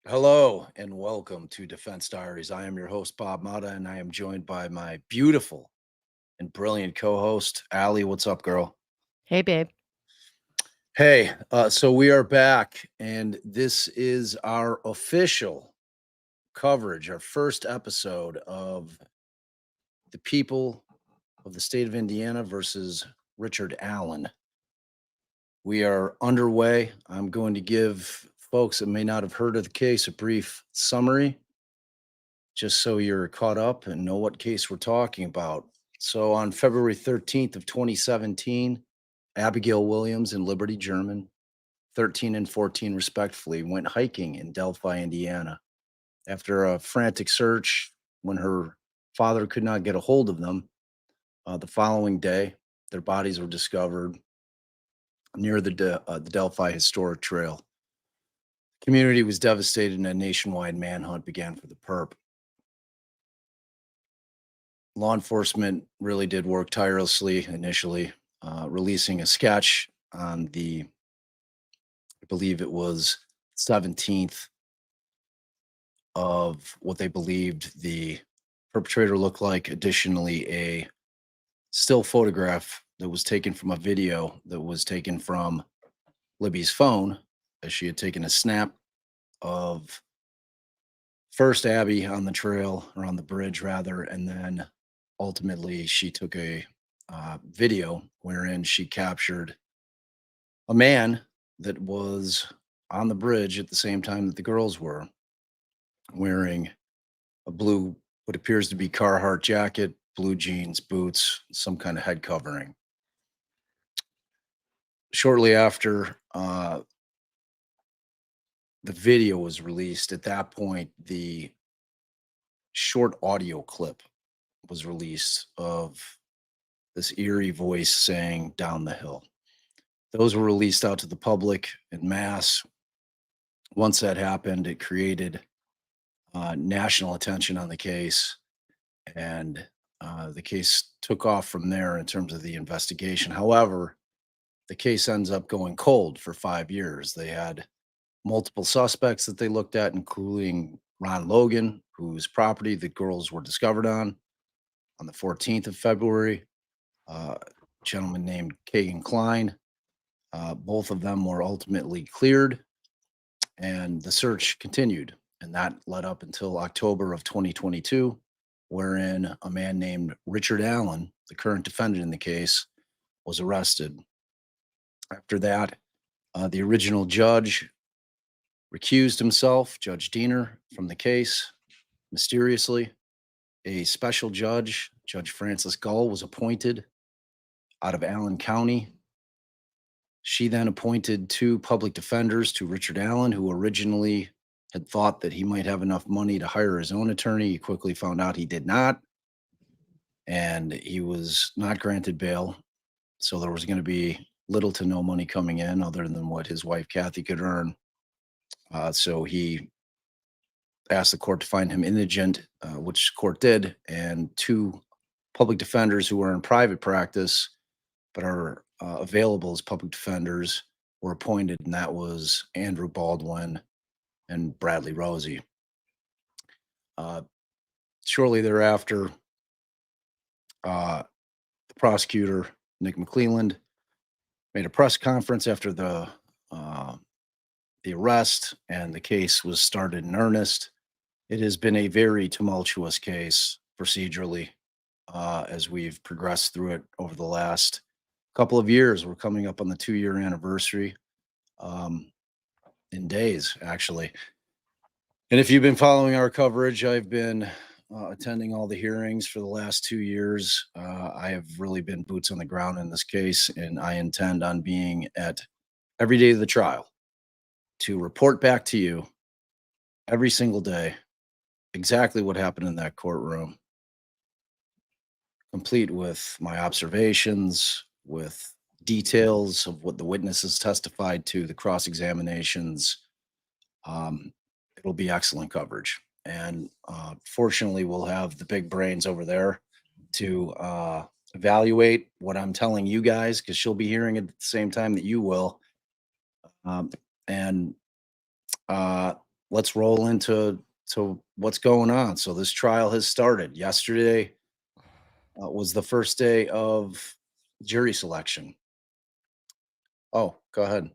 Hello and welcome to Defense Diaries. I am your host, Bob Motta, and I am joined by my beautiful and brilliant co host, Allie. What's up, girl? Hey, babe. Hey, so we are back, and this is our official coverage, our first episode of the people of the state of Indiana versus Richard Allen. We are underway. I'm going to give folks that may not have heard of the case a brief summary just so you're caught up and know what case we're talking about. So on February 13th of 2017, Abigail Williams and Liberty German, 13 and 14 respectively, went hiking in Delphi, Indiana. After a frantic search, when her father could not get a hold of them, the following day, their bodies were discovered near the Delphi Historic Trail. The community was devastated and a nationwide manhunt began for the perp. Law enforcement really did work tirelessly initially, releasing a sketch on I believe it was 17th of what they believed the perpetrator looked like. Additionally, a still photograph that was taken from a video that was taken from Libby's phone as she had taken a snap of first Abby on the trail or on the bridge rather, and then ultimately she took a video wherein she captured a man that was on the bridge at the same time that the girls were wearing a blue, what appears to be Carhartt jacket, blue jeans, boots, some kind of head covering. Shortly after the video was released, at that point, the short audio clip was released of this eerie voice saying down the hill. Those were released out to the public in mass. Once that happened, it created national attention on the case, and the case took off from there in terms of the investigation. However, the case ends up going cold for 5 years. They had multiple suspects that they looked at, including Ron Logan, whose property the girls were discovered on the 14th of February. A gentleman named Kagan Klein. Both of them were ultimately cleared, and the search continued. And that led up until October of 2022, wherein a man named Richard Allen, the current defendant in the case, was arrested. After that, the original judge recused himself, Judge Diener, from the case. Mysteriously, a special judge, Judge Francis Gull, was appointed out of Allen County. She then appointed two public defenders to Richard Allen, who originally had thought that he might have enough money to hire his own attorney. He quickly found out he did not, and he was not granted bail. So there was going to be little to no money coming in other than what his wife, Kathy, could earn. So he asked the court to find him indigent, which the court did, and two public defenders who were in private practice but are available as public defenders were appointed, and that was Andrew Baldwin and Bradley Rosie. Uh, Shortly thereafter, the prosecutor, Nick McClelland, made a press conference after the arrest, and the case was started in earnest. It has been a very tumultuous case procedurally as we've progressed through it over the last couple of years. We're coming up on the 2-year anniversary in days, actually. And if you've been following our coverage, I've been attending all the hearings for the last 2 years. I have really been boots on the ground in this case, and I intend on being at every day of the trial to report back to you every single day exactly what happened in that courtroom, complete with my observations, with details of what the witnesses testified to, the cross examinations. It'll be excellent coverage. And fortunately, we'll have the big brains over there to evaluate what I'm telling you guys, because she'll be hearing it at the same time that you will. And let's roll into what's going on. So this trial has started. Yesterday was the first day of jury selection. Oh, go ahead.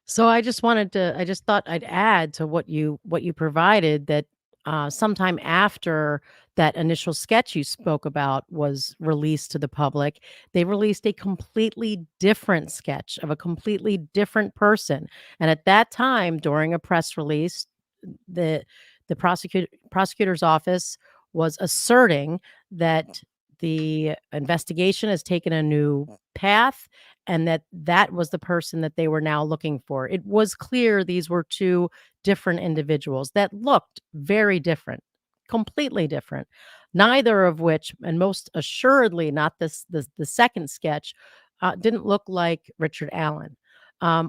So I just thought I'd add to what you provided that sometime after that initial sketch you spoke about was released to the public, they released a completely different sketch of a completely different person. And at that time, during a press release, the prosecutor's office was asserting that the investigation has taken a new path and that was the person that they were now looking for. It was clear these were two different individuals that looked very different, completely different. Neither of which, and most assuredly not the second sketch, didn't look like Richard Allen.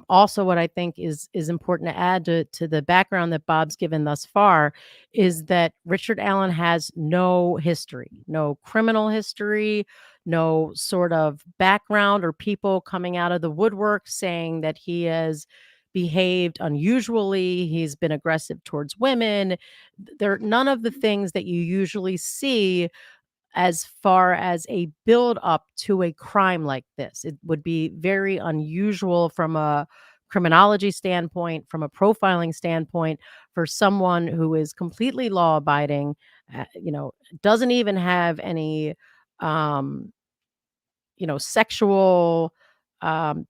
Also, what I think is important to add to the background that Bob's given thus far is that Richard Allen has no history, no criminal history, no sort of background or people coming out of the woodwork saying that he has behaved unusually, he's been aggressive towards women. There none of the things that you usually see as far as a build up to a crime like this. It would be very unusual from a criminology standpoint, from a profiling standpoint, for someone who is completely law abiding, doesn't even have any, um, sexual um,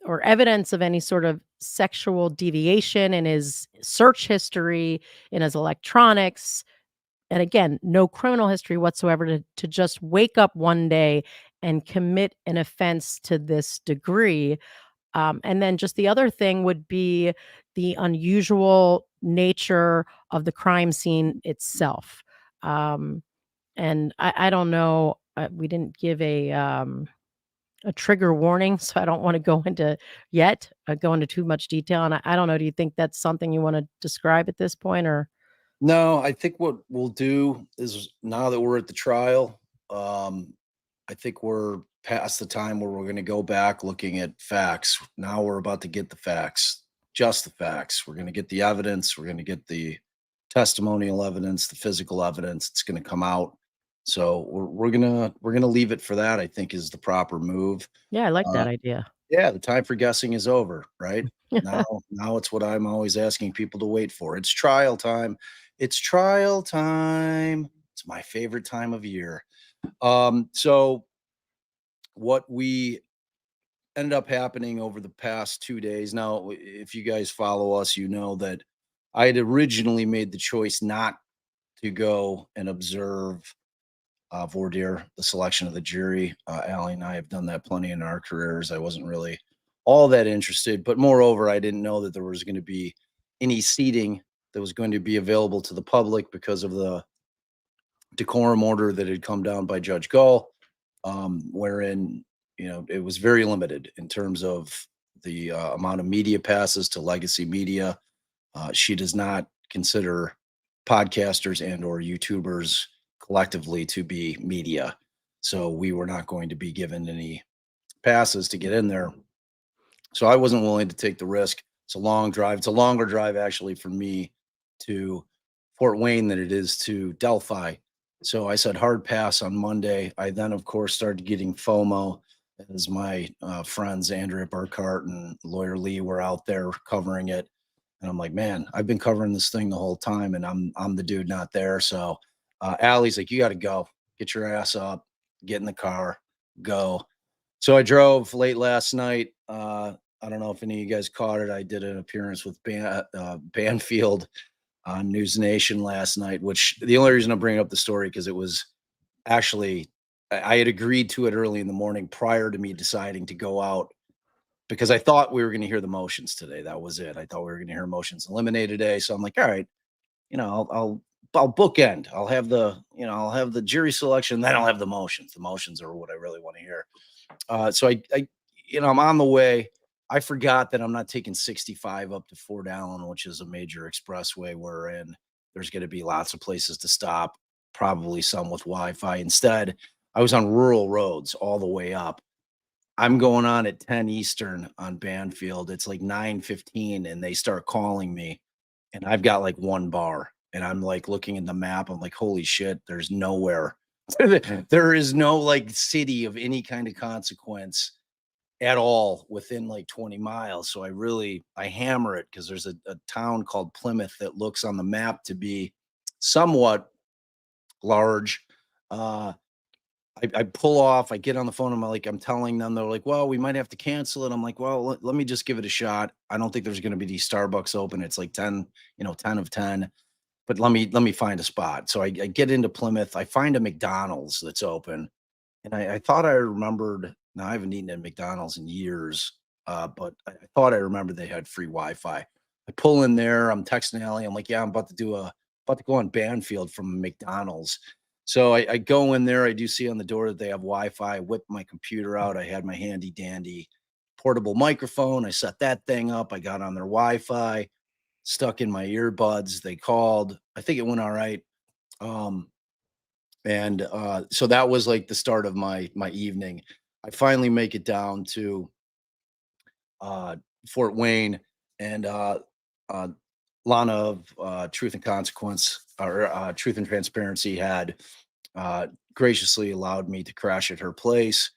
or evidence of any sort of sexual deviation in his search history, in his electronics, and again, no criminal history whatsoever to just wake up one day and commit an offense to this degree. And then just the other thing would be the unusual nature of the crime scene itself. Um, and I don't know, we didn't give a trigger warning, so I don't want to go into too much detail. And I don't know, do you think that's something you want to describe at this point or? No, I think what we'll do is now that we're at the trial, um, I think we're past the time where we're going to go back looking at facts. Now we're about to get the facts, just the facts. We're going to get the evidence. We're going to get the testimonial evidence, the physical evidence. It's going to come out. So we're gonna leave it for that. I think is the proper move. Yeah, I like Uh, that idea. yeah, the time for guessing is over, right? Now it's what I'm always asking people to wait for. It's trial time. It's trial time. It's my favorite time of year. So what we ended up happening over the past 2 days. Now, if you guys follow us, you know that I had originally made the choice not to go and observe voir dire, the selection of the jury. Allie and I have done that plenty in our careers. I wasn't really all that interested, but moreover, I didn't know that there was going to be any seating that was going to be available to the public because of the decorum order that had come down by Judge Gall, wherein it was very limited in terms of the amount of media passes to legacy media. She does not consider podcasters and or YouTubers collectively to be media. So we were not going to be given any passes to get in there. So I wasn't willing to take the risk. It's a long drive. It's a longer drive actually for me to Fort Wayne than it is to Delphi. So I said hard pass on Monday. I then, of course, started getting FOMO as my friends Andrea Burkhart and lawyer Lee were out there covering it. And I'm like, man, I've been covering this thing the whole time, and I'm the dude not there. So Allie's like, you got to go, get your ass up, get in the car, go. So I drove late last night. I don't know if any of you guys caught it. I did an appearance with Banfield on News Nation last night, which the only reason I'm bringing up the story because it was actually I had agreed to it early in the morning prior to me deciding to go out because I thought we were going to hear the motions today. That was it. I thought we were going to hear motions eliminated today. So I'm like, all right, I'll bookend. I'll have the jury selection, then I'll have the motions. The motions are what I really want to hear. So I'm on the way. I forgot that I'm not taking 65 up to Fort Allen, which is a major expressway wherein there's going to be lots of places to stop, probably some with Wi-Fi. Instead, I was on rural roads all the way up. I'm going on at 10 Eastern on Banfield. It's like 9:15 and they start calling me and I've got like one bar and I'm like looking at the map. I'm like, holy shit, there's nowhere. There is no like city of any kind of consequence at all within like 20 miles. So I hammer it because there's a town called Plymouth that looks on the map to be somewhat large. Uh, I pull off, I get on the phone, I'm telling them, they're like, well, we might have to cancel it. I'm like, well, let me just give it a shot. I don't think there's going to be these Starbucks open. It's like 10, 10 of 10, but let me find a spot. So I get into Plymouth. I find a McDonald's that's open. And I thought I remembered. Now I haven't eaten at McDonald's in years, but I thought I remembered they had free Wi-Fi. I pull in there. I'm texting Allie. I'm like, yeah, I'm about to go on Banfield from McDonald's. So I go in there. I do see on the door that they have Wi-Fi. I whip my computer out. I had my handy dandy portable microphone. I set that thing up. I got on their Wi-Fi, stuck in my earbuds. They called. I think it went all right. Um, and so that was like the start of my evening. I finally make it down to uh, Fort Wayne, and uh, Lana of Truth and Consequence or Truth and Transparency had graciously allowed me to crash at her place.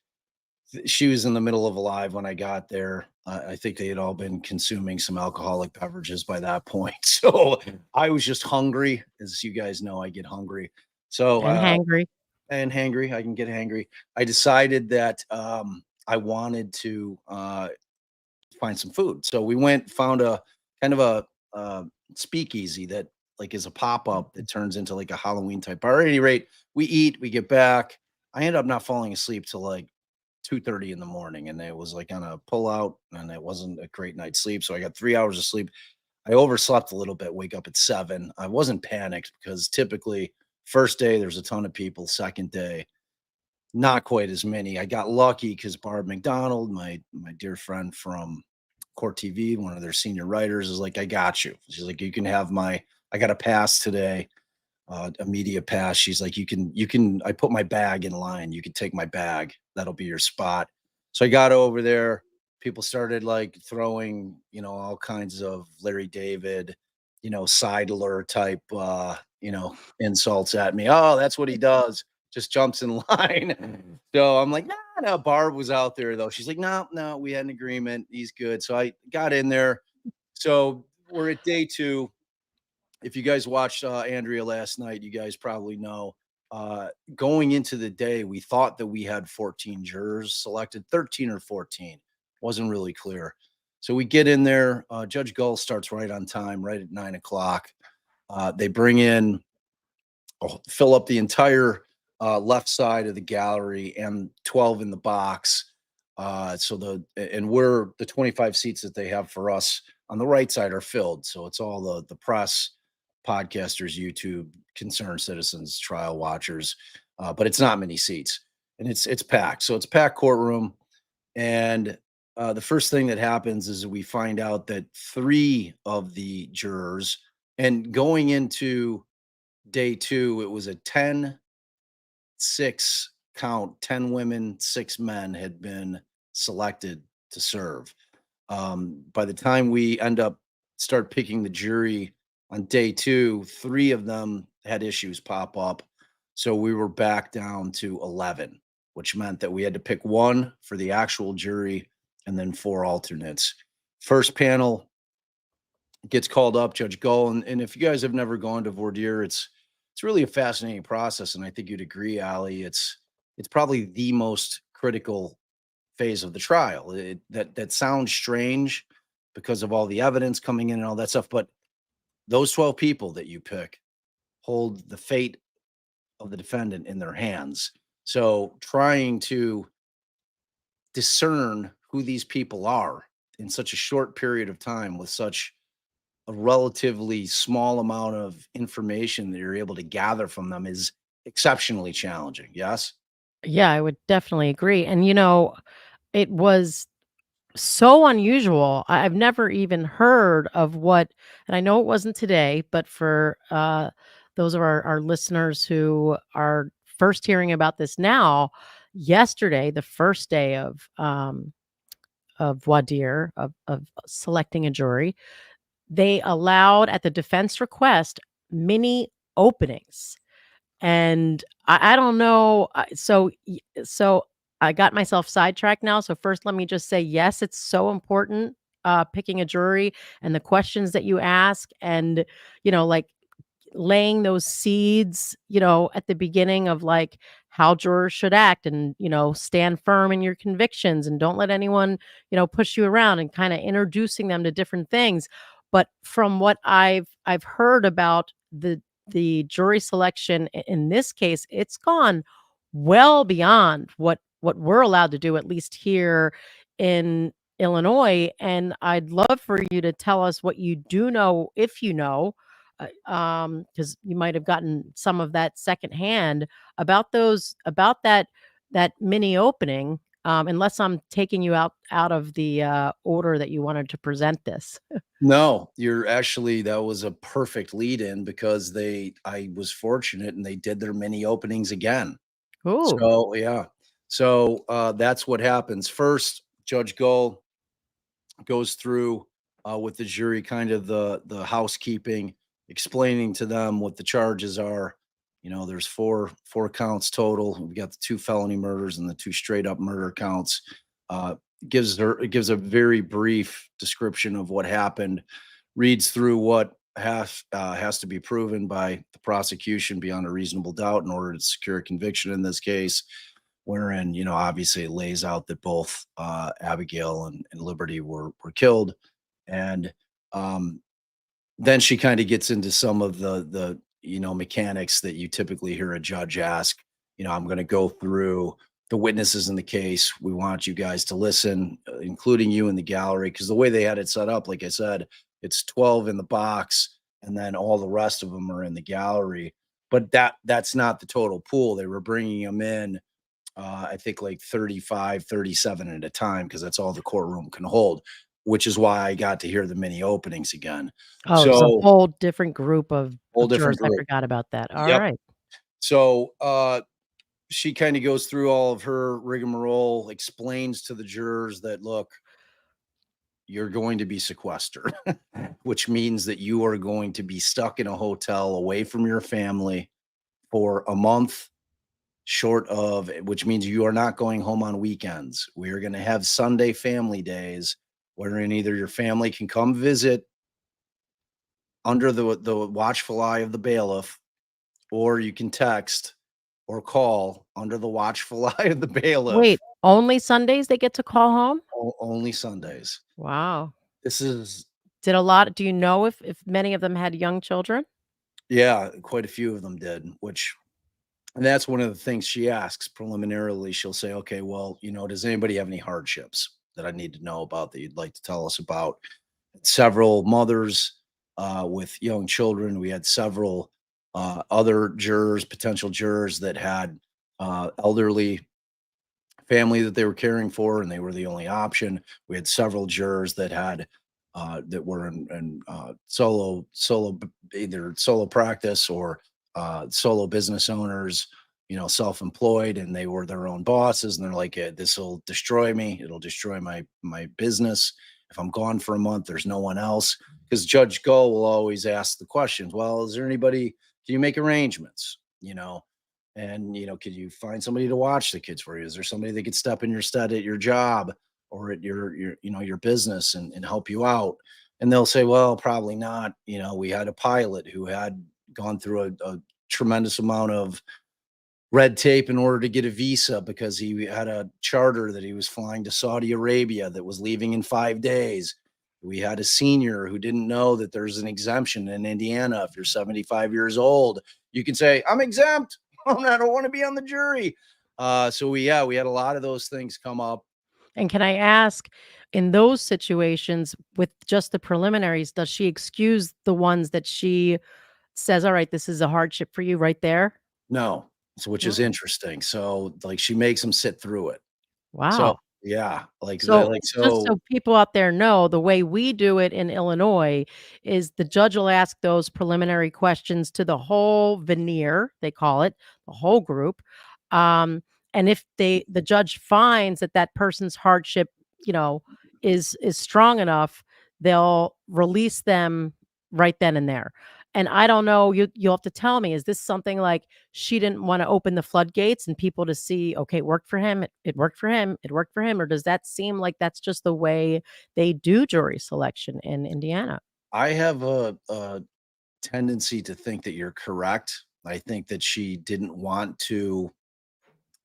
She was in the middle of a live when I got there. I think they had all been consuming some alcoholic beverages by that point. So I was just hungry. As you guys know, I get hungry. So And hangry. and hangry. I can get hangry. I decided that I wanted to find some food. So we went, found a kind of a speakeasy that like is a pop up that turns into like a Halloween type bar. At any rate, we eat, we get back. I end up not falling asleep till like 2:30 in the morning, and it was like on a pull out, and it wasn't a great night's sleep. So I got 3 hours of sleep. I overslept a little bit, wake up at 7. I wasn't panicked because typically first day there's a ton of people, second day not quite as many. I got lucky because Barb McDonald, my dear friend from Court TV, one of their senior writers, is like, I got you. She's like, you can have I got a pass today, a media pass. She's like, I put my bag in line. You can take my bag. That'll be your spot. So I got over there. People started like throwing, all kinds of Larry David, Seidler type, insults at me. Oh, that's what he does. Just jumps in line. So I'm like, nah, no. Barb was out there though. She's like, no, no, we had an agreement. He's good. So I got in there. So we're at day 2. If you guys watched Andrea last night, you guys probably know. Going into the day, we thought that we had 14 jurors selected, 13 or 14. Wasn't really clear. So we get in there. Judge Gull starts right on time, right at 9 o'clock. They bring in, fill up the entire left side of the gallery and 12 in the box. And we're the 25 seats that they have for us on the right side are filled. So it's all the press, podcasters, YouTube, concerned citizens, trial watchers, but it's not many seats, and it's packed. So it's a packed courtroom, and the first thing that happens is we find out that 3 of the jurors, and going into day 2, it was a 10-6 count. 10 women, 6 men had been selected to serve. By the time we start picking the jury on day 2, 3 of them had issues pop up. So we were back down to 11, which meant that we had to pick 1 for the actual jury and then 4 alternates. First panel gets called up, Judge Gull. And if you guys have never gone to voir dire, it's really a fascinating process. And I think you'd agree, Ali, it's probably the most critical phase of the trial. That sounds strange because of all the evidence coming in and all that stuff, but those 12 people that you pick hold the fate of the defendant in their hands. So trying to discern who these people are in such a short period of time with such a relatively small amount of information that you're able to gather from them is exceptionally challenging. Yes? Yeah, I would definitely agree. And it was so unusual. I've never even heard of and I know it wasn't today, but for those of our listeners who are first hearing about this now, yesterday, the first day of voir dire, of selecting a jury, they allowed, at the defense request, mini openings. And I don't know, so I got myself sidetracked now, so first let me just say, yes, it's so important, picking a jury and the questions that you ask and, like, laying those seeds, at the beginning of, like, how jurors should act and, stand firm in your convictions and don't let anyone, push you around and kinda introducing them to different things. But from what I've heard about the jury selection in this case, it's gone well beyond what we're allowed to do, at least here in Illinois. And I'd love for you to tell us what you do know, if you know, because you might have gotten some of that secondhand about that mini opening. Unless I'm taking you out of the order that you wanted to present this. No, you're actually that was a perfect lead in because I was fortunate and they did their mini openings again. Ooh. So, yeah. So, that's what happens. First, Judge Gull goes through with the jury kind of the housekeeping, explaining to them what the charges are. There's four counts total. We got the two felony murders and the two straight up murder counts. Uh, it gives a very brief description of what happened. Reads through what has to be proven by the prosecution beyond a reasonable doubt in order to secure a conviction in this case, wherein obviously it lays out that both Abigail and Liberty were killed, and um, then she kind of gets into some of the mechanics that you typically hear a judge ask. I'm going to go through the witnesses in the case. We want you guys to listen, including you in the gallery, because the way they had it set up, like I said, it's 12 in the box, and then all the rest of them are in the gallery. But that's not the total pool. They were bringing them in I think like 35, 37 at a time because that's all the courtroom can hold, which is why I got to hear the mini openings again. Oh, it's a So, whole different group whole of different jurors. I group. forgot about that. Yep. Alright. So, she kind of goes through all of her rigmarole, explains to the jurors that, look, you're going to be sequestered, which means that you are going to be stuck in a hotel away from your family for a month, short of which means you are not going home on weekends. We are going to have Sunday family days wherein either your family can come visit under the watchful eye of the bailiff, or you can text or call under the watchful eye of the bailiff. Wait, only Sundays they get to call home? Only Sundays. Wow. This is Do you know if many of them had young children? Yeah, quite a few of them did, which and that's one of the things she asks preliminarily. She'll say, okay, well, does anybody have any hardships that I need to know about that you'd like to tell us about? Several mothers with young children. We had several other jurors, potential jurors that had elderly family that they were caring for, and they were the only option. We had several jurors that had that were in either solo practice or solo business owners, self-employed, and they were their own bosses. And they're like, "This will destroy me. It'll destroy my business. If I'm gone for a month, there's no one else." Because Judge Gull will always ask the questions. Well, is there anybody? Can you make arrangements? And could you find somebody to watch the kids for you? Is there somebody that could step in your stead at your job or at your business and help you out? And they'll say, well, probably not. We had a pilot who had gone through a tremendous amount of red tape in order to get a visa because he had a charter that he was flying to Saudi Arabia that was leaving in 5 days. We had a senior who didn't know that there's an exemption in Indiana. If you're 75 years old, you can say, I'm exempt. I don't want to be on the jury. So we had a lot of those things come up. And can I ask, in those situations with just the preliminaries, does she excuse the ones that she says, "Alright, this is a hardship for you," right there? No, which is Mm, interesting. So like she makes them sit through it. So wow. yeah, So, like just so so people out there know, the way we do it in Illinois is the judge will ask those preliminary questions to the whole veneer, they call it, the whole group, um, And if the judge finds that that person's hardship, you know, is strong enough, they'll release them right then and there. And I don't know, you'll have to tell me, is this something like she didn't wanna open the floodgates and people to see, okay, it worked for him, it worked for him, it worked for him, or does that seem like that's just the way they do jury selection in Indiana? I have a tendency to think that you're correct. I think that she didn't want to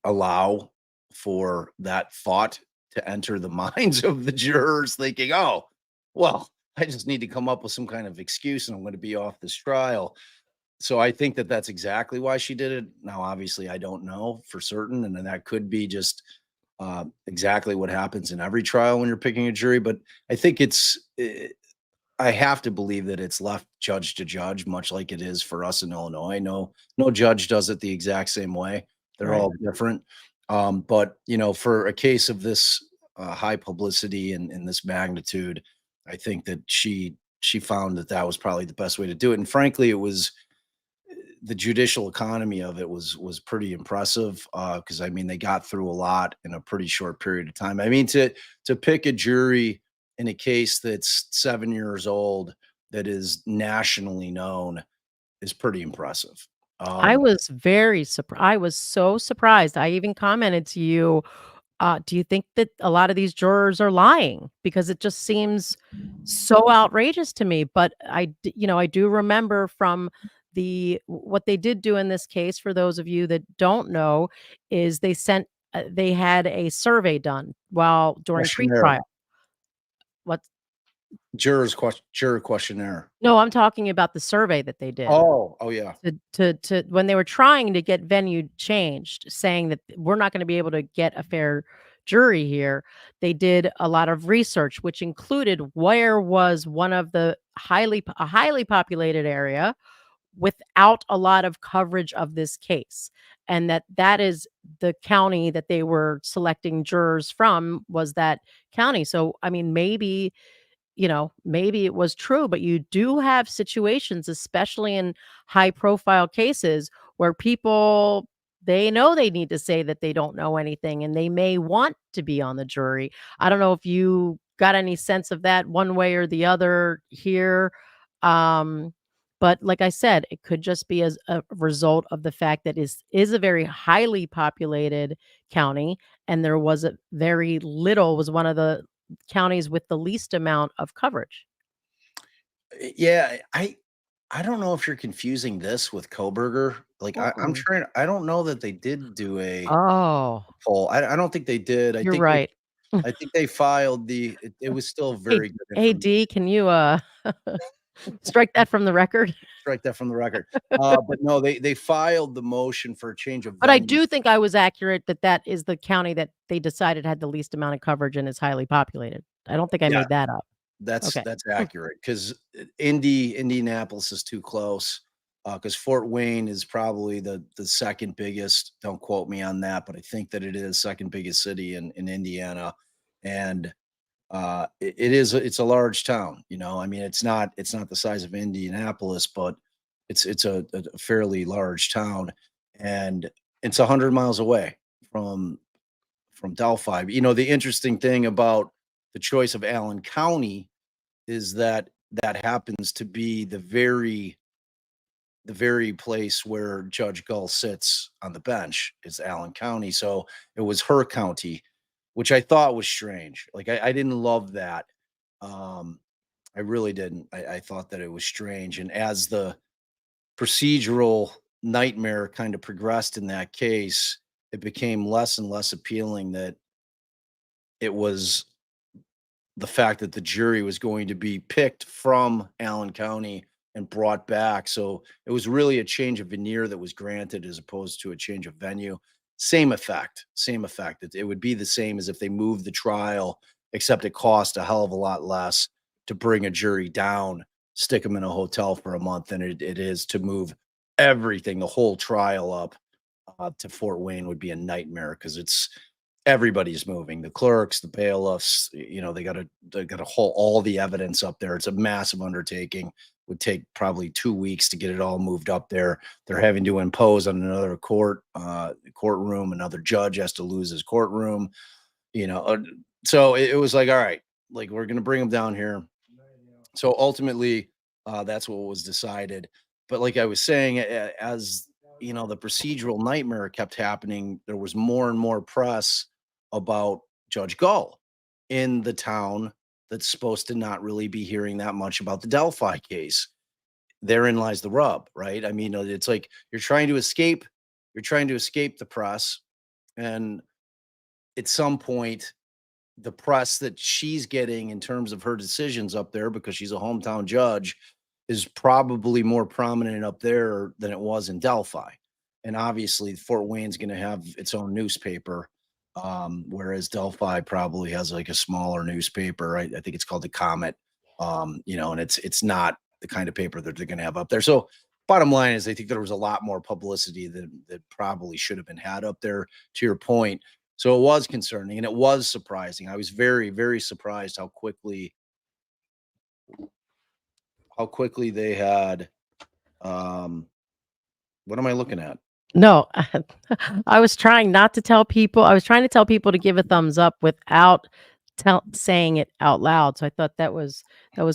allow for that thought to enter the minds of the jurors thinking, "Oh, well, I just need to come up with some kind of excuse and I'm going to be off this trial." So I think that that's exactly why she did it. Now, obviously, I don't know for certain, and then that could be just exactly what happens in every trial when you're picking a jury. But I think I have to believe that it's left judge to judge, much like it is for us in Illinois. No judge does it the exact same way. They're Right. all different. But for a case of this high publicity and this magnitude, I think that she found that that was probably the best way to do it. And frankly, it was the judicial economy of it was pretty impressive because I mean they got through a lot in a pretty short period of time. I mean to pick a jury in a case that's 7 years old that is nationally known is pretty impressive. I Um, was very surprised. I was so surprised. I even commented to you, do you think that a lot of these jurors are lying? Because it just seems so outrageous to me. But I do remember from what they did do in this case, for those of you that don't know, is they had a survey done while during Questionnaire, pretrial. What? juror questionnaire. No, I'm talking about the survey that they did. Oh yeah. To when they were trying to get venue changed, saying that we're not gonna be able to get a fair jury here, they did a lot of research, which included where was one of the a highly populated area without a lot of coverage of this case, and that is the county that they were selecting jurors from, was that county. So, I mean, maybe it was true, but you do have situations, especially in high profile cases, where people, they know they need to say that they don't know anything and they may want to be on the jury. I don't know if you got any sense of that one way or the other here. Um, but like I said, it could just be as a result of the fact that is a very highly populated county, and there was a very little, was one of the counties with the least amount of coverage. Yeah, I don't know if you're confusing this with Koberger. Like I'm Mm-mm. trying. I don't know that they did do a Oh, poll. I don't think they did. you're right. I think they filed it was still Hey very good hey, information. D, can you, strike that from the record? Strike that from the record. But no, they filed the motion for a change of But I venue. do think I was accurate that that is the county that they decided had the least amount of coverage and is highly populated. I don't think I Yeah, made that up. Okay. that's accurate because Indianapolis is too close. Because Fort Wayne is probably the second biggest. Don't quote me on that, but I think that it is second biggest city in Indiana, and it's a large town. I mean, it's not the size of Indianapolis, but it's a fairly large town, and it's 100 miles away from Delphi. The interesting thing about the choice of Allen County is that that happens to be the very place where Judge Gull sits on the bench is Allen County. So it was her county, which I thought was strange. Like I didn't love that. Um, I really didn't. I thought that it was strange. And as the procedural nightmare kind of progressed in that case, it became less and less appealing that it was the fact that the jury was going to be picked from Allen County and brought back. So it was really a change of veneer that was granted as opposed to a change of venue. Same effect, same effect. It would be the same as if they moved the trial, except it cost a hell of a lot less to bring a jury down, stick them in a hotel for a month than it is to move everything, the whole trial up to Fort Wayne would be a nightmare because everybody's moving. The clerks, the bailiffs, they got to haul all the evidence up there. It's a massive undertaking. would take probably 2 weeks to get it all moved up there. They're having to impose on another courtroom. Another judge has to lose his courtroom, you know. So it was like, all right, like we're gonna bring them down here. So ultimately, that's what was decided. But like I was saying, as you know, the procedural nightmare kept happening. There was more and more press about Judge Gull in the town that's supposed to not really be hearing that much about the Delphi case. Therein lies the rub, right? I mean, it's like you're trying to escape the press, and at some point the press that she's getting in terms of her decisions up there, because she's a hometown judge, is probably more prominent up there than it was in Delphi. And obviously, Fort Wayne's going to have its own newspaper, whereas Delphi probably has like a smaller newspaper. I think it's called the Comet, you know, and it's not the kind of paper that they're going to have up there. So, bottom line is, I think there was a lot more publicity that probably should have been had up there. To your point, so it was concerning and it was surprising. I was very, very surprised how quickly they had what am I looking at? No, I was trying not to tell people. I was trying to tell people to give a thumbs up without saying it out loud. So I thought that was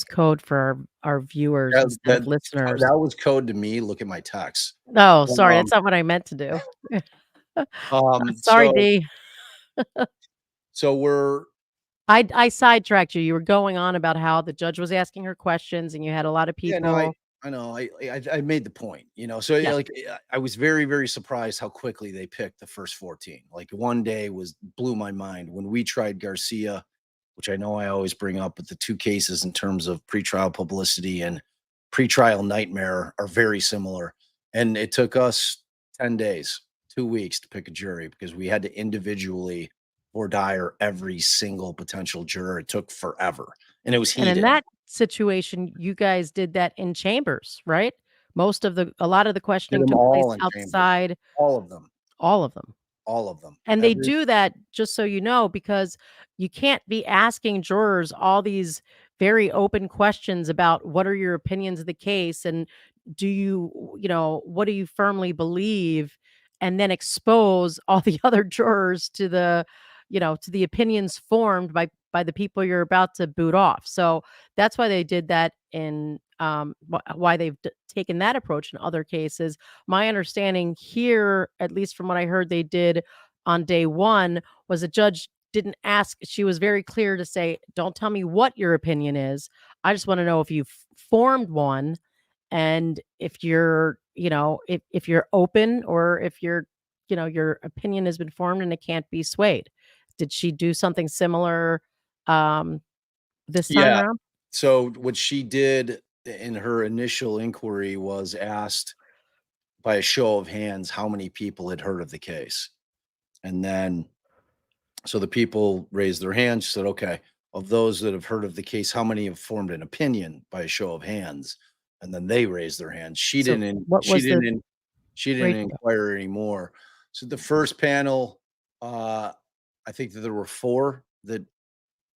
code for our viewers That instead that of listeners. that was code to me. Look at my text. No, sorry, Um, that's not what I meant to do. Sorry, so D. so we're I sidetracked you. You were going on about how the judge was asking her questions, and you had a lot of yeah, no, people. I know. I made the point, you know. So Yeah, like I was very, very surprised how quickly they picked the first 14. Like one day was blew my mind when we tried Garcia, which I know I always bring up, but the two cases in terms of pretrial publicity and pretrial nightmare are very similar. And it took us 10 days, 2 weeks to pick a jury because we had to individually or dire every single potential juror. It took forever and it was and in heated. that situation, you guys did that in chambers, right? A lot of the Did questioning them took place all in chambers, outside, all of them, all of them. all of them. And they Every do that, just so you know, because you can't be asking jurors all these very open questions about what are your opinions of the case and do what do you firmly believe, and then expose all the other jurors to the opinions formed by the people you're about to boot off. So that's why they did that why they've taken that approach in other cases. My understanding here, at least from what I heard they did on day one, was a judge didn't ask. She was very clear to say, don't tell me what your opinion is. I just want to know if you've formed one, and if you're, if you're open, or if your opinion has been formed and it can't be swayed. Did she do something similar um, this time Yeah. around? So what she did in her initial inquiry was asked by a show of hands how many people had heard of the case. And then so the people raised their hands, said, okay, of those that have heard of the case, how many have formed an opinion by a show of hands? And then they raised their hands. So what was the She didn't ratio? inquire anymore. So the first panel, I think that there were four that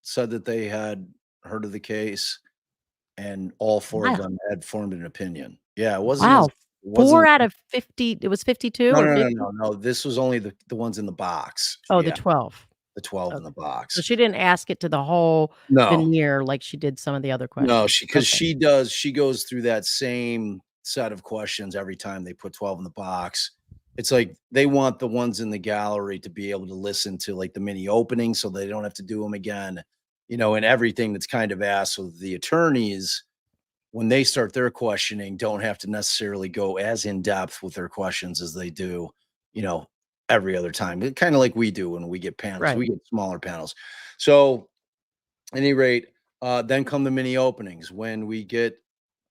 said that they had heard of the case, and all four of Wow. them had formed an opinion. Yeah, it wasn't as Wow. it 4 wasn't out of 50. It was 52 no, or no, no, 50? no, no. This was only the ones in the box. Oh, the Yeah, 12. the 12 in the Okay. So box. she didn't ask it to the whole No, veneer like she did some of the other no, questions. Okay. she goes through that same set of questions every time they put 12 in the box. It's like they want the ones in the gallery to be able to listen to like the mini opening so they don't have to do them again, you know, and everything that's kind of asked. So the attorneys, when they start their questioning, don't have to necessarily go as in depth with their questions as they do, you know, every other time. Kind of like we do when we get panels, Right. we get smaller panels. So, at any rate, then come the mini openings when we get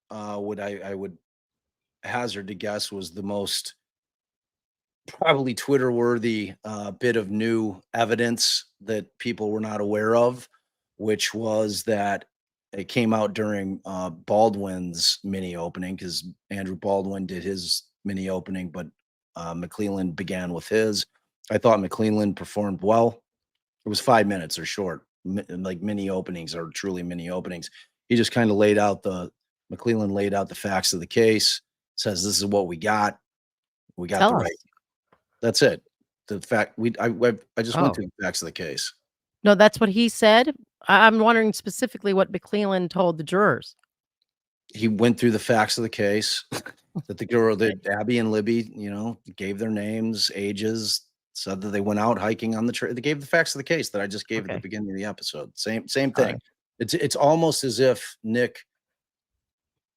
what I would hazard to guess was the most probably Twitter worthy bit of new evidence that people were not aware of, which was that it came out during Baldwin's mini opening because Andrew Baldwin did his mini opening, but McClelland began with his. I thought McClelland performed well. It was 5 minutes or short. Like mini openings are truly mini openings. He just kind of laid out McClellan laid out the facts of the case, says this is what we got. We got the Tell right. us. That's it. The fact I just went Oh. through the facts of the case. No, that's what he said? I'm wondering specifically what McClellan told the jurors. He went through the facts of the case that the girl Okay. that Abby and Libby, gave their names, ages, said that they went out hiking on the trail. They gave the facts of the case that I just gave at the Okay. beginning of the episode. Same All thing. right. It's almost as if Nick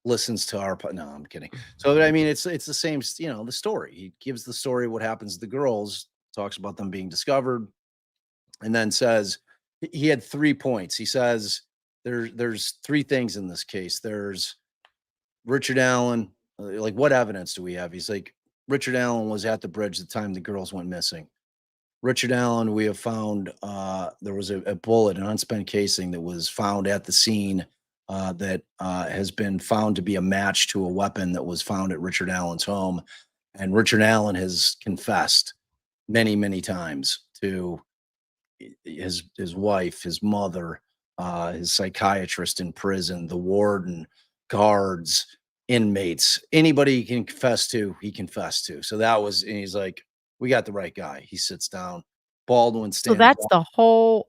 listens to our no, I'm kidding. So I mean it's the same, the story. He gives the story what happens to the girls, talks about them being discovered, and then says he had 3 points. He says there's 3 things in this case. There's Richard Allen, like what evidence do we have? He's like, Richard Allen was at the bridge the time the girls went missing. Richard Allen, we have found there was a bullet, an unspent casing that was found at the scene that has been found to be a match to a weapon that was found at Richard Allen's home. And Richard Allen has confessed many, many times to his wife, his mother, his psychiatrist in prison, the warden, guards, inmates, anybody he can confess to, he confessed to. So that was, and he's like, we got the right guy. He sits down. Baldwin So stands up.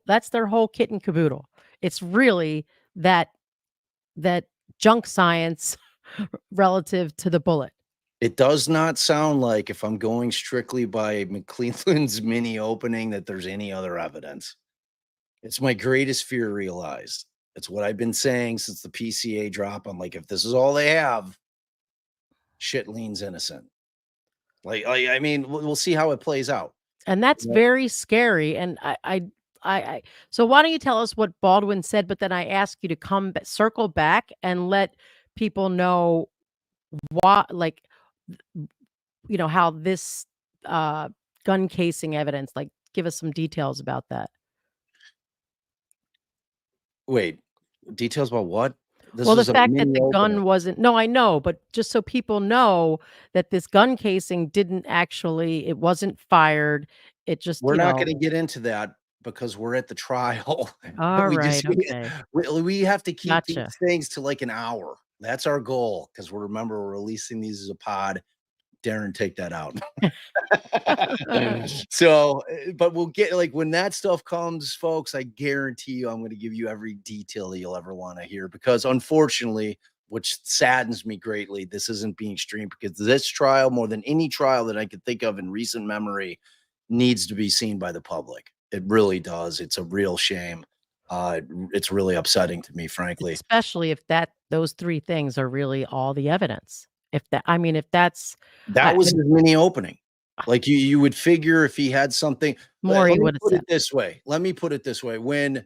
that's their whole kit and caboodle. It's really that junk science relative to the bullet. It does not sound like, if I'm going strictly by McClelland's mini opening, that there's any other evidence. It's my greatest fear realized. It's what I've been saying since the PCA drop. I'm like, if this is all they have, shit leans innocent. I mean, we'll see how it plays out. And that's Yeah. very scary, and I so why don't you tell us what Baldwin said, but then I ask you to circle back and let people know why, like, how this, gun casing evidence, like, give us some details about that. Wait, details about what? This Well, the was a fact that mini the opening. gun wasn't no, I know, but just so people know that this gun casing didn't actually it wasn't fired. It just, We're not gonna get into that because we're at the trial. All We just right, okay. we have to keep these Gotcha. things to, like, an hour. That's our goal, because we're releasing these as a pod. Darren, take that out. So, but we'll get, like, when that stuff comes, folks, I guarantee you I'm gonna give you every detail that you'll ever wanna hear, because unfortunately, which saddens me greatly, this isn't being streamed, because this trial, more than any trial that I could think of in recent memory, needs to be seen by the public. It really does. It's a real shame. It's really upsetting to me, frankly. Especially if those 3 things are really all the evidence. If that's That I was and his mini opening. Like, you would figure if he had something. more Let he me would have put said. it this way. Let me put it this way. When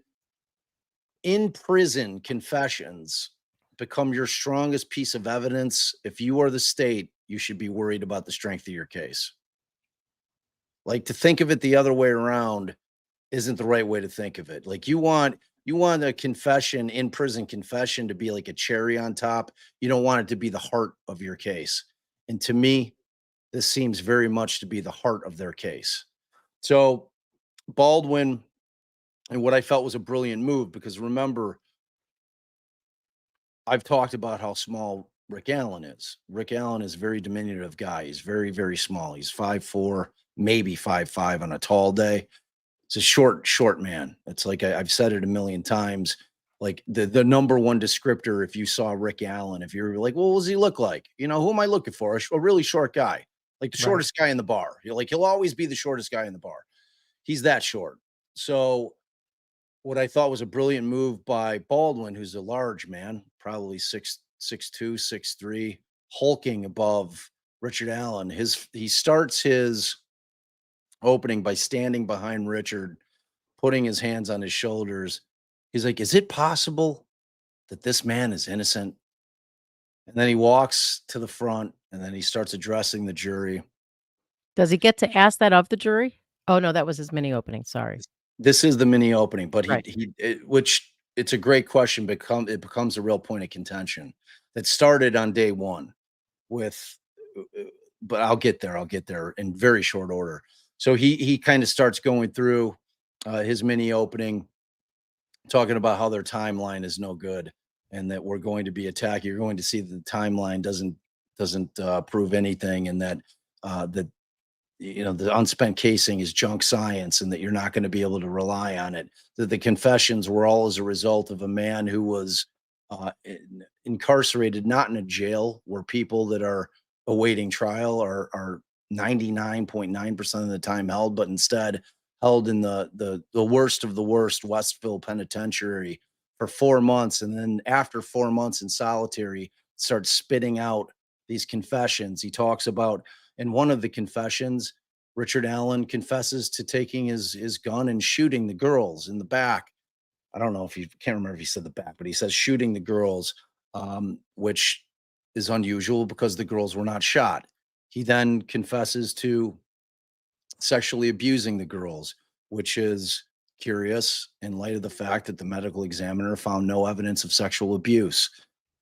in prison, confessions become your strongest piece of evidence, if you are the state, you should be worried about the strength of your case. Like, to think of it the other way around isn't the right way to think of it. Like, you want a confession, in prison confession, to be like a cherry on top. You don't want it to be the heart of your case. And to me, this seems very much to be the heart of their case. So Baldwin, and what I felt was a brilliant move, because remember, I've talked about how small Rick Allen is. Rick Allen is a very diminutive guy. He's very, very small. He's 5'4", maybe 5'5" on a tall day. It's a short man. It's like I've said it a million times. Like, the number one descriptor, if you saw Rick Allen, if you're like, well, what does he look like? Who am I looking for? A really short guy, like the Right. shortest guy in the bar. He'll always be the shortest guy in the bar. He's that short. So what I thought was a brilliant move by Baldwin, who's a large man, probably 6'2", 6'3", hulking above Richard Allen. He starts his opening by standing behind Richard, putting his hands on his shoulders. He's like, "Is it possible that this man is innocent?" And then he walks to the front, and then he starts addressing the jury. Does he get to ask that of the jury? Oh, no, that was his mini opening, sorry. This is the mini opening, but Right. which it's a great question. It becomes a real point of contention that started on day one with, but I'll get there. I'll get there in very short order. So he kind of starts going through his mini opening, talking about how their timeline is no good, and that we're going to be attacked. You're going to see that the timeline doesn't prove anything, and that that the unspent casing is junk science, and that you're not going to be able to rely on it. That the confessions were all as a result of a man who was incarcerated, not in a jail where people that are awaiting trial are 99.9% of the time held, but instead held in the worst of the worst Westville Penitentiary for 4 months, and then after 4 months in solitary, starts spitting out these confessions. He talks about, in one of the confessions, Richard Allen confesses to taking his gun and shooting the girls in the back. I don't know if he can't remember if he said the back, but he says shooting the girls, which is unusual because the girls were not shot. He then confesses to sexually abusing the girls, which is curious in light of the fact that the medical examiner found no evidence of sexual abuse.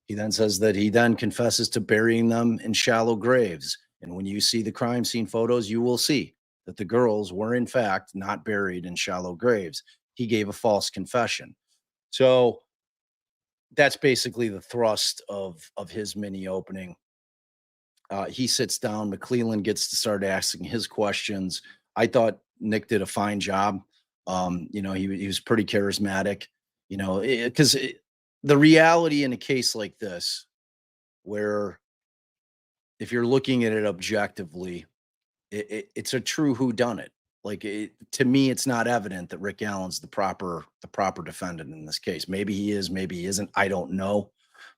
He then says that he then confesses to burying them in shallow graves. And when you see the crime scene photos, you will see that the girls were, in fact, not buried in shallow graves. He gave a false confession. So that's basically the thrust of his mini opening. He sits down. McClellan gets to start asking his questions. I thought Nick did a fine job. He was pretty charismatic. Because the reality in a case like this, where if you're looking at it objectively, it's a true whodunit. Like, to me, it's not evident that Rick Allen's the proper defendant in this case. Maybe he is, maybe he isn't. I don't know.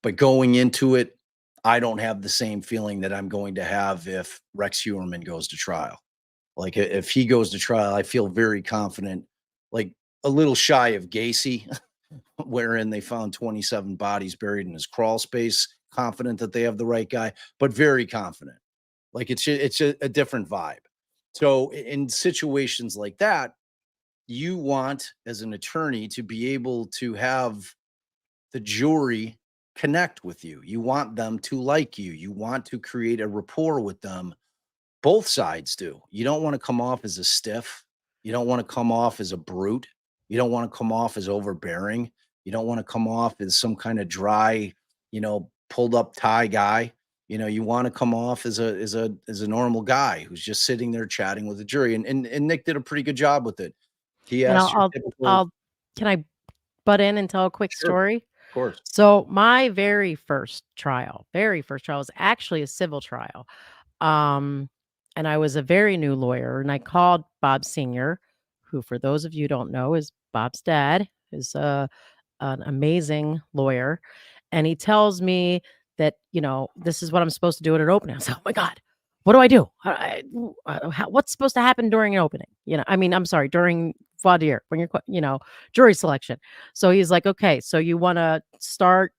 But going into it, I don't have the same feeling that I'm going to have if Rex Heuermann goes to trial. Like, if he goes to trial, I feel very confident, like a little shy of Gacy, wherein they found 27 bodies buried in his crawl space. Confident that they have the right guy, but very confident. Like, it's a different vibe. So in situations like that, you want, as an attorney, to be able to have the jury connect with you. You want them to like you. You want to create a rapport with them. Both sides do. You don't want to come off as a stiff. You don't want to come off as a brute. You don't want to come off as overbearing. You don't want to come off as some kind of dry, pulled up tie guy. You want to come off as a normal guy who's just sitting there chatting with the jury. And Nick did a pretty good job with it. He And asked your typical. I'll can I butt in and tell a quick Sure, of story? course. So my very first trial was actually a civil trial. Um, and I was a very new lawyer, and I called Bob Senior, who, for those of you who don't know, is Bob's dad, is an amazing lawyer. And he tells me that, this is what I'm supposed to do at an opening. I was like, oh my God, what do I do? What's supposed to happen during an opening? I'm sorry, during voir dire, when you're, jury selection. So he's like, okay, so you want to start,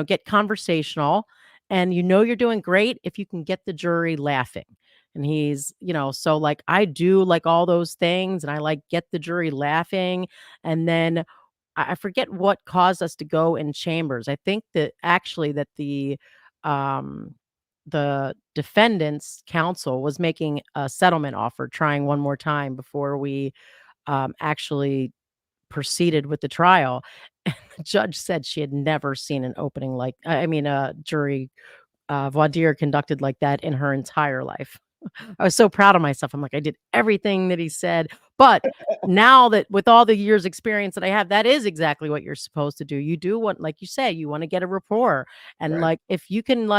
get conversational, and you're doing great if you can get the jury laughing. And he's, so like I do like all those things, and I like get the jury laughing. And then I forget what caused us to go in chambers. I think that actually that the defendant's counsel was making a settlement offer, trying one more time before we actually proceeded with the trial. And the judge said she had never seen an opening a jury voir dire conducted like that in her entire life. I was so proud of myself. I'm like, I did everything that he said. But now that with all the years experience that I have, that is exactly what you're supposed to do. You do what, like you say, you want to get a rapport. And Right. like, if you can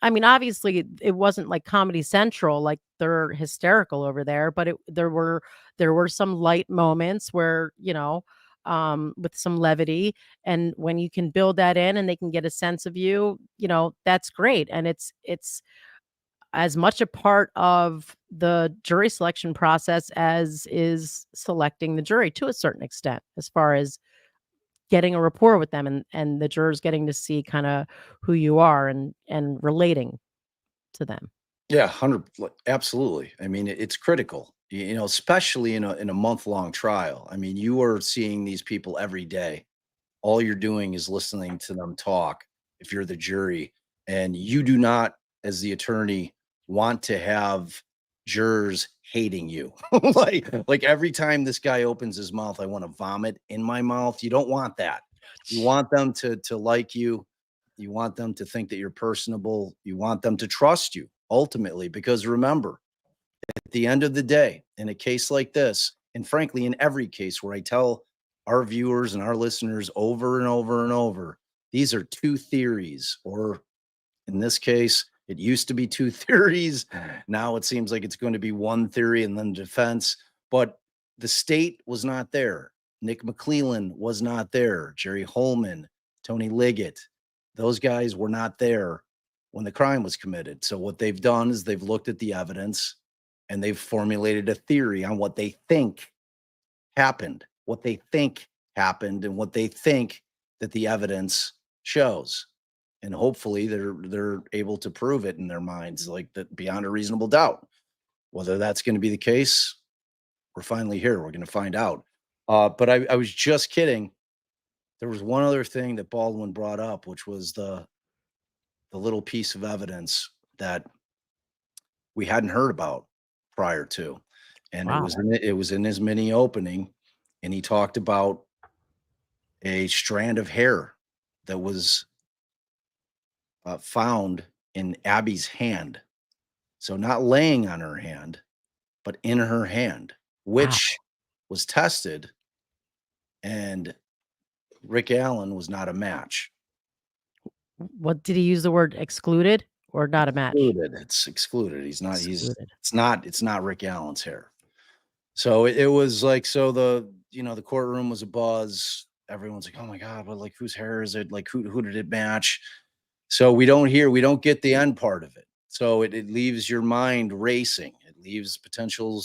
obviously it wasn't like Comedy Central, like they're hysterical over there, but there were some light moments where, with some levity. And when you can build that in and they can get a sense of you, that's great. And it's as much a part of the jury selection process as is selecting the jury, to a certain extent, as far as getting a rapport with them, and the jurors getting to see kind of who you are, and relating to them. Yeah, 100, like, absolutely. I mean, it's critical, especially in a month-long trial. I mean, you are seeing these people every day. All you're doing is listening to them talk if you're the jury, and you do not, as the attorney, want to have jurors hating you. Like every time this guy opens his mouth, I want to vomit in my mouth. You don't want that. You want them to like you. You want them to think that you're personable. You want them to trust you ultimately, because remember, at the end of the day, in a case like this, and frankly, in every case where I tell our viewers and our listeners over and over and over, these are two theories, or in this case, it used to be two theories. Now it seems like it's going to be one theory and then defense. But the state was not there. Nick McClellan was not there. Jerry Holman, Tony Liggett, those guys were not there when the crime was committed. So what they've done is they've looked at the evidence and they've formulated a theory on what they think happened, and what they think that the evidence shows. And hopefully they're able to prove it in their minds, like that, beyond a reasonable doubt. Whether that's going to be the case, we're finally here. We're going to find out. But I was just kidding. There was one other thing that Baldwin brought up, which was the little piece of evidence that we hadn't heard about prior to, and Wow. it was in his mini opening, and he talked about a strand of hair that was found in Abby's hand. So not laying on her hand, but in her hand, Wow. which was tested, and Rick Allen was not a match. What did he use the word excluded or not a match? Excluded. It's excluded. Excluded. It's not Rick Allen's hair. So it was like, so the courtroom was a buzz. Everyone's like, oh my God, but like, whose hair is it? Like, who did it match? So we don't get the end part of it. So it leaves your mind racing. It leaves Do you potential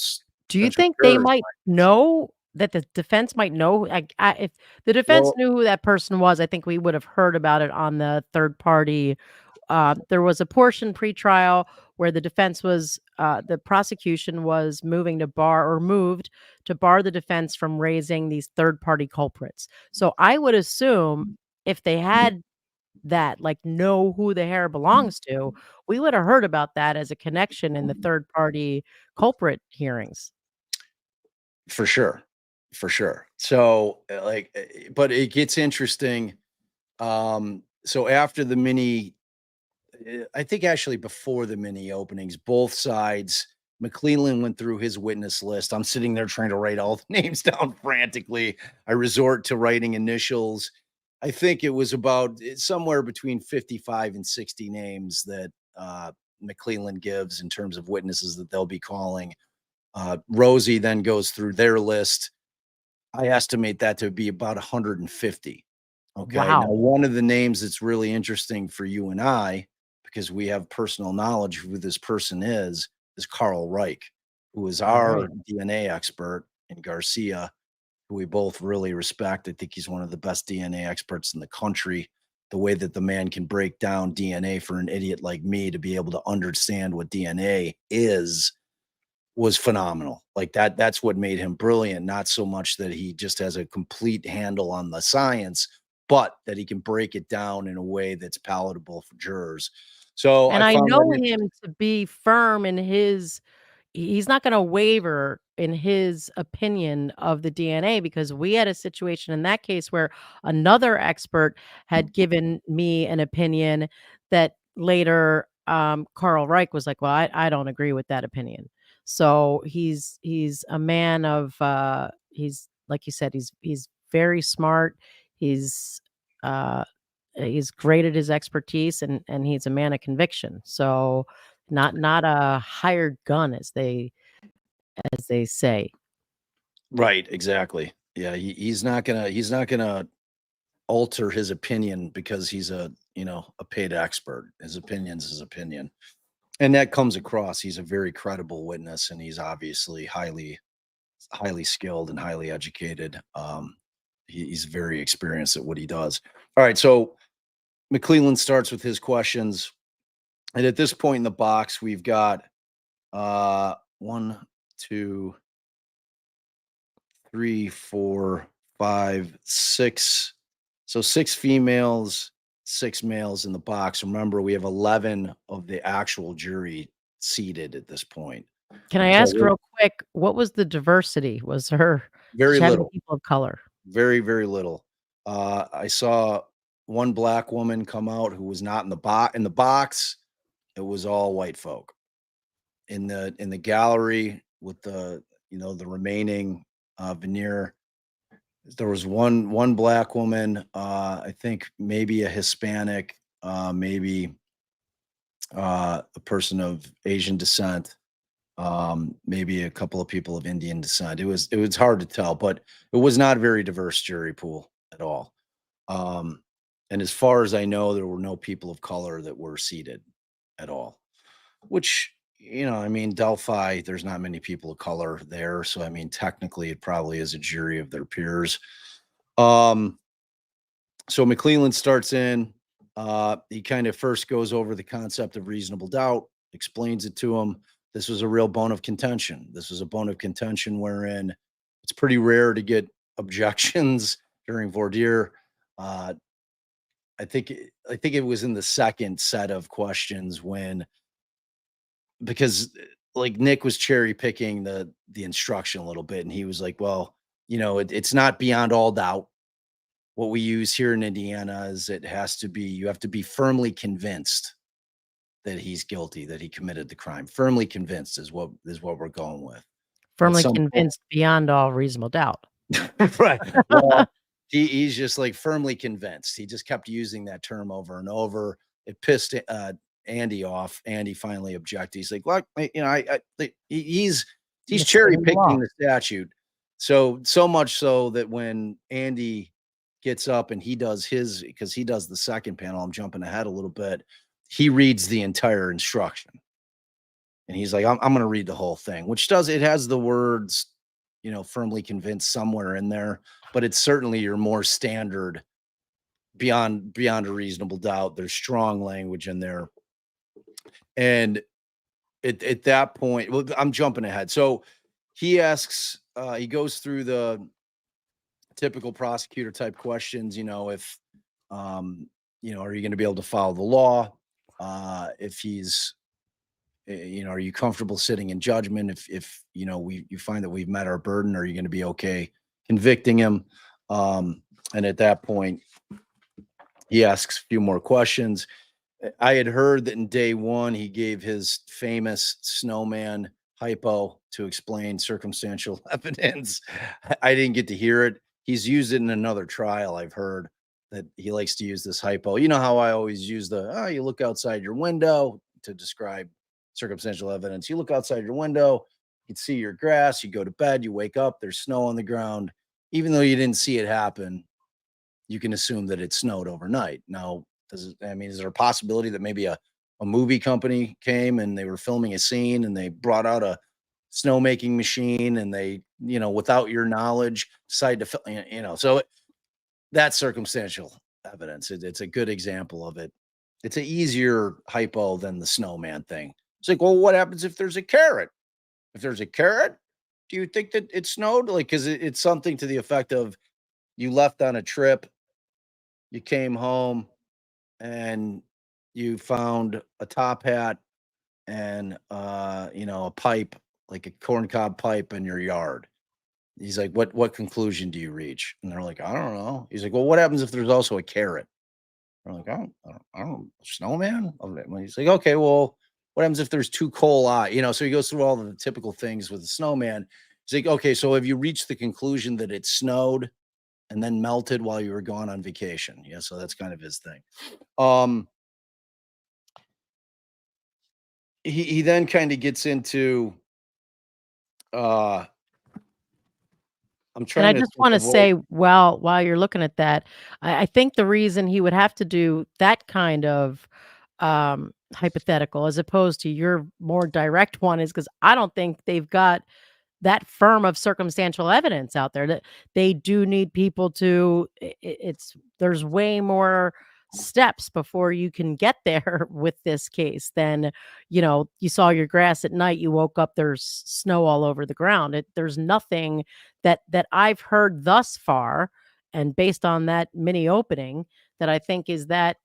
think they jurors. might know that the defense might know? Like, if the defense Well, knew who that person was, I think we would have heard about it on the third party. There was a portion pretrial where the prosecution was moved to bar the defense from raising these third party culprits. So I would assume if they had that, like, know who the hair belongs to, we would have heard about that as a connection in the third party culprit hearings. for sure. For sure. So but it gets interesting. So after the mini, I think actually before the mini openings, both sides, McClellan went through his witness list. I'm sitting there trying to write all the names down frantically. I resort to writing initials. I think it was about somewhere between 55 and 60 names that McClellan gives in terms of witnesses that they'll be calling. Rosie then goes through their list. I estimate that to be about 150. Okay. Now, Wow. one of the names that's really interesting for you and I, because we have personal knowledge of who this person is Carl Reich, who is All our right. DNA expert, and Garcia, who we both really respect. I think he's one of the best DNA experts in the country. The way that the man can break down DNA for an idiot like me to be able to understand what DNA is was phenomenal. Like that's what made him brilliant. Not so much that he just has a complete handle on the science, but that he can break it down in a way that's palatable for jurors. So And I I found know that him to be firm in he's not gonna waver in his opinion of the DNA, because we had a situation in that case where another expert had given me an opinion that later, Carl Reich was like, "Well, I don't agree with that opinion." So he's a man of, he's like you said, he's very smart. He's, uh, he's great at his expertise, and he's a man of conviction. So not a hired gun, as they say. right, exactly. Yeah, he's not gonna alter his opinion because he's a paid expert. His opinion's his opinion. And that comes across. He's a very credible witness, and he's obviously highly skilled and highly educated. He's very experienced at what he does. All right, so McClellan starts with his questions, and at this point in the box, we've got one, two, three, four, five, six. So six females, six males in the box. Remember, we have 11 of the actual jury seated at this point. Can I So ask real quick, what was the diversity? Did very she have any little. people of color? Very, very little. I saw one black woman come out who was not in the box. It was all white folk in the gallery with the remaining veneer. There was one black woman, I think maybe a Hispanic, maybe a person of Asian descent, maybe a couple of people of Indian descent. It was hard to tell, but it was not a very diverse jury pool at all. Um, and as far as I know, there were no people of color that were seated at all. Which, I mean, Delphi, there's not many people of color there, so I mean, technically, it probably is a jury of their peers. Um, so McClelland starts in. He kind of first goes over the concept of reasonable doubt, explains it to him. This was a real bone of contention. This was a bone of contention wherein it's pretty rare to get objections during voir dire. Uh, I think it was in the second set of questions when because like Nick was cherry picking the instruction a little bit, and he was like, "Well, it's not beyond all doubt. What we use here in Indiana is you have to be firmly convinced that he's guilty, that he committed the crime. Firmly convinced is what we're going with. And at Firmly some point, convinced beyond all reasonable doubt. right? Well, he's just like firmly convinced. He just kept using that term over and over. It pissed Andy off. Andy finally objected. He's like, "Look, he's cherry Misstating the law. picking the statute." So much so that when Andy gets up and he does his because he does the second panel. I'm jumping ahead a little bit. He reads the entire instruction, and he's like, "I'm going to read the whole thing," which it has the words, firmly convinced somewhere in there, but it's certainly your more standard beyond a reasonable doubt. There's strong language in there. And at that point, well, I'm jumping ahead. So he goes through the typical prosecutor type questions, if, are you going to be able to follow the law? If he's, are you comfortable sitting in judgment? If you find that we've met our burden, are you going to be okay convicting him? And at that point, he asks a few more questions. I had heard that in day one, he gave his famous snowman hypo to explain circumstantial evidence. I didn't get to hear it. He's used it in another trial. I've heard that he likes to use this hypo. You know how I always use you look outside your window to describe circumstantial evidence. You look outside your window, you can see your grass, you go to bed, you wake up, there's snow on the ground. Even though you didn't see it happen, you can assume that it snowed overnight. Now, is there a possibility that maybe a movie company came and they were filming a scene and they brought out a snowmaking machine and they, without your knowledge, decided to so that's circumstantial evidence. It's a good example of it. It's an easier hypo than the snowman thing. It's like, well, what happens if there's a carrot? If there's a carrot, do you think that it snowed? Like, because it's something to the effect of you left on a trip, you came home, and you found a top hat and a pipe, like a corncob pipe in your yard. He's like, what conclusion do you reach? And they're like, I don't know. He's like, well, what happens if there's also a carrot? They're like, I don't snowman. He's like, okay, well, what happens if there's two coal eye? So he goes through all the typical things with the snowman. He's like, okay, so have you reached the conclusion that it snowed and then melted while you were gone on vacation? Yeah, so that's kind of his thing. He then kind of gets into I'm And I trying to just think wanna of what. say, while you're looking at that, I think the reason he would have to do that kind of, hypothetical as opposed to your more direct one is because I don't think they've got that firm of circumstantial evidence out there that they do need people to it's there's way more steps before you can get there with this case than you saw your grass at night, you woke up, there's snow all over the ground. There's nothing that I've heard thus far, and based on that mini opening, that I think is that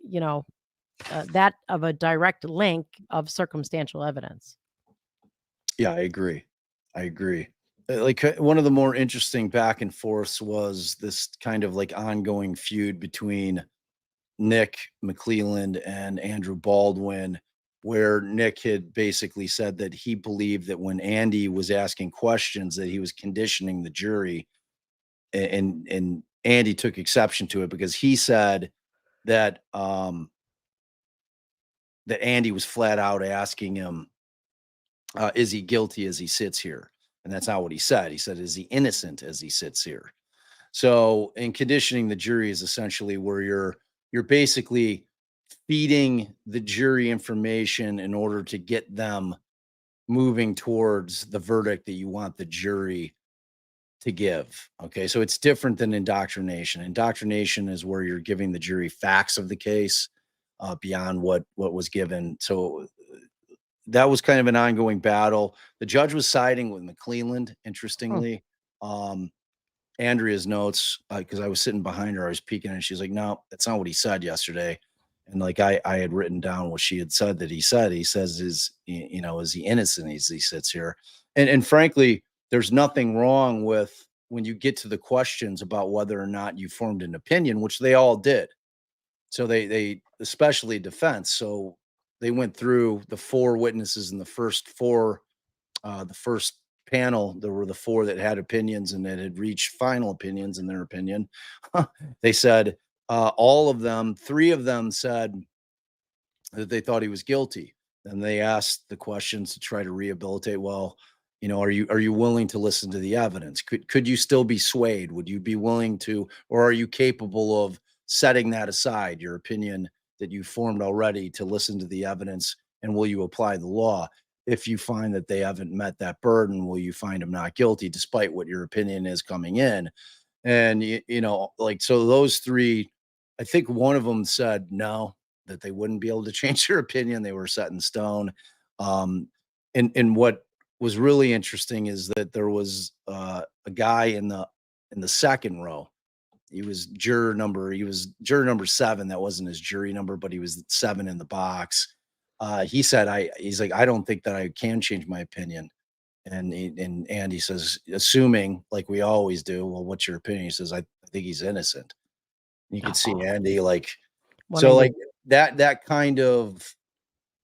you know that of a direct link of circumstantial evidence. Yeah, I agree. I agree. One of the more interesting back and forths was this kind of like ongoing feud between Nick McClelland and Andrew Baldwin, where Nick had basically said that he believed that when Andy was asking questions, that he was conditioning the jury, and Andy took exception to it because he said that that Andy was flat out asking him, "Is he guilty as he sits here?" And that's not what he said. He said, "Is he innocent as he sits here?" So, in conditioning the jury is essentially where you're basically feeding the jury information in order to get them moving towards the verdict that you want the jury to give. Okay, so it's different than indoctrination. Indoctrination is where you're giving the jury facts of the case beyond what was given. So that was kind of an ongoing battle. The judge was siding with McClelland, Hmm. interestingly. Um, Andrea's notes, because I was sitting behind her, I was peeking, and she's like, "No, that's not what he said yesterday." And like I had written down what she had said that he said. He says, is he innocent as he sits here?" And frankly, there's nothing wrong with when you get to the questions about whether or not you formed an opinion, which they all did. So they especially defense. So they went through the four witnesses in the first four, the first panel. There were the four that had opinions and that had reached final opinions in their opinion. They said all of them, three of them said that they thought he was guilty. And they asked the questions to try to rehabilitate. Well, are you willing to listen to the evidence? Could you still be swayed? Would you be willing to, or are you capable of setting that aside, your opinion that you formed already, to listen to the evidence? And will you apply the law? If you find that they haven't met that burden, will you find them not guilty, despite what your opinion is coming in? And like, so those three, I think one of them said no, that they wouldn't be able to change their opinion. They were set in stone. Um, and what was really interesting is that there was a guy in the second row. He was juror number 7. That wasn't his jury number, but he was 7 in the box. He's like, I don't think that I can change my opinion. And Andy says, assuming like we always do, well, what's your opinion? He says, I think he's innocent. You could see Oh, Andy like, so wanting to. like that kind of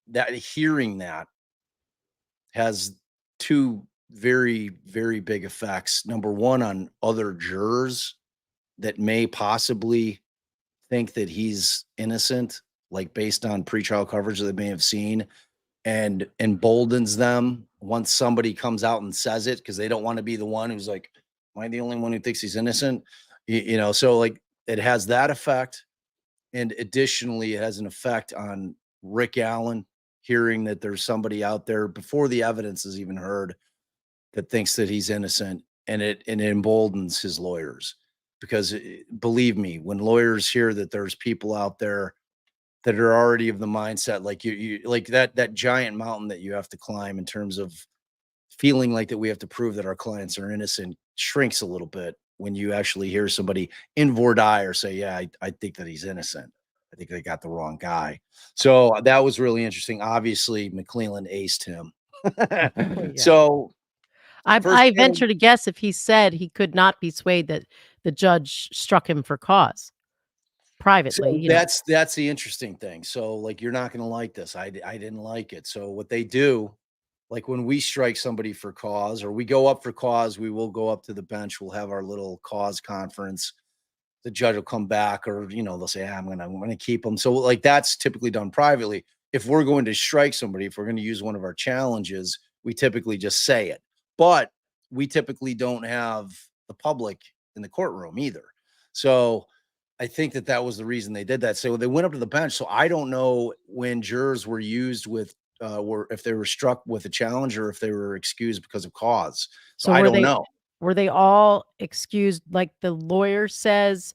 that hearing that has two very, very big effects. Number one, on other jurors that may possibly think that he's innocent, like based on pretrial coverage that they may have seen, and emboldens them once somebody comes out and says it because they don't want to be the one who's like, "Am I the only one who thinks he's innocent?" So like it has that effect. And additionally, it has an effect on Rick Allen hearing that there's somebody out there before the evidence is even heard that thinks that he's innocent, and it emboldens his lawyers because believe me, when lawyers hear that there's people out there that are already of the mindset like you like that giant mountain that you have to climb in terms of feeling like that we have to prove that our clients are innocent shrinks a little bit when you actually hear somebody in voir dire say, "Yeah, I think that he's innocent. I think they got the wrong guy." So that was really interesting. Obviously, McClellan aced him. Yeah. So first I panel. venture to guess if he said he could not be swayed that the judge struck him for cause privately, So that's the interesting thing. So like you're not going to like this. I didn't like it. So what they do, like when we strike somebody for cause or we go up for cause, we will go up to the bench. We'll have our little cause conference. The judge will come back, or they'll say, I'm gonna keep them. So like that's typically done privately. If we're going to strike somebody, if we're going to use one of our challenges, we typically just say it. But we typically don't have the public in the courtroom either. So I think that was the reason they did that. So they went up to the bench. So I don't know when jurors were used with were if they were struck with a challenge or if they were excused because of cause. So so I don't know. were they all excused like the lawyer says,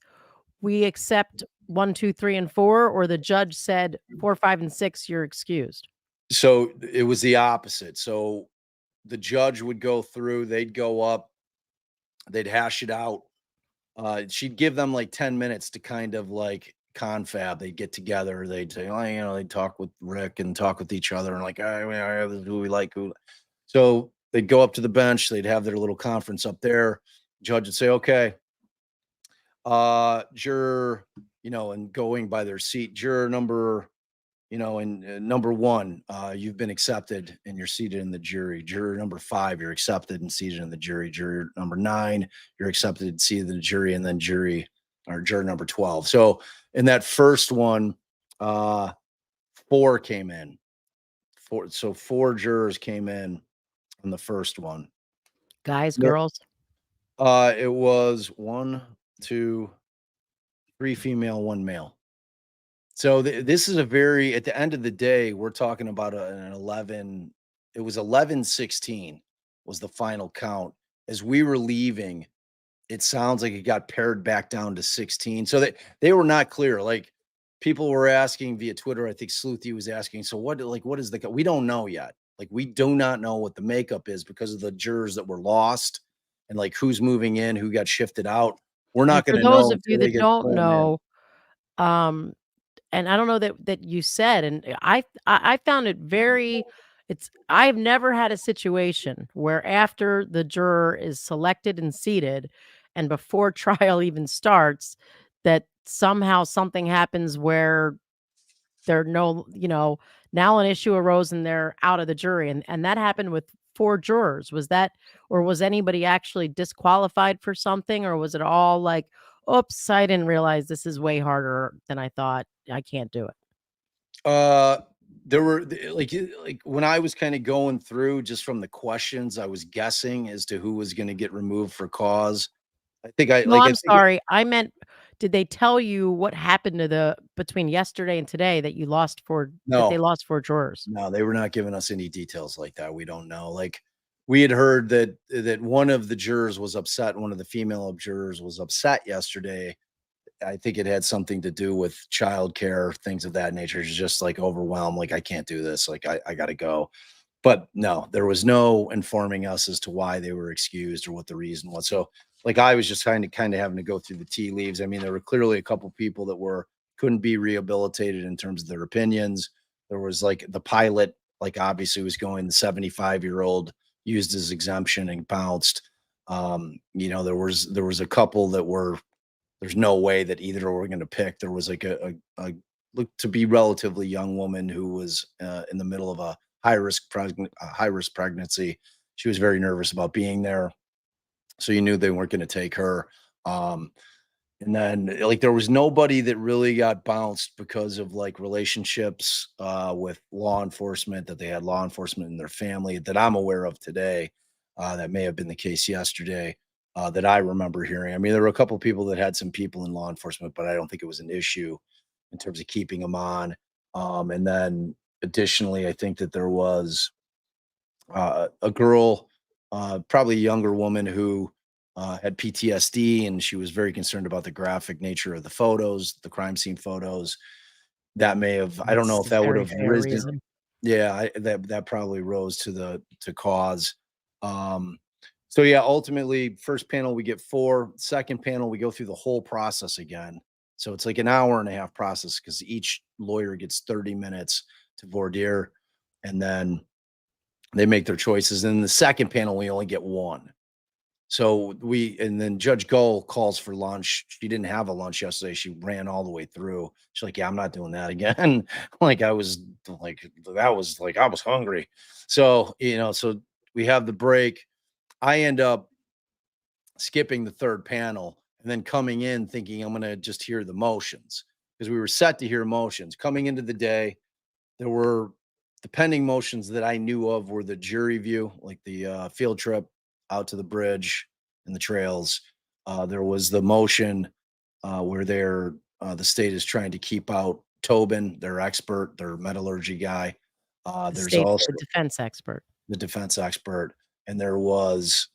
"We accept 1, 2, 3, and 4," or the judge said 4, 5, and 6, you're excused? So it was the opposite. So the judge would go through, they'd go up, they'd hash it out. She'd give them like 10 minutes to kind of like confab. They'd get together, they'd say, oh, they'd talk with Rick and talk with each other and like, this is who we like. So they'd go up to the bench, they'd have their little conference up there. Judge would say, okay, juror, and going by their seat, juror number, and number one, you've been accepted and you're seated in the jury. Juror number 5, you're accepted and seated in the jury. Juror number 9, you're accepted and seated in the jury, and then juror number 12. So in that first one, 4 came in. 4 jurors came in on the first one. Guys, Yep. girls? It was 1, 2, 3 female, 1 male. So this is at the end of the day, we're talking about an 11. It was 11-16 was the final count. As we were leaving, it sounds like it got pared back down to 16. So they were not clear. Like, people were asking via Twitter. I think Sleuthy was asking, so what is we don't know yet. Like, we do not know what the makeup is because of the jurors that were lost and like who's moving in, who got shifted out. We're And not for going to those know of you until they that get don't sworn in. know, and I don't know that you said, and I found it very I've never had a situation where after the juror is selected and seated and before trial even starts, that somehow something happens where they're now an issue arose and they're out of the jury. And that happened with 4 jurors. Was that, or was anybody actually disqualified for something? Or was it all like, oops, I didn't realize this is way harder than I thought. I can't do it. There were like when I was kind of going through just from the questions, I was guessing as to who was going to get removed for cause. I think No, I'm I think sorry. I meant, did they tell you what happened to between yesterday and today that they no, lost 4 jurors? no, they were not giving us any details like that. We don't know. Like, we had heard that one of the jurors was upset. One of the female jurors was upset yesterday. I think it had something to do with childcare, things of that nature. She's just like overwhelmed. Like, I can't do this. Like, I got to go. But no, there was no informing us as to why they were excused or what the reason was. So, like, I was just kind of having to go through the tea leaves. I mean, there were clearly a couple people that couldn't be rehabilitated in terms of their opinions. There was like the pilot, like, obviously was going, the 75-year-old used his exemption and bounced. There was a couple that there's no way that either were going to pick. There was like a looked to be relatively young woman who was in the middle of a high risk pregnancy. She was very nervous about being there, so you knew they weren't going to take her. Um, and then, like, there was nobody that really got bounced because of like relationships with law enforcement, that they had law enforcement in their family that I'm aware of today. That may have been the case yesterday. That I remember hearing. I mean, there were a couple of people that had some people in law enforcement, but I don't think it was an issue in terms of keeping them on. And then additionally, I think that there was a girl, probably a younger woman, who had PTSD, and she was very concerned about the graphic nature of the photos, the crime scene photos. That may have, I don't know That's if a that would very have fair risen. reason. Yeah, that probably rose to cause. Um, so yeah, ultimately, first panel we get 4. Second panel we go through the whole process again. So it's like an hour and a half process because each lawyer gets 30 minutes to voir dire, and then they make their choices. And in the second panel, we only get 1. So and then Judge Gull calls for lunch. She didn't have a lunch yesterday. She ran all the way through. She's like, yeah, I'm not doing that again. Like, I was like, that was like, I was hungry. So, so we have the break. I end up skipping the third panel and then coming in thinking I'm going to just hear the motions, because we were set to hear motions coming into the day. There were the pending motions that I knew of were the jury view, like the field trip out to the bridge and the trails. There was the motion where the state is trying to keep out Tobin, their expert, their metallurgy guy. There's also The defense expert. the defense expert, and there's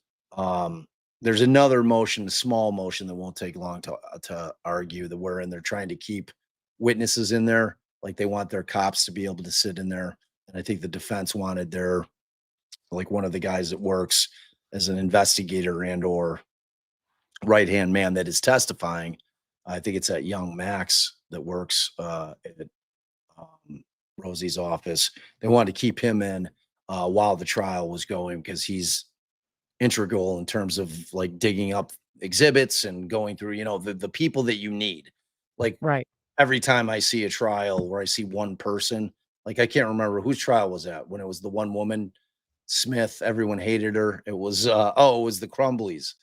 another motion, a small motion that won't take long to argue, that wherein they're trying to keep witnesses in there, like they want their cops to be able to sit in there. And I think the defense wanted one of the guys that works as an investigator and or right hand man that is testifying. I think it's that young Max that works at Rosie's office. They wanted to keep him in. while the trial was going, because he's integral in terms of like digging up exhibits and going through, the people that you need. Like Right. every time I see a trial where I see one person, like I can't remember whose trial was that when it was the one woman, Smith, everyone hated her. It was it was the Crumblies,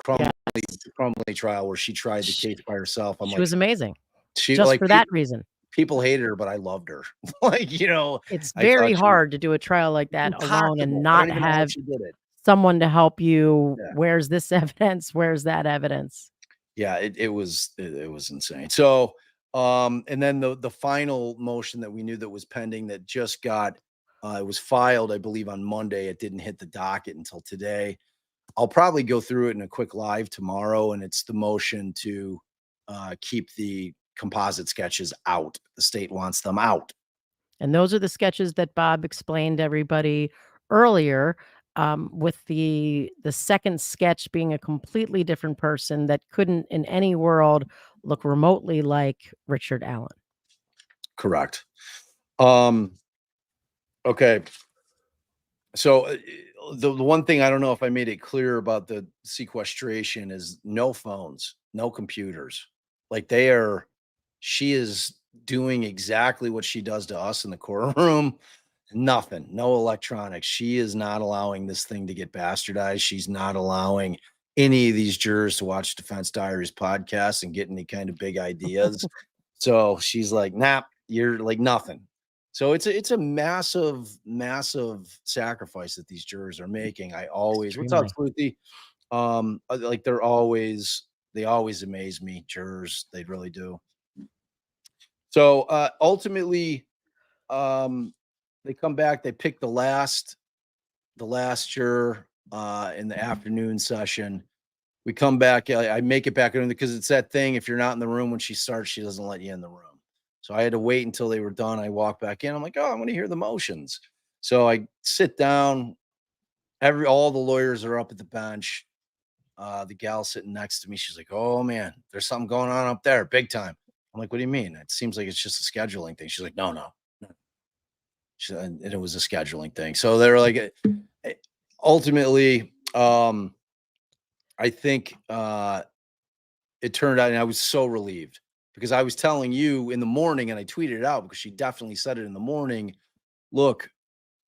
Yeah. the Crumbly trial where she tried the Sh case by herself. I'm She like, was amazing, she just like for that reason. people hated her, but I loved her. Like, It's I thought very she was hard to do a trial like that alone and impossible. I don't not even know how have she did it. someone to help you. Yeah. Where's this evidence? Where's that evidence? Yeah, it was insane. So, and then the final motion that we knew that was pending that just got it was filed, I believe, on Monday. It didn't hit the docket until today. I'll probably go through it in a quick live tomorrow, and it's the motion to keep the composite sketches out. The state wants them out. And those are the sketches that Bob explained to everybody earlier, with the second sketch being a completely different person that couldn't in any world look remotely like Richard Allen. Correct. Um, okay. So the one thing I don't know if I made it clear about the sequestration is no phones, no computers. Like she is doing exactly what she does to us in the courtroom. Nothing, no electronics. She is not allowing this thing to get bastardized. She's not allowing any of these jurors to watch Defense Diaries podcast and get any kind of big ideas. So she's like, nah, you're like nothing. So it's a massive, massive sacrifice that these jurors are making. What's up, Extremely. Sleuthie? Like they always amaze me, jurors. They really do. So ultimately, um, they come back, they pick the last juror in the afternoon session. We come back, I make it back in because it's that thing. If you're not in the room when she starts, she doesn't let you in the room. So I had to wait until they were done. I walk back in. I'm like, oh, I'm going to hear the motions. So I sit down. All the lawyers are up at the bench. The gal sitting next to me, she's like, "Oh man, there's something going on up there, big time." I'm like, "What do you mean? It seems like it's just a scheduling thing." She's like, "No, no, no." And it was a scheduling thing. So they're like, eh, ultimately, I think it turned out, and I was so relieved because I was telling you in the morning, and I tweeted it out because she definitely said it in the morning. Look,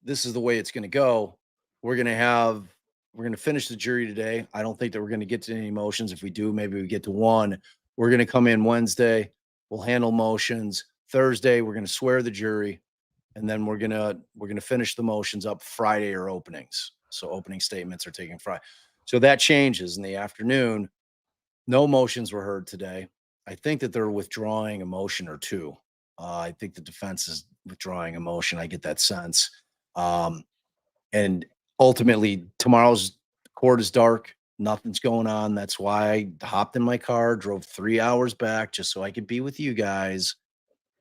this is the way it's going to go. We're going to have, we're going to finish the jury today. I don't think that we're going to get to any motions. If we do, maybe we get to one. We're going to come in Wednesday. We'll handle motions. Thursday, we're going to swear the jury, and then we're gonna finish the motions up Friday or openings. So opening statements are taking Friday. So that changes in the afternoon. No motions were heard today. I think that they're withdrawing a motion or two. I think the defense is withdrawing a motion. I get that sense. Um, and ultimately, tomorrow's court is dark. Nothing's going on. That's why I hopped in my car, drove 3 hours back just so I could be with you guys.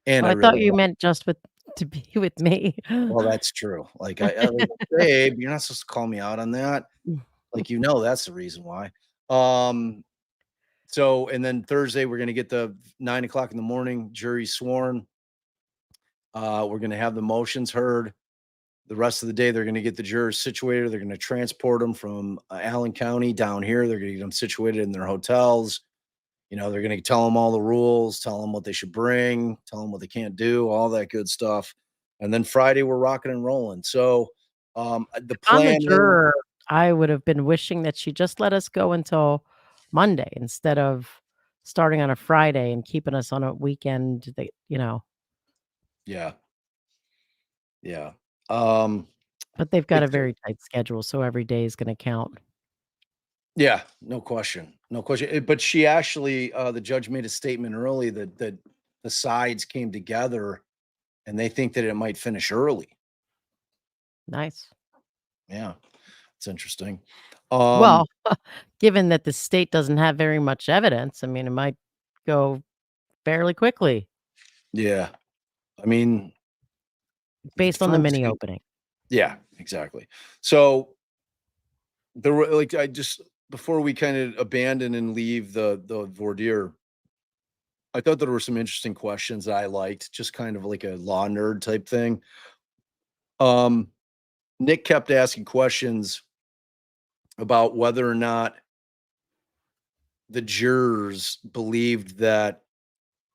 And Oh, I I really thought you meant just with to be with me. well, that's true. Like I like, babe, you're not supposed to call me out on that. Like, that's the reason why. Um, so and then Thursday we're gonna get the 9 o'clock in the morning jury sworn. We're gonna have the motions heard. The rest of the day, they're gonna get the jurors situated. They're gonna transport them from Allen County down here. They're gonna get them situated in their hotels. They're gonna tell them all the rules, tell them what they should bring, tell them what they can't do, all that good stuff. And then Friday, we're rocking and rolling. So the I'm a plan is, juror. I would have been wishing that she just let us go until Monday instead of starting on a Friday and keeping us on a weekend that. yeah, yeah. Um, But they've got a it's very tight schedule, so every day is gonna count. yeah, no question, no question. But she actually, the judge made a statement early that the sides came together and they think that it might finish early. Nice. Yeah, it's interesting. Well, Um, given that the state doesn't have very much evidence, I mean, it might go fairly quickly yeah, I mean, the based on the defense, mini opening. yeah, exactly. So there were like I just before we kind of abandon and leave the voir dire, I thought there were some interesting questions that I liked, just kind of like a law nerd type thing. Um, Nick kept asking questions about whether or not the jurors believed that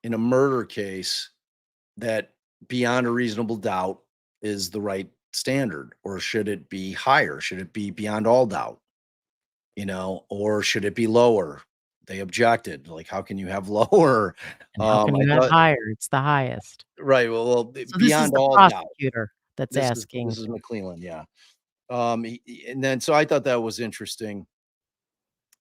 in a murder case that beyond a reasonable doubt is the right standard, or should it be higher? Should it be beyond all doubt? Or should it be lower? They objected. Like, how can you have lower? And how can I you have thought, higher? It's the highest. right. So this is Beyond the all doubt. prosecutor that's This asking. is McClellan. Yeah. And then so I thought that was interesting.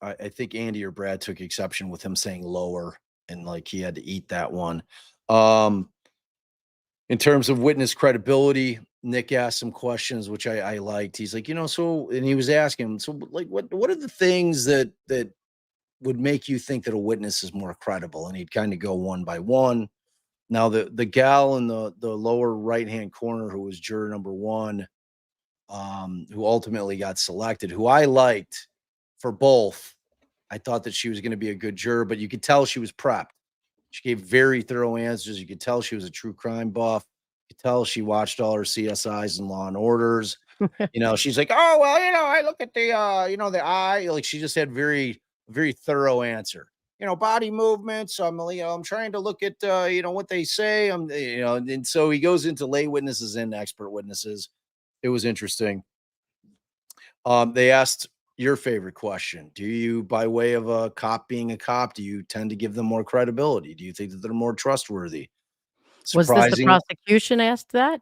I think Andy or Brad took exception with him saying lower, and like he had to eat that one. Um, in terms of witness credibility, Nick asked some questions which I liked. He's like, and he was asking, so like what are the things that would make you think that a witness is more credible? And he'd kind of go one by one. Now the gal in the lower right hand corner who was juror number one, who ultimately got selected, who I liked for both. I thought that she was going to be a good juror, but you could tell she was prepped. She gave very thorough answers. You could tell she was a true crime buff. You could tell she watched all her CSIs and Law and Orders. She's like, oh well, I look at the the eye. Like she just had very thorough answer. Body movements. I'm trying to look at what they say. And so he goes into lay witnesses and expert witnesses. It was interesting. They asked your favorite question. Do you, by way of a cop being a cop, do you tend to give them more credibility? Do you think that they're more trustworthy? Was this the Surprising. prosecution asked that?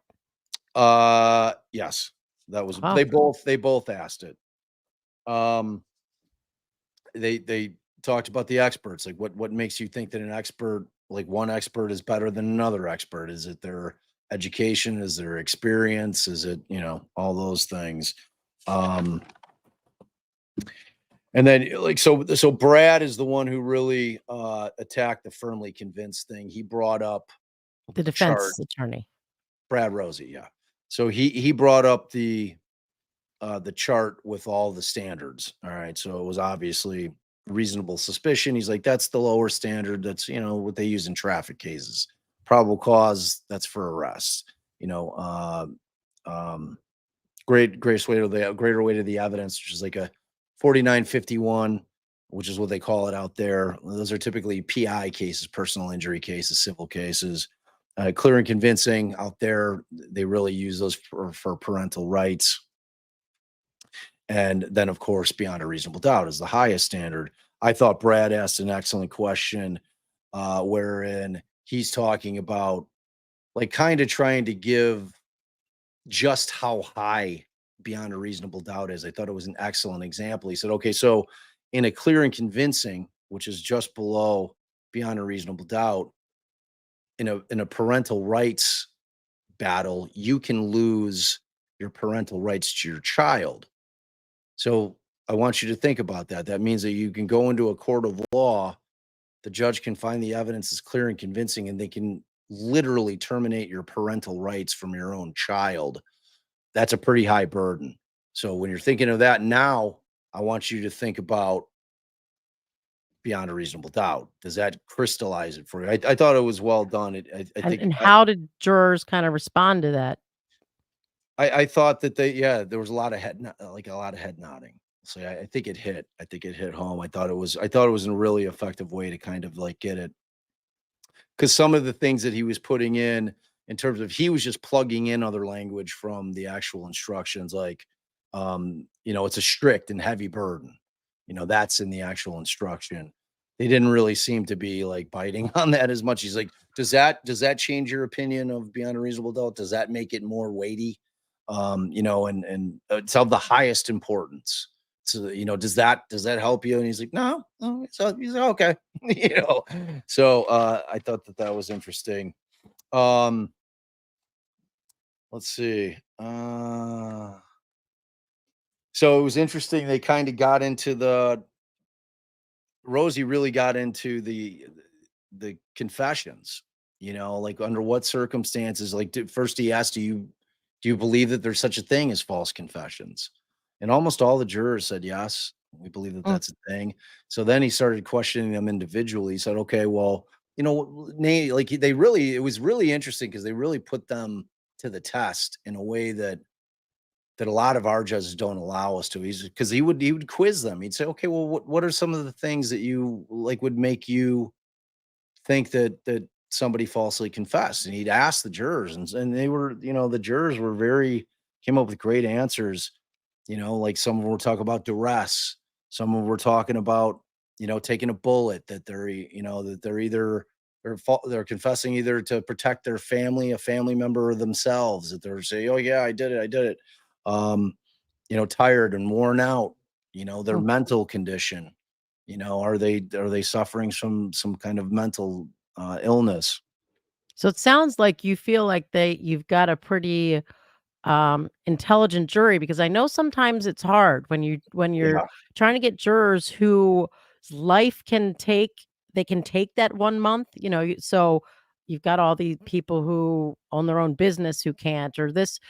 Yes. That was Oh, they both asked it. Um they talked about the experts, like what makes you think that an expert, like one expert is better than another expert? Is it their education? Is their experience? Is it, all those things? Um And then like so Brad is the one who really attacked the firmly convinced thing. He brought up the the chart. defense attorney. Brad Rosie, yeah. So he brought up the chart with all the standards. All right. So it was obviously reasonable suspicion. He's like, that's the lower standard. That's what they use in traffic cases. Probable cause, that's for arrest. Um greater weight of the evidence, which is like a 4951, which is what they call it out there. Those are typically PI cases, personal injury cases, civil cases. Clear and convincing out there, they really use those for parental rights. And then, of course, beyond a reasonable doubt is the highest standard. I thought Brad asked an excellent question, wherein he's talking about like kind of trying to give just how high beyond a reasonable doubt is. I thought it was an excellent example. He said, okay, so in a clear and convincing, which is just below beyond a reasonable doubt, in a parental rights battle, you can lose your parental rights to your child. So I want you to think about that. That means that you can go into a court of law, the judge can find the evidence is clear and convincing, and they can literally terminate your parental rights from your own child. That's a pretty high burden. So when you're thinking of that now, I want you to think about beyond a reasonable doubt. Does that crystallize it for you? I thought it was well done. I think And how did jurors kind of respond to that? I thought that there was a lot of head nodding. So I think it hit. I think it hit home. I thought it was a really effective way to kind of like get it, because some of the things that he was putting in terms of he was just plugging in other language from the actual instructions, like it's a strict and heavy burden. That's in the actual instruction. They didn't really seem to be like biting on that as much. He's like, does that change your opinion of beyond a reasonable doubt? Does that make it more weighty? And it's of the highest importance. So, does that help you? And he's like, no, no. So he's like, okay, So I thought that was interesting. Um, let's see. So it was interesting. They kind of got into Rosie really got into the confessions. Like under what circumstances? Like first he asked, do you believe that there's such a thing as false confessions? And almost all the jurors said yes. We believe that Mm. that's a thing. So then he started questioning them individually. He said, okay, well, it was really interesting because they really put them to the test in a way that that a lot of our judges don't allow us to. He's because he would quiz them. He'd say, okay, well, what are some of the things that you like would make you think that somebody falsely confessed? And he'd ask the jurors, and they were, the jurors were very came up with great answers. Like some of them were talking about duress, some of them were talking about, taking a bullet, that they're either they're confessing either to protect their family, a family member, or themselves, that they're saying, oh yeah, I did it. Um, tired and worn out, their Hmm. mental condition, are they suffering some kind of mental illness? So it sounds like you feel like you've got a pretty intelligent jury, because I know sometimes it's hard when you're Yeah. trying to get jurors whose life can take they can take that 1 month, so you've got all these people who own their own business who can't, or this,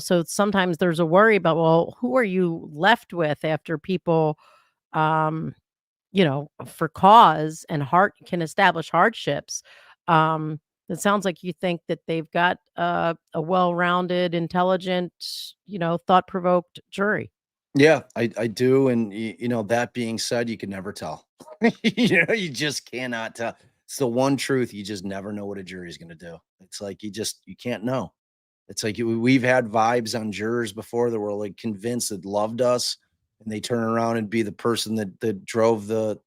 so sometimes there's a worry about, well, who are you left with after people, um for cause and heart can establish hardships. Um, it sounds like you think that they've got a well-rounded, intelligent, thought-provoked jury. Yeah, I do, and that being said, you can never tell. You just cannot tell. It's the one truth. You just never know what a jury is going to do. It's like you can't know. It's like we've had vibes on jurors before that were like convinced that loved us, and they turn around and be the person that drove the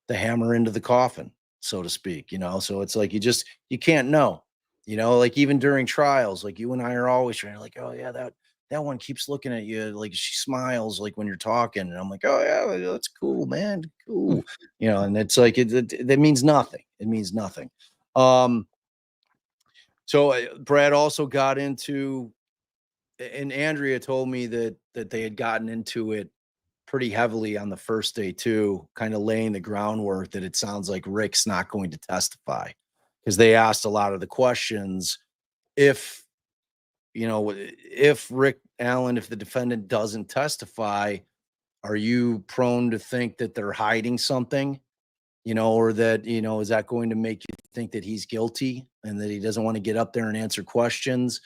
hammer into the coffin, so to speak. So it's like you can't know. Like even during trials, like you and I are always trying to like, oh yeah, that one keeps looking at you like she smiles like when you're talking, and I'm like, oh yeah, that's cool, man, cool. And it's like that means nothing. It means nothing. Um, so Brad also got into, and Andrea told me that they had gotten into it pretty heavily on the first day too, kind of laying the groundwork that it sounds like Rick's not going to testify because they asked a lot of the questions. If if Rick Allen, if the defendant doesn't testify, are you prone to think that they're hiding something? Or that, is that going to make you think that he's guilty and that he doesn't want to get up there and answer questions?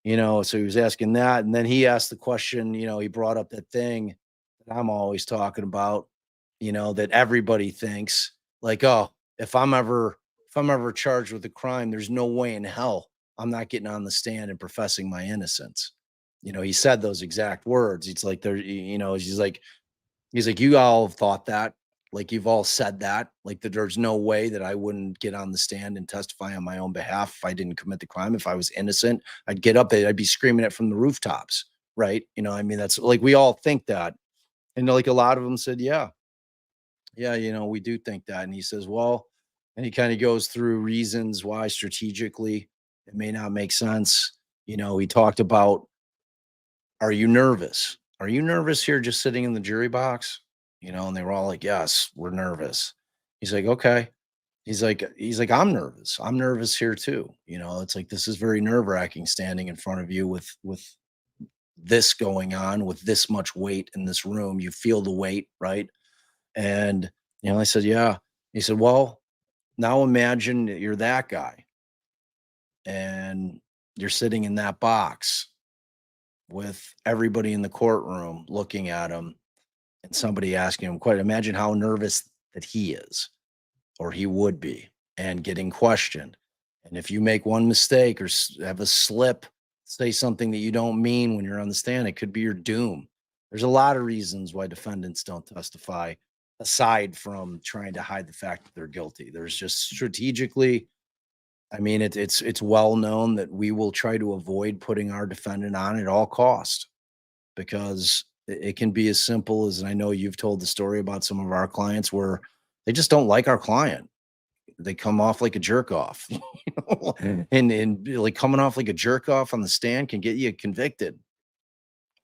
So he was asking that. And then he asked the question, he brought up that thing that I'm always talking about, that everybody thinks like, oh, if I'm ever charged with a crime, there's no way in hell I'm not getting on the stand and professing my innocence. He said those exact words. It's like he's like, you all have thought that, like you've all said that, like that there's no way that I wouldn't get on the stand and testify on my own behalf if I didn't commit the crime. If I was innocent, I'd get up there, I'd be screaming it from the rooftops, right? I mean, that's like we all think that. And like a lot of them said, yeah, yeah, we do think that. And he says, well, and he kind of goes through reasons why strategically it may not make sense. He talked about, are you nervous? Are you nervous here just sitting in the jury box? And they were all like, yes, we're nervous. He's like, okay. He's like, I'm nervous. I'm nervous here too. It's like this is very nerve-wracking standing in front of you with this going on, with this much weight in this room. You feel the weight, right? And I said, yeah. He said, well, now imagine that you're that guy and you're sitting in that box with everybody in the courtroom looking at him and somebody asking him, quite imagine how nervous that he is or he would be and getting questioned. And if you make one mistake or have a slip, say something that you don't mean when you're on the stand, it could be your doom. There's a lot of reasons why defendants don't testify aside from trying to hide the fact that they're guilty. There's just strategically, I mean, it's well known that we will try to avoid putting our defendant on at all cost because it can be as simple as, and I know you've told the story about some of our clients where they just don't like our client. They come off like a jerk off, and like coming off like a jerk off on the stand can get you convicted.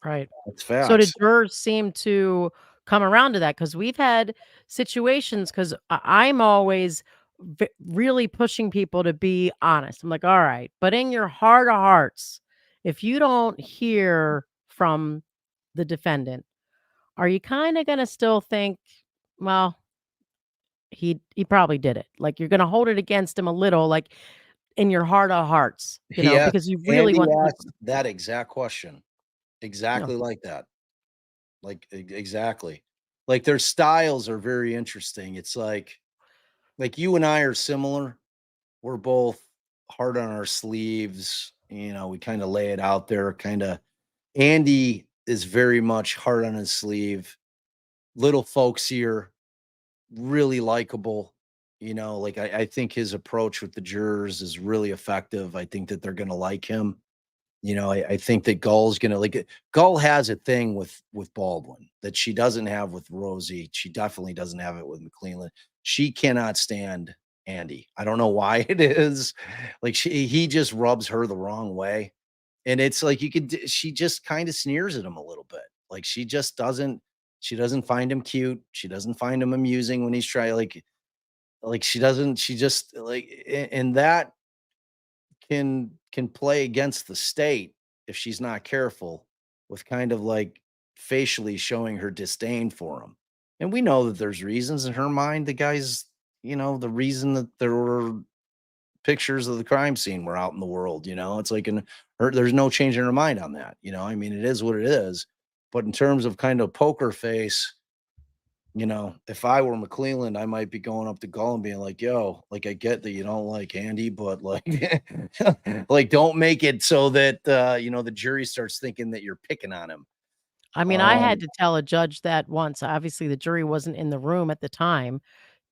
Right. That's So did facts. jurors seem to come around to that? Because we've had situations, because I'm always really pushing people to be honest. I'm like, all right, but in your heart of hearts, if you don't hear from the defendant, are you kind of going to still think, well, he probably did it? Like you're going to hold it against him a little, like in your heart of hearts, He asked, because you really Andy want the. asked that exact question. No. exactly like that. Like, exactly. Like, their styles are very interesting. It's like you and I are similar. We're both hard on our sleeves, we kinda lay it out there, kinda. Andy is very much hard on his sleeve, little folksier, really likable. Like, I think his approach with the jurors is really effective. I think that they're gonna like him. I think that Gull's gonna like it. Gull has a thing with Baldwin that she doesn't have with Rosie. She definitely doesn't have it with McClellan. She cannot stand Andy. I don't know why it is. Like, he just rubs her the wrong way. And it's like she just kind of sneers at him a little bit. Like, she doesn't find him cute. She doesn't find him amusing when he's trying, like she just like and that can play against the state if she's not careful with kind of like facially showing her disdain for him. And we know that there's reasons in her mind. The guy's, the reason that there were pictures of the crime scene were out in the world. It's like in her, there's no change in her mind on that. I mean, it is what it is. But in terms of kind of poker face, if I were McClelland, I might be going up to Gull and being like, "Yo, like, I get that you don't like Andy, but like, like, don't make it so that the jury starts thinking that you're picking on him." I mean, I had Um, to tell a judge that once. Obviously, the jury wasn't in the room at the time.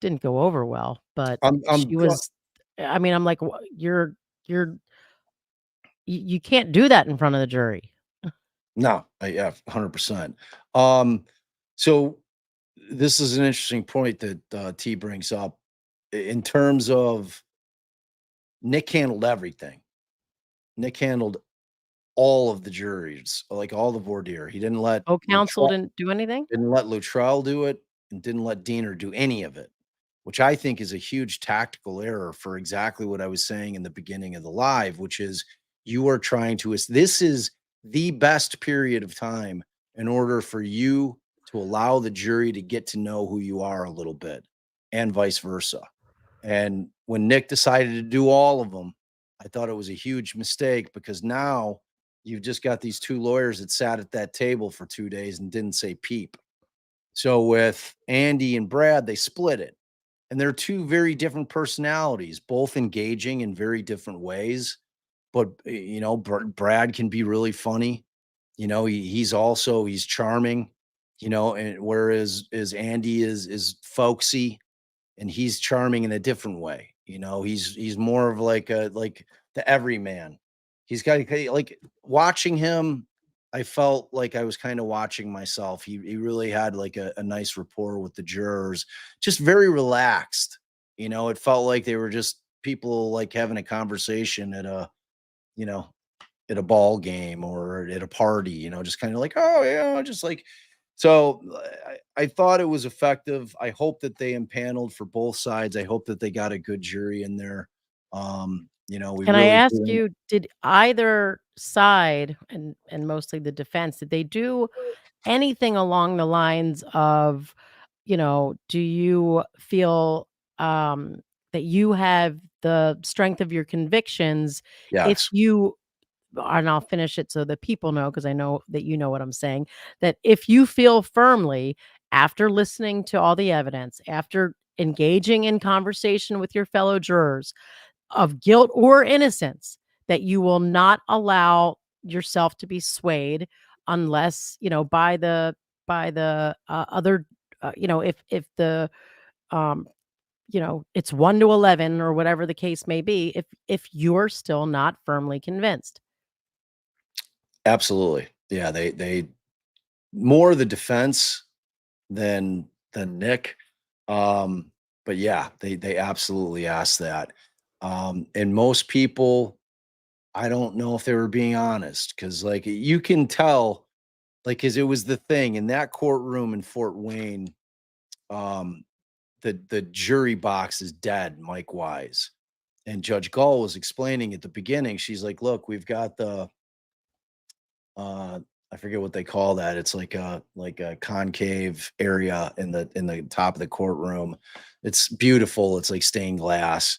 Didn't go over well, but I'm she go- was I mean, I'm like, "Wha you're you can't do that in front of the jury." no, yeah, 100%. Um, so this is an interesting point that T brings up in terms of Nick handled everything. Nick handled all of the juries, like all the voir dire. He didn't let Co-counsel didn't do anything? Luttrell do it and didn't let Diener do any of it, which I think is a huge tactical error for exactly what I was saying in the beginning of the live, which is you are trying to this is the best period of time in order for you to allow the jury to get to know who you are a little bit and vice versa. And when Nick decided to do all of them, I thought it was a huge mistake because now you've just got these two lawyers that sat at that table for 2 days and didn't say peep. So with Andy and Brad, they split it. And they're two very different personalities, both engaging in very different ways. But Brad can be really funny. He's charming. And whereas is Andy is folksy and he's charming in a different way. He's more of like the everyman. He's got like watching him. I felt like I was kind of watching myself. He really had like a nice rapport with the jurors, just very relaxed. It felt like they were just people like having a conversation you know, at a ball game or at a party, just kind of like, oh yeah, just like so I thought it was effective. I hope that they impaneled for both sides. I hope that they got a good jury in there. We Can I really ask do. you, did either side, and mostly the defense, did they do anything along the lines of, do you feel, that you have the strength of your convictions if Yes. you and I'll finish it so the people know, because I know that you know what I'm saying, that if you feel firmly after listening to all the evidence, after engaging in conversation with your fellow jurors of guilt or innocence, that you will not allow yourself to be swayed unless, by the other, if the, um, it's 1 to 11 or whatever the case may be, if you're still not firmly convinced. Absolutely. Yeah, they more the defense than Nick. But yeah, they absolutely asked that. And most people, I don't know if they were being honest because like you can tell, like, because it was the thing in that courtroom in Fort Wayne. Um, the jury box is dead, Mike Wise, and Judge Gall was explaining at the beginning. She's like, "Look, we've got the uh I forget what they call that. It's like a concave area in the top of the courtroom. It's beautiful. It's like stained glass.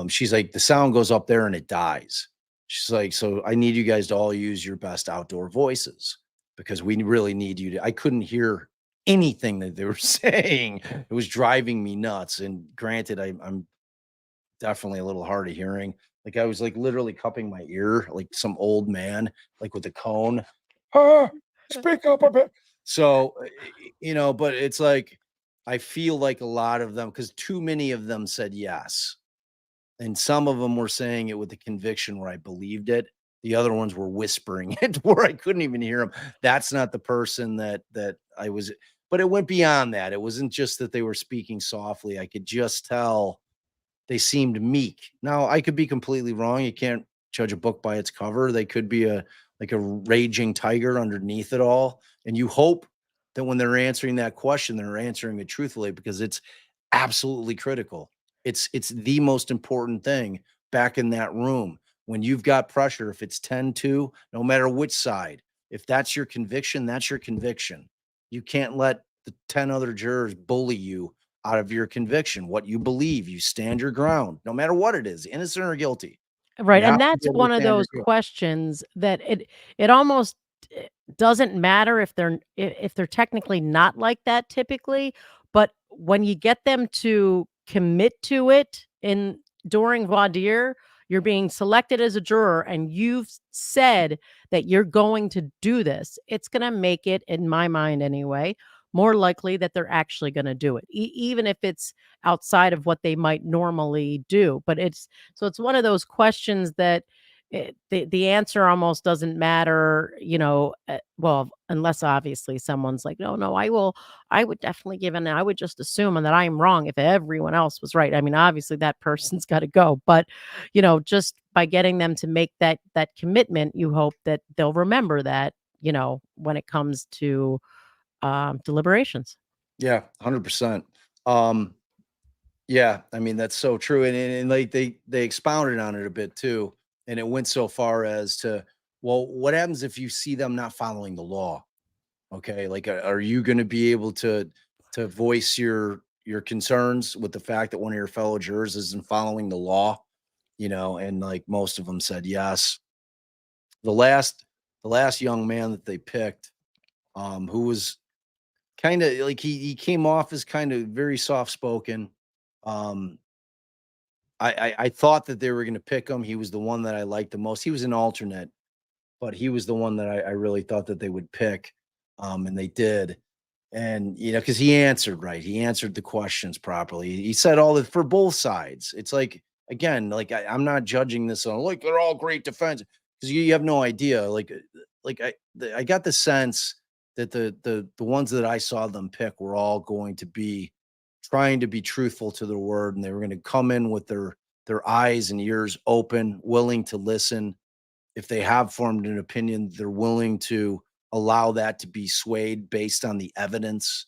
She's like, the sound goes up there and it dies. She's like, "So I need you guys to all use your best outdoor voices because we really need you to." I couldn't hear anything that they were saying. It was driving me nuts. And granted, I'm definitely a little hard of hearing. Like I was like literally cupping my ear like some old man, like with a cone. Ah, speak up a bit. So, but it's like I feel like a lot of them, because too many of them said yes. And some of them were saying it with the conviction where I believed it. The other ones were whispering it where I couldn't even hear them. That's not the person that I was, but it went beyond that. It wasn't just that they were speaking softly. I could just tell they seemed meek. Now, I could be completely wrong. You can't judge a book by its cover. They could be a raging tiger underneath it all. And you hope that when they're answering that question, they're answering it truthfully because it's absolutely critical. It's the most important thing back in that room. When you've got pressure, if it's 10-2, no matter which side, if that's your conviction, that's your conviction. You can't let the 10 other jurors bully you out of your conviction, what you believe. You stand your ground, no matter what it is, innocent or guilty. Right, You and have to be that's able to one of stand your those ground. questions that it almost doesn't matter if if they're technically not like that typically, but when you get them to commit to it in during voir dire, you're being selected as a juror and you've said that you're going to do this. It's gonna make it, in my mind anyway, more likely that they're actually gonna do it, even if it's outside of what they might normally do. But it's one of those questions that the answer almost doesn't matter, well, unless obviously someone's like, "No, no, I would definitely give in. I would just assume and that I'm wrong if everyone else was right." I mean, obviously that person's got to go, but just by getting them to make that commitment, you hope that they'll remember that, when it comes to deliberations. Yeah, 100%. Um, yeah, I mean, that's so true. And like they expounded on it a bit too. And it went so far as to, well, what happens if you see them not following the law? Okay, like, are you gonna be able to voice your concerns with the fact that one of your fellow jurors isn't following the law? And like most of them said yes. The last the last young man that they picked, who was kind of like he came off as kind of very soft spoken. Um, I thought that they were gonna pick him. He was the one that I liked the most. He was an alternate, but he was the one that I really thought that they would pick, and they did. And, because he answered right. He answered the questions properly. He said all that for both sides. It's like, again, like I'm not judging this on like they're all great defense because you have no idea. I got the sense that the ones that I saw them pick were all going to be trying to be truthful to their word, and they were going to come in with their eyes and ears open, willing to listen. If they have formed an opinion, they're willing to allow that to be swayed based on the evidence.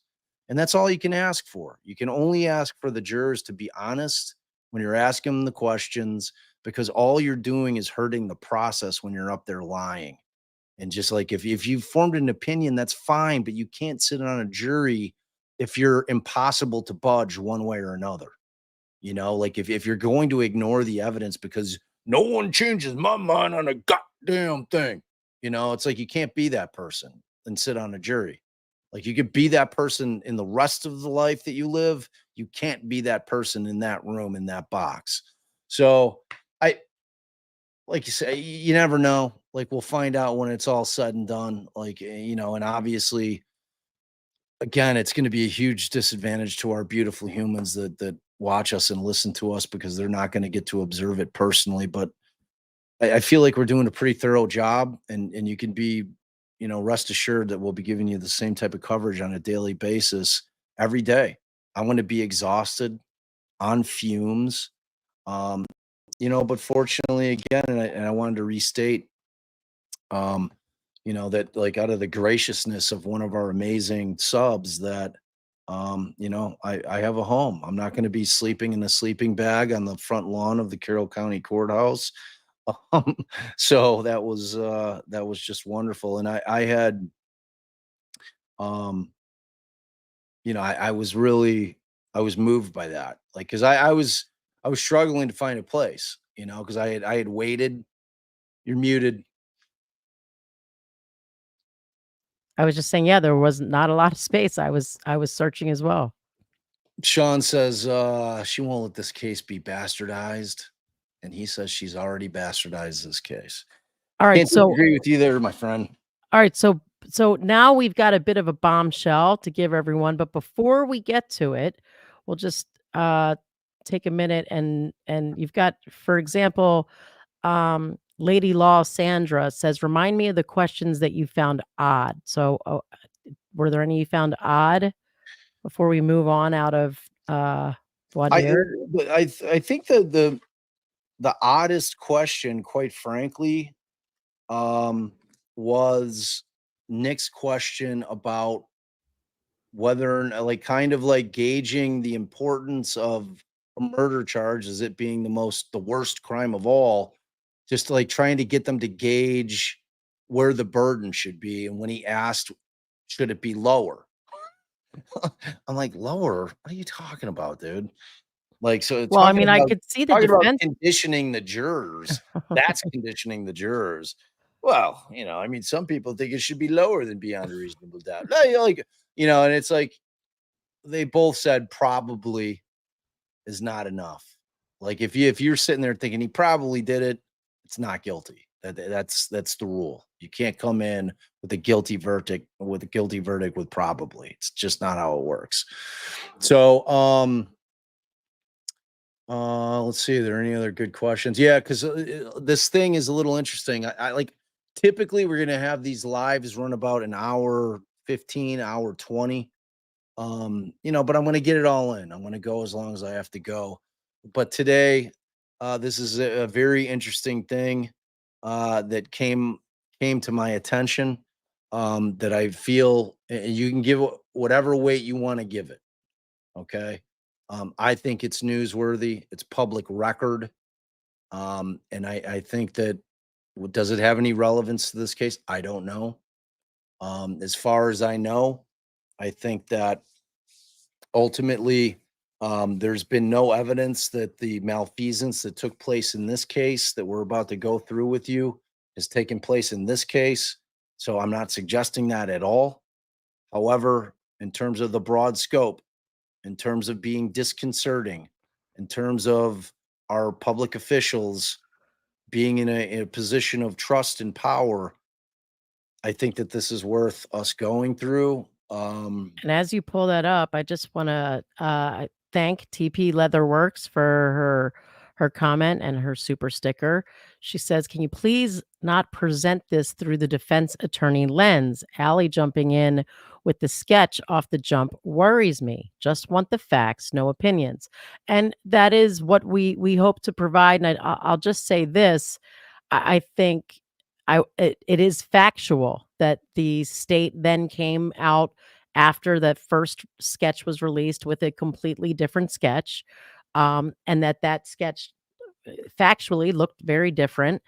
And that's all you can ask for. You can only ask for the jurors to be honest when you're asking them the questions, because all you're doing is hurting the process when you're up there lying. And just like if you've formed an opinion, that's fine, but you can't sit on a jury if you're impossible to budge one way or another. Like if you're going to ignore the evidence because no one changes my mind on a goddamn thing, it's like you can't be that person and sit on a jury. Like you could be that person in the rest of the life that you live. You can't be that person in that room, in that box. So I, like you say, you never know. Like we'll find out when it's all said and done. Like, and obviously again, it's going to be a huge disadvantage to our beautiful humans that watch us and listen to us because they're not going to get to observe it personally. But I feel like we're doing a pretty thorough job, and you can be, rest assured that we'll be giving you the same type of coverage on a daily basis every day. I want to be exhausted on fumes, um, but fortunately, again, and I wanted to restate, um, that like out of the graciousness of one of our amazing subs that I have a home. I'm not going to be sleeping in a sleeping bag on the front lawn of the Carroll County Courthouse. Um, so that was just wonderful. And I had um I was really I was moved by that. Like because I was struggling to find a place, because I had waited You're muted. I was just saying, yeah, there was not a lot of space. I was searching as well. Sean says she won't let this case be bastardized. And he says she's already bastardized this case. All right, Can't so disagree with you there, my friend. all right, so now we've got a bit of a bombshell to give everyone, but before we get to it, we'll just take a minute and you've got, for example, Lady Law Sandra says, remind me of the questions that you found odd. So were there any you found odd before we move on out of voir I dire? I think the oddest question, quite frankly, was Nick's question about whether like kind of like gauging the importance of a murder charge as it being the worst crime of all, just like trying to get them to gauge where the burden should be. And when he asked, should it be lower? I'm like, lower? What are you talking about, dude? Like, so Well, I mean, I could see the talking about defense. conditioning the jurors. That's conditioning the jurors. Well, I mean, some people think it should be lower than beyond a reasonable doubt. No, like, and it's like they both said probably is not enough. Like if you're sitting there thinking he probably did it, it's not guilty. That's the rule. You can't come in with a guilty verdict with probably. It's just not how it works. So let's see. Are there any other good questions? Yeah, because this thing is a little interesting. I like typically we're gonna have these lives run about an hour 15, hour 20. But I'm gonna get it all in. I'm gonna go as long as I have to go. But today, this is a very interesting thing that came to my attention. That I feel you can give whatever weight you want to give it. Okay. I think it's newsworthy. It's public record. And I think that does it have any relevance to this case? I don't know. As far as I know, I think that ultimately there's been no evidence that the malfeasance that took place in this case that we're about to go through with you has taken place in this case. So I'm not suggesting that at all. However, in terms of the broad scope, in terms of being disconcerting, in terms of our public officials being in a position of trust and power, I think that this is worth us going through. And as you pull that up, I just want to thank TP Leatherworks for her comment and her super sticker. She says, "Can you please not present this through the defense attorney lens? Allie jumping in with the sketch off the jump worries me. Just want the facts, no opinions." And that is what we hope to provide. And I'll just say this: I think it is factual that the state then came out after that first sketch was released with a completely different sketch, and that sketch factually looked very different,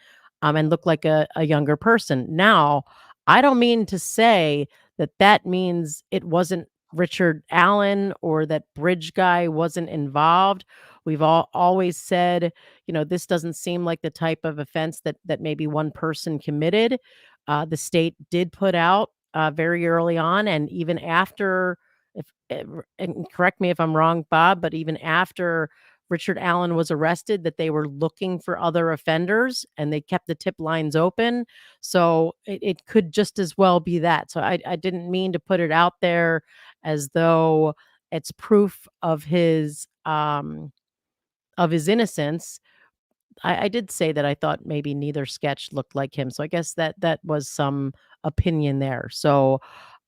and looked like a younger person. Now, I don't mean to say that that means it wasn't Richard Allen or that bridge guy wasn't involved. We've always said, this doesn't seem like the type of offense that maybe one person committed. The state did put out very early on, and even after, if and correct me if I'm wrong, Bob, but even after Richard Allen was arrested, that they were looking for other offenders and they kept the tip lines open. So it could just as well be that. So I didn't mean to put it out there as though it's proof of his innocence. I did say that I thought maybe neither sketch looked like him. So I guess that was some opinion there. So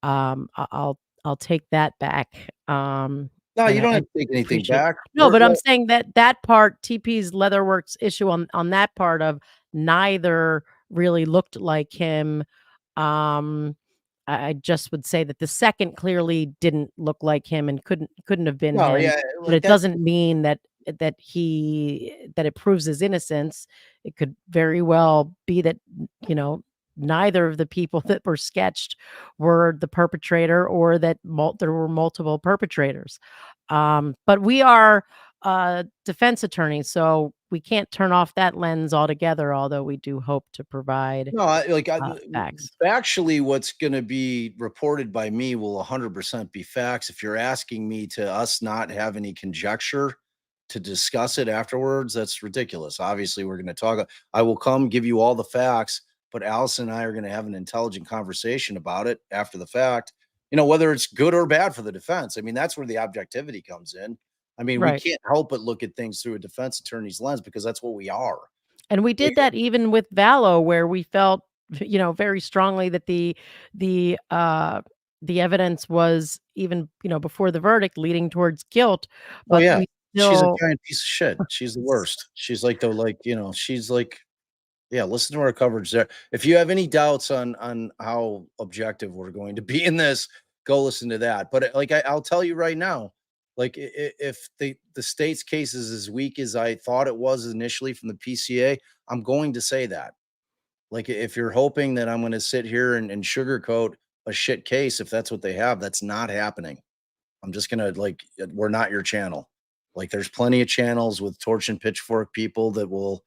I'll take that back. no, And you don't I have to take anything appreciate. back. No, but I'm saying that part, TP's Leatherworks issue on that part of neither really looked like him. Um, I just would say that the second clearly didn't look like him and couldn't have been No, him, yeah, but like it that's doesn't mean that it proves his innocence. It could very well be that, you know, neither of the people that were sketched were the perpetrator or that there were multiple perpetrators. But we are defense attorneys, so we can't turn off that lens altogether, although we do hope to provide No, facts. factually, what's going to be reported by me will 100% be facts. If you're asking me to us not have any conjecture to discuss it afterwards, that's ridiculous. Obviously, we're going to talk. I will come give you all the facts, but Allison and I are going to have an intelligent conversation about it after the fact. Whether it's good or bad for the defense. I mean, that's where the objectivity comes in. I mean, we Right. can't help but look at things through a defense attorney's lens because that's what we are. And we did that even with Vallow, where we felt, very strongly that the evidence was even, before the verdict leading towards guilt, Oh, but yeah. we She's a still giant piece of shit. She's the worst. She's like she's like yeah, listen to our coverage there. If you have any doubts on how objective we're going to be in this, go listen to that. But like I'll tell you right now, like if the state's case is as weak as I thought it was initially from the PCA, I'm going to say that. Like if you're hoping that I'm going to sit here and sugarcoat a shit case, if that's what they have, that's not happening. I'm just gonna we're not your channel. Like there's plenty of channels with torch and pitchfork people that will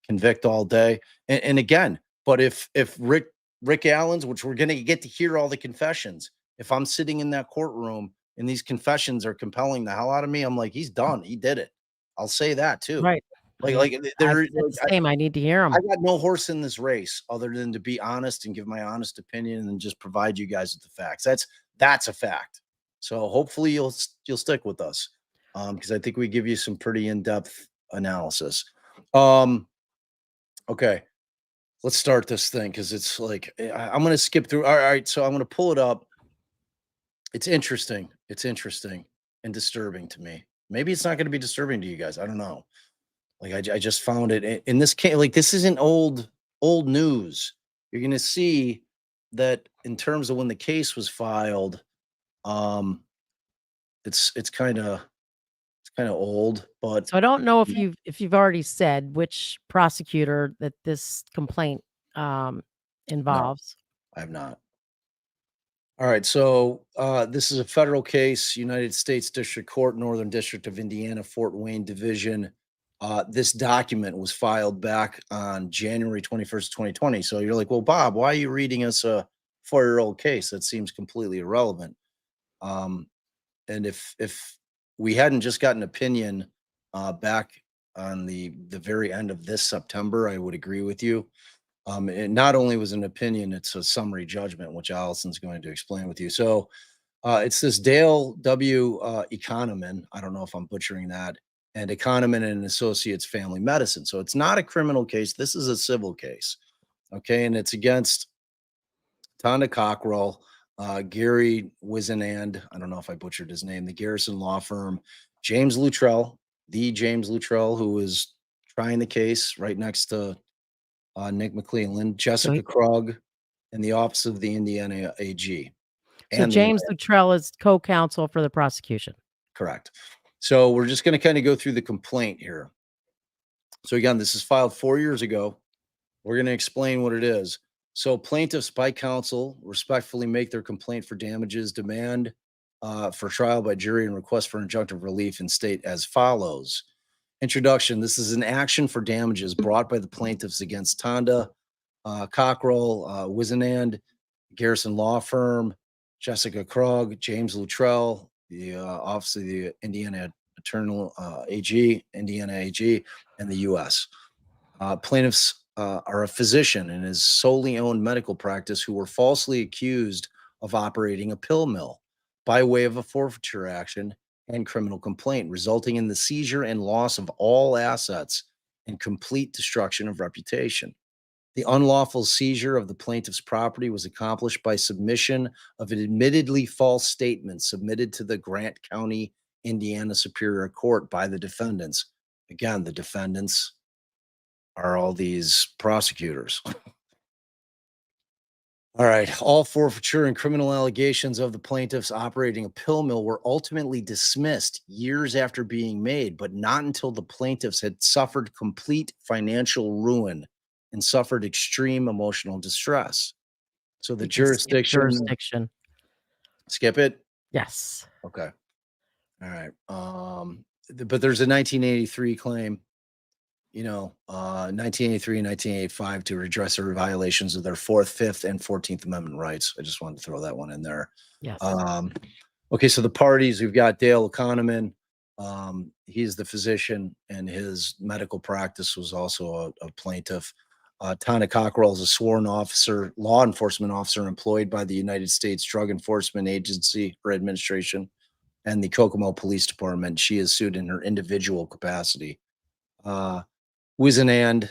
convict all day. And again, but if Rick Allen's, which we're gonna get to hear all the confessions, if I'm sitting in that courtroom and these confessions are compelling the hell out of me, I'm like, he's done. He did it. I'll say that too. right. Like I like I've there said the same, I need to hear I them. got no horse in this race other than to be honest and give my honest opinion and just provide you guys with the facts. That's a fact. So hopefully you'll stick with us because I think we give you some pretty in-depth analysis. Um, okay, let's start this thing because it's like I'm going to skip through. All right, so I'm going to pull it up. It's interesting. It's interesting and disturbing to me. Maybe it's not going to be disturbing to you guys. I don't know. Like I just found it in this case. Like this isn't old news. You're gonna see that in terms of when the case was filed, um, it's kind of old, but So I don't know if you've already said which prosecutor that this complaint, no, involves. I have not. All right, so this is a federal case, United States District Court, Northern District of Indiana, Fort Wayne Division. This document was filed back on January 21st, 2020. So you're like, well, Bob, why are you reading us a 4-year-old case? That seems completely irrelevant. Um, and if we hadn't just got an opinion back on the very end of this September, I would agree with you. It not only was an opinion, it's a summary judgment, which Allison's going to explain with you. So it's this Dale W. Economan. I don't know if I'm butchering that. And Economan and Associates Family Medicine. So it's not a criminal case. This is a civil case. Okay. And it's against Tonda Cockrell, Gary Wizenand. I don't know if I butchered his name, the Garrison Law Firm, James Luttrell, the James Luttrell, who is trying the case right next to Nick McClelland, So he Jessica Krug, and the Office of the Indiana AG, so and the James Luttrell is co-counsel for the prosecution. correct. So we're just going to kind of go through the complaint here. So again, this is filed 4 years ago. We're going to explain what it is. So plaintiffs by counsel respectfully make their complaint for damages, demand for trial by jury, and request for injunctive relief and state as follows. Introduction. This is an action for damages brought by the plaintiffs against Tonda, Cockrell, Wizenand, Garrison Law Firm, Jessica Krug, James Luttrell, the Office of the Indiana Attorney AG, Indiana AG, and the U.S. Plaintiffs are a physician in his solely owned medical practice who were falsely accused of operating a pill mill by way of a forfeiture action and criminal complaint, resulting in the seizure and loss of all assets and complete destruction of reputation. The unlawful seizure of the plaintiff's property was accomplished by submission of an admittedly false statement submitted to the Grant County, Indiana Superior Court by the defendants. Again, the defendants are all these prosecutors. All right. All forfeiture and criminal allegations of the plaintiffs operating a pill mill were ultimately dismissed years after being made, but not until the plaintiffs had suffered complete financial ruin and suffered extreme emotional distress. So the We can skip jurisdiction, jurisdiction. skip it. Yes. Okay. All right. but there's a 1983 claim, 1983 and 1985 to redress their violations of their Fourth, Fifth, and 14th Amendment rights. I just wanted to throw that one in there. Yes. Okay, so the parties, we've got Dale Kahneman. He's the physician, and his medical practice was also a plaintiff. Tana Cockrell is a sworn officer, law enforcement officer employed by the United States Drug Enforcement Agency or Administration and the Kokomo Police Department. She is sued in her individual capacity. Wizenand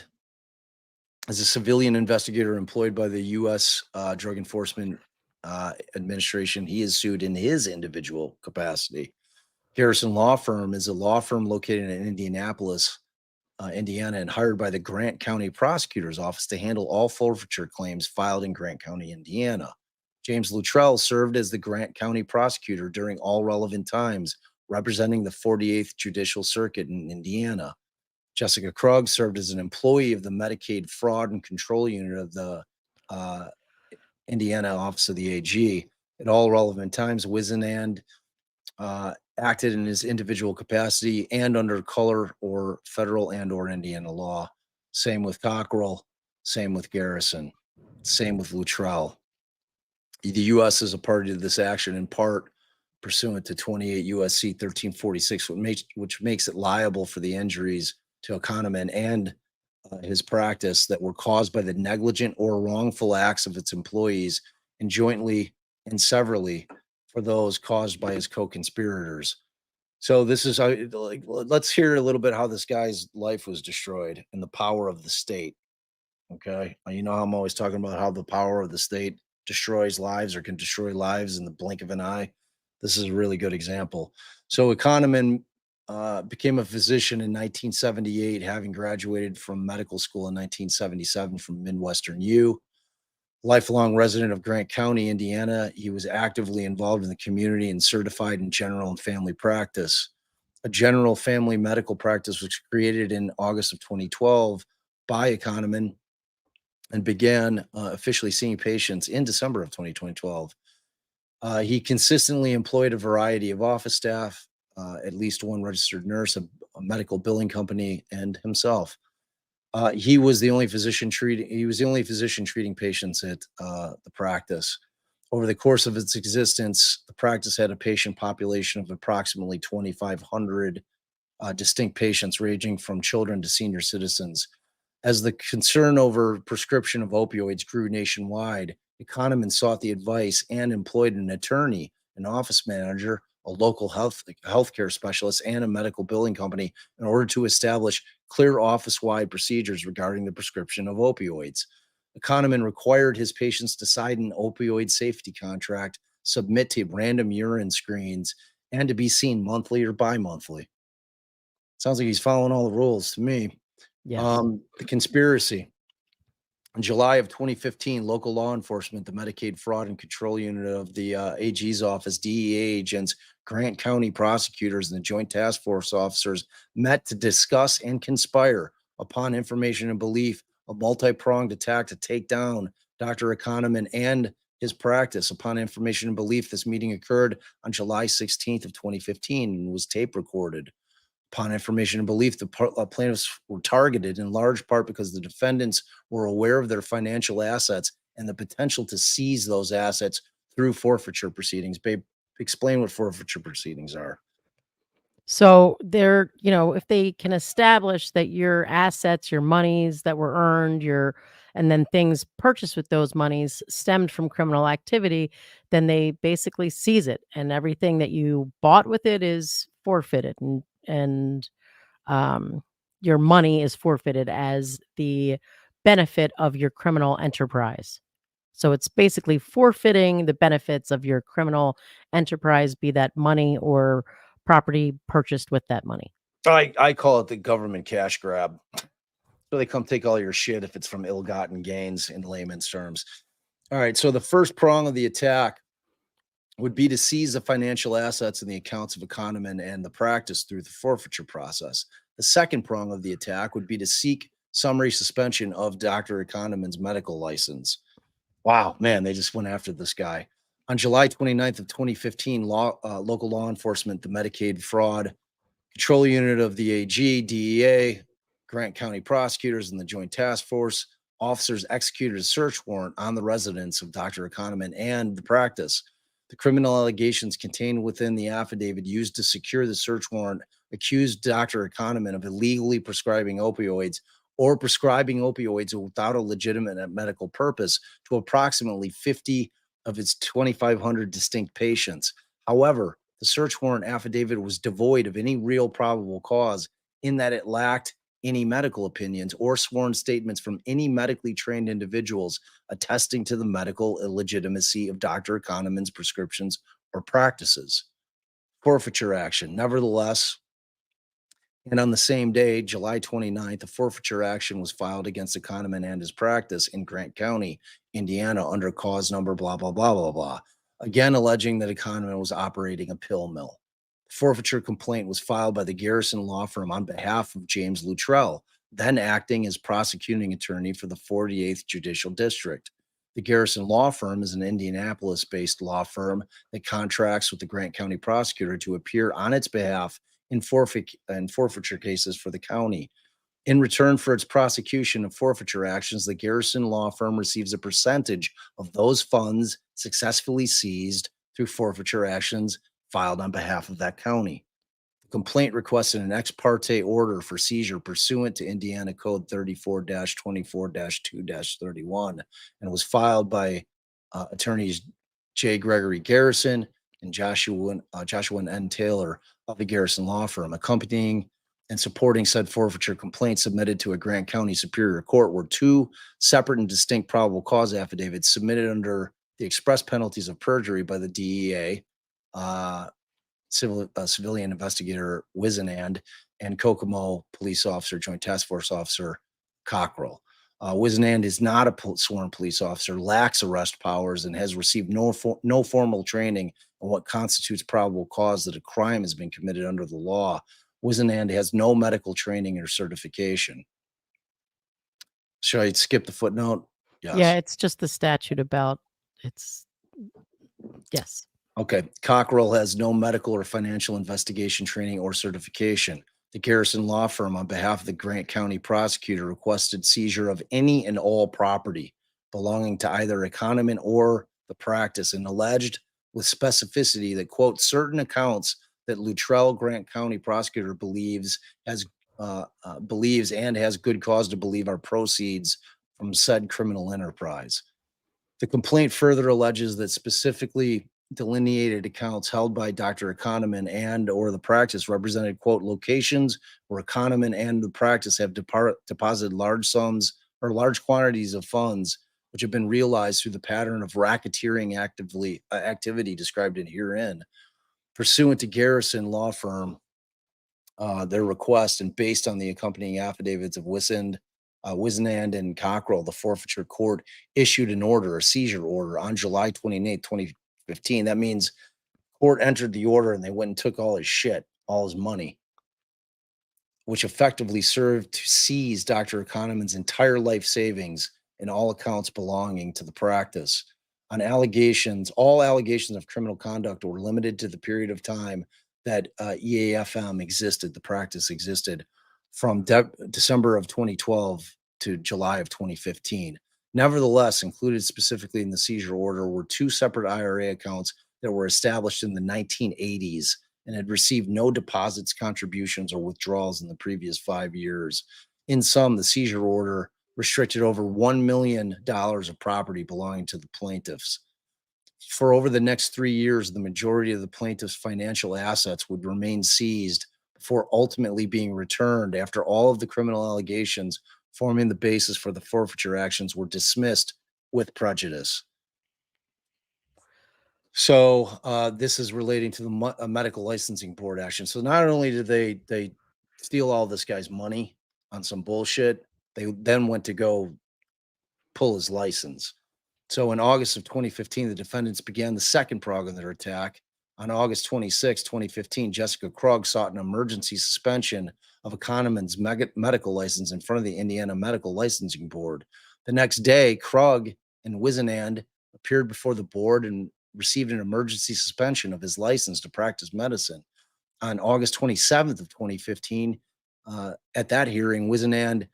is a civilian investigator employed by the U.S. Drug Enforcement Administration. He is sued in his individual capacity. Garrison Law Firm is a law firm located in Indianapolis, Indiana, and hired by the Grant County Prosecutor's Office to handle all forfeiture claims filed in Grant County, Indiana. James Luttrell served as the Grant County Prosecutor during all relevant times, representing the 48th Judicial Circuit in Indiana. Jessica Krug served as an employee of the Medicaid Fraud and Control Unit of the Indiana Office of the AG. At all relevant times, Wizenand acted in his individual capacity and under color or federal and or Indiana law. Same with Cockrell, same with Garrison, same with Luttrell. The U.S. is a party to this action in part pursuant to 28 U.S.C. 1346, which makes it liable for the injuries to Kahneman and his practice that were caused by the negligent or wrongful acts of its employees, and jointly and severally for those caused by his co-conspirators. So this is let's hear a little bit how this guy's life was destroyed and the power of the state. Okay, you know I'm always talking about how the power of the state destroys lives or can destroy lives in the blink of an eye. This is a really good example. So Kahneman became a physician in 1978, having graduated from medical school in 1977 from Midwestern U. Lifelong resident of Grant County, Indiana, he was actively involved in the community and certified in general and family practice. A general family medical practice was created in August of 2012 by Kahneman and began officially seeing patients in December of 2012. He consistently employed a variety of office staff, at least one registered nurse, a medical billing company, and himself. He was the only physician treating patients at the practice. Over the course of its existence, the practice had a patient population of approximately 2,500 distinct patients, ranging from children to senior citizens. As the concern over prescription of opioids grew nationwide, Kahneman sought the advice and employed an attorney, an office manager, a local healthcare specialist, and a medical billing company in order to establish clear office-wide procedures regarding the prescription of opioids. Kahneman required his patients to sign an opioid safety contract, submit to random urine screens, and to be seen monthly or bi-monthly. Sounds like he's following all the rules to me. Yes. The conspiracy. In July of 2015, local law enforcement, the Medicaid Fraud and Control Unit of the AG's office, DEA agents, Grant County prosecutors, and the Joint Task Force officers met to discuss and conspire upon information and belief a multi-pronged attack to take down Dr. Kahneman and his practice. Upon information and belief, this meeting occurred on July 16th of 2015 and was tape recorded. Upon information and belief, the plaintiffs were targeted in large part because the defendants were aware of their financial assets and the potential to seize those assets through forfeiture proceedings. Babe, explain what forfeiture proceedings are. So they're, if they can establish that your assets, your monies that were earned, and then things purchased with those monies stemmed from criminal activity, then they basically seize it, and everything that you bought with it is forfeited, and your money is forfeited as the benefit of your criminal enterprise. So it's basically forfeiting the benefits of your criminal enterprise, be that money or property purchased with that money. I call it the government cash grab. So they come take all your shit if it's from ill-gotten gains in layman's terms. All right, so the first prong of the attack would be to seize the financial assets in the accounts of Kahneman and the practice through the forfeiture process. The second prong of the attack would be to seek summary suspension of Dr. Kahneman's medical license. Wow, man, they just went after this guy. On July 29th of 2015, local law enforcement, the Medicaid Fraud Control unit of the AG, DEA, Grant County prosecutors, and the Joint Task Force officers executed a search warrant on the residence of Dr. Economan and the practice. The criminal allegations contained within the affidavit used to secure the search warrant accused Dr. Economan of illegally prescribing opioids or prescribing opioids without a legitimate medical purpose to approximately 50 of its 2,500 distinct patients. However, the search warrant affidavit was devoid of any real probable cause in that it lacked any medical opinions or sworn statements from any medically trained individuals attesting to the medical illegitimacy of Dr. Economan's prescriptions or practices. Forfeiture action. Nevertheless, and on the same day, July 29th, a forfeiture action was filed against Economan and his practice in Grant County, Indiana, under cause number blah, blah, blah, blah, blah. Again, alleging that Economan was operating a pill mill. The forfeiture complaint was filed by the Garrison Law Firm on behalf of James Luttrell, then acting as prosecuting attorney for the 48th Judicial District. The Garrison Law Firm is an Indianapolis based law firm that contracts with the Grant County prosecutor to appear on its behalf in forfeiture cases for the county. In return for its prosecution of forfeiture actions, the Garrison Law Firm receives a percentage of those funds successfully seized through forfeiture actions filed on behalf of that county. The complaint requested an ex parte order for seizure pursuant to Indiana Code 34-24-2-31 and was filed by attorneys J. Gregory Garrison and Joshua N. Taylor of the Garrison Law Firm. Accompanying and supporting said forfeiture complaint submitted to a Grant County Superior Court were two separate and distinct probable cause affidavits submitted under the express penalties of perjury by the DEA, civilian investigator Wizenand, and Kokomo police officer, Joint Task Force officer Cockrell. Wizenand is not a sworn police officer, lacks arrest powers, and has received no formal training on what constitutes probable cause that a crime has been committed under the law. Wizenand has no medical training or certification. Should I skip the footnote? Yes. Yeah, it's just the statute about it's yes. Okay. Cockrell has no medical or financial investigation training or certification. The Garrison Law Firm, on behalf of the Grant County prosecutor, requested seizure of any and all property belonging to either Economan or the practice and alleged with specificity that, quote, certain accounts that Luttrell Grant County prosecutor believes and has good cause to believe are proceeds from said criminal enterprise. The complaint further alleges that specifically delineated accounts held by Dr. Economan and or the practice represented, quote, locations where Economan and the practice have deposited large sums or large quantities of funds which have been realized through the pattern of racketeering activity described in herein. Pursuant to Garrison Law Firm, their request and based on the accompanying affidavits of Wizenand and Cockrell, the forfeiture court issued an order, a seizure order, on July 28, 2015. That means court entered the order and they went and took all his shit, all his money, which effectively served to seize Dr. Economan's entire life savings and all accounts belonging to the practice. On allegations, all allegations of criminal conduct were limited to the period of time that EAFM existed, the practice existed, from December of 2012 to July of 2015. Nevertheless, included specifically in the seizure order were two separate IRA accounts that were established in the 1980s and had received no deposits, contributions, or withdrawals in the previous 5 years. In sum, the seizure order restricted over $1 million of property belonging to the plaintiffs. For over the next 3 years, the majority of the plaintiff's financial assets would remain seized before ultimately being returned after all of the criminal allegations forming the basis for the forfeiture actions were dismissed with prejudice. So this is relating to the medical licensing board action. So not only did they steal all this guy's money on some bullshit, they then went to go pull his license. So in August of 2015, the defendants began the second prong of their attack. On August 26, 2015, Jessica Krug sought an emergency suspension of Economan's medical license in front of the Indiana Medical Licensing Board. The next day, Krug and Wizenand appeared before the board and received an emergency suspension of his license to practice medicine. on August 27th of 2015, at that hearing, Wisenand,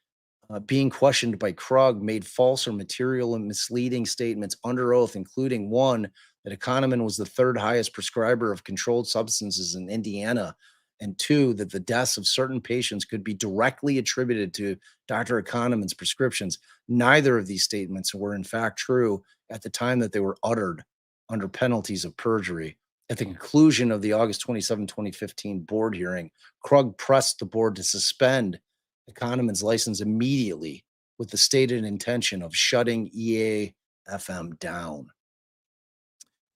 being questioned by Krug, made false or material and misleading statements under oath, including one, that Economan was the third highest prescriber of controlled substances in Indiana, and two, that the deaths of certain patients could be directly attributed to Dr. Economan's prescriptions. Neither of these statements were in fact true at the time that they were uttered under penalties of perjury. At the conclusion of the August 27, 2015 board hearing, Krug pressed the board to suspend Economan's license immediately with the stated intention of shutting EAFM down.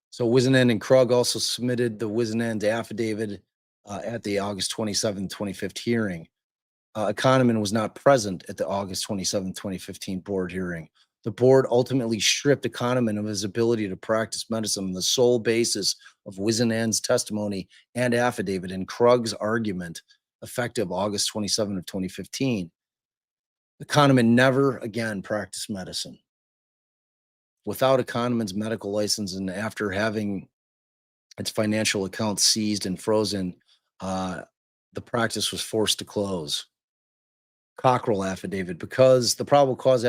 So Wisenand and Krug also submitted the Wisenand affidavit at the August 27, 2015 hearing. Economan was not present at the August 27, 2015 board hearing. The board ultimately stripped Economan of his ability to practice medicine on the sole basis of Wisenand's testimony and affidavit and Krug's argument effective August 27 of 2015. Economan never again practiced medicine. Without Economan's medical license and after having its financial accounts seized and frozen, the practice was forced to close. Cockrell affidavit, because the probable cause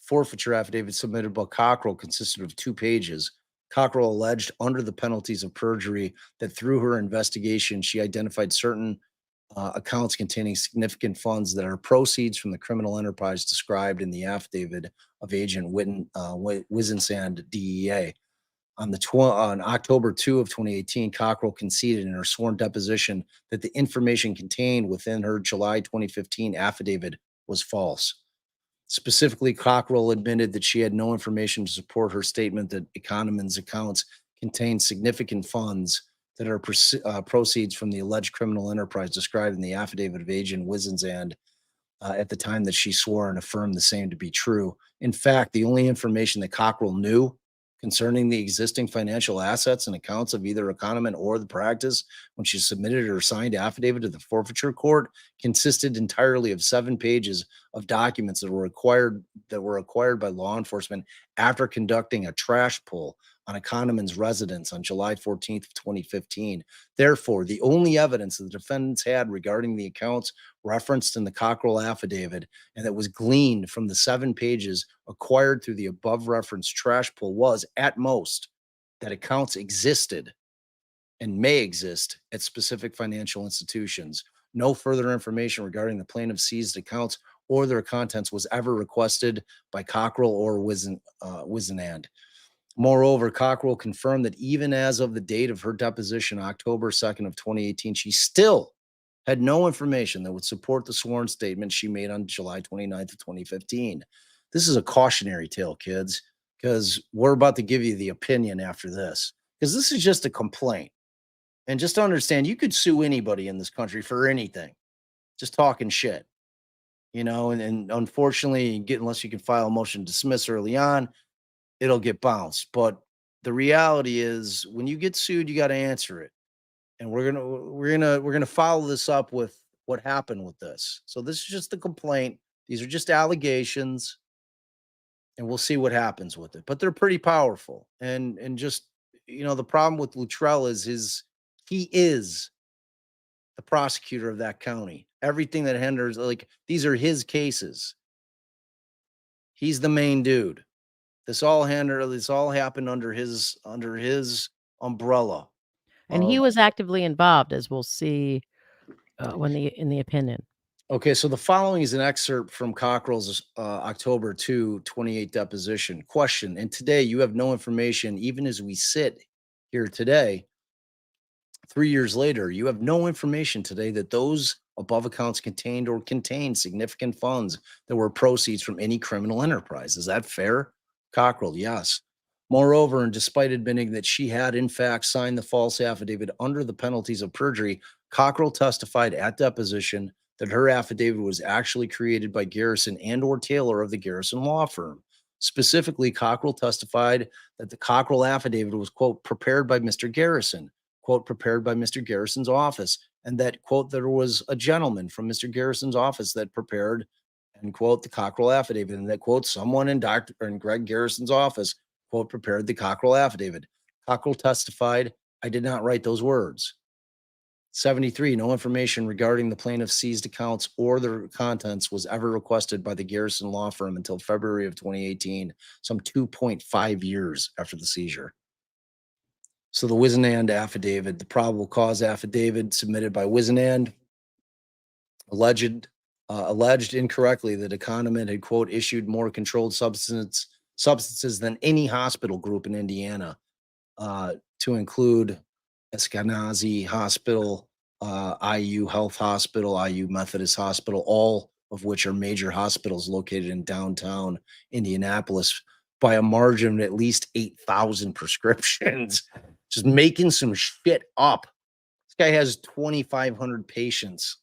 forfeiture affidavit submitted by Cockrell consisted of 2 pages. Cockrell alleged under the penalties of perjury that through her investigation, she identified certain accounts containing significant funds that are proceeds from the criminal enterprise described in the affidavit of Agent Wisensand, DEA. On October 2 of 2018, Cockrell conceded in her sworn deposition that the information contained within her July 2015 affidavit was false. Specifically, Cockrell admitted that she had no information to support her statement that Economan's accounts contained significant funds that are proceeds from the alleged criminal enterprise described in the affidavit of Agent Wisensand at the time that she swore and affirmed the same to be true. In fact, the only information that Cockrell knew concerning the existing financial assets and accounts of either Economan or the practice when she submitted her signed affidavit to the forfeiture court consisted entirely of 7 pages of documents that were acquired by law enforcement after conducting a trash pull on Economan's residence on July 14th, 2015. Therefore, the only evidence that the defendants had regarding the accounts referenced in the Cockrell affidavit and that was gleaned from the 7 pages acquired through the above referenced trash pull was, at most, that accounts existed and may exist at specific financial institutions. No further information regarding the plaintiff's seized accounts or their contents was ever requested by Cockrell or Wisenand. Moreover, Cockrell confirmed that even as of the date of her deposition, October 2nd of 2018, she still had no information that would support the sworn statement she made on July 29th of 2015. This is a cautionary tale, kids, because we're about to give you the opinion after this, because this is just a complaint. And just to understand, you could sue anybody in this country for anything, just talking shit, and unfortunately, unless you can file a motion to dismiss early on, it'll get bounced. But the reality is when you get sued, you got to answer it. And we're going to follow this up with what happened with this. So this is just the complaint. These are just allegations and we'll see what happens with it. But they're pretty powerful. And just, the problem with Luttrell is he is the prosecutor of that county. Everything that hinders, these are his cases. He's the main dude. This all happened under his umbrella. And he was actively involved, as we'll see in the opinion. Okay, so the following is an excerpt from Cockrell's October 2, 28 deposition. Question, and today you have no information, even as we sit here today, 3 years later, you have no information today that those above accounts contained or contained significant funds that were proceeds from any criminal enterprise. Is that fair? Cockrell, yes. Moreover, and despite admitting that she had in fact signed the false affidavit under the penalties of perjury, Cockrell testified at deposition that her affidavit was actually created by Garrison and or Taylor of the Garrison law firm. Specifically, Cockrell testified that the Cockrell affidavit was, quote, prepared by Mr. Garrison, quote, prepared by Mr. Garrison's office, and that, quote, there was a gentleman from Mr. Garrison's office that prepared, and quote, the Cockrell affidavit, and that, quote, someone in Greg Garrison's office, quote, prepared the Cockrell affidavit. Cockrell testified, I did not write those words. 73, no information regarding the plaintiff's seized accounts or their contents was ever requested by the Garrison law firm until February of 2018, some 2.5 years after the seizure. So the Wisenand affidavit, the probable cause affidavit submitted by Wisenand, alleged incorrectly that Economist had, quote, issued more controlled substances than any hospital group in Indiana, to include Eskenazi Hospital, IU Health Hospital, IU Methodist Hospital, all of which are major hospitals located in downtown Indianapolis, by a margin of at least 8,000 prescriptions. Just making some shit up. This guy has 2,500 patients.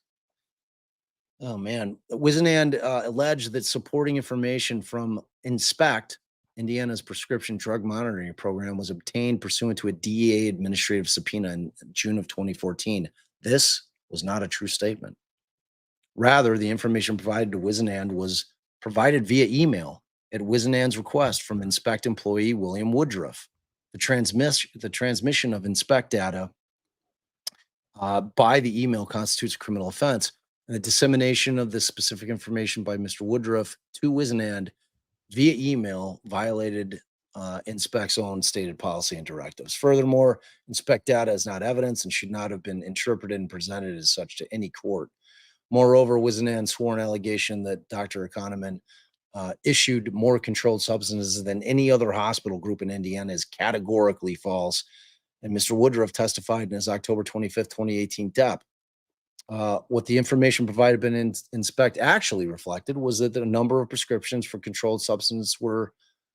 Oh man, Wisenand alleged that supporting information from Inspect, Indiana's prescription drug monitoring program, was obtained pursuant to a DEA administrative subpoena in June of 2014. This was not a true statement. Rather, the information provided to Wisenand was provided via email at Wisenand's request from Inspect employee William Woodruff. The transmission of Inspect data by the email constitutes a criminal offense, and the dissemination of this specific information by Mr. Woodruff to Wisenand via email violated Inspect's own stated policy and directives. Furthermore, Inspect data is not evidence and should not have been interpreted and presented as such to any court. Moreover, Wisenand's sworn allegation that Dr. Economan issued more controlled substances than any other hospital group in Indiana is categorically false. And Mr. Woodruff testified in his October 25th, 2018 dep. What the information provided by Inspect actually reflected was that the number of prescriptions for controlled substances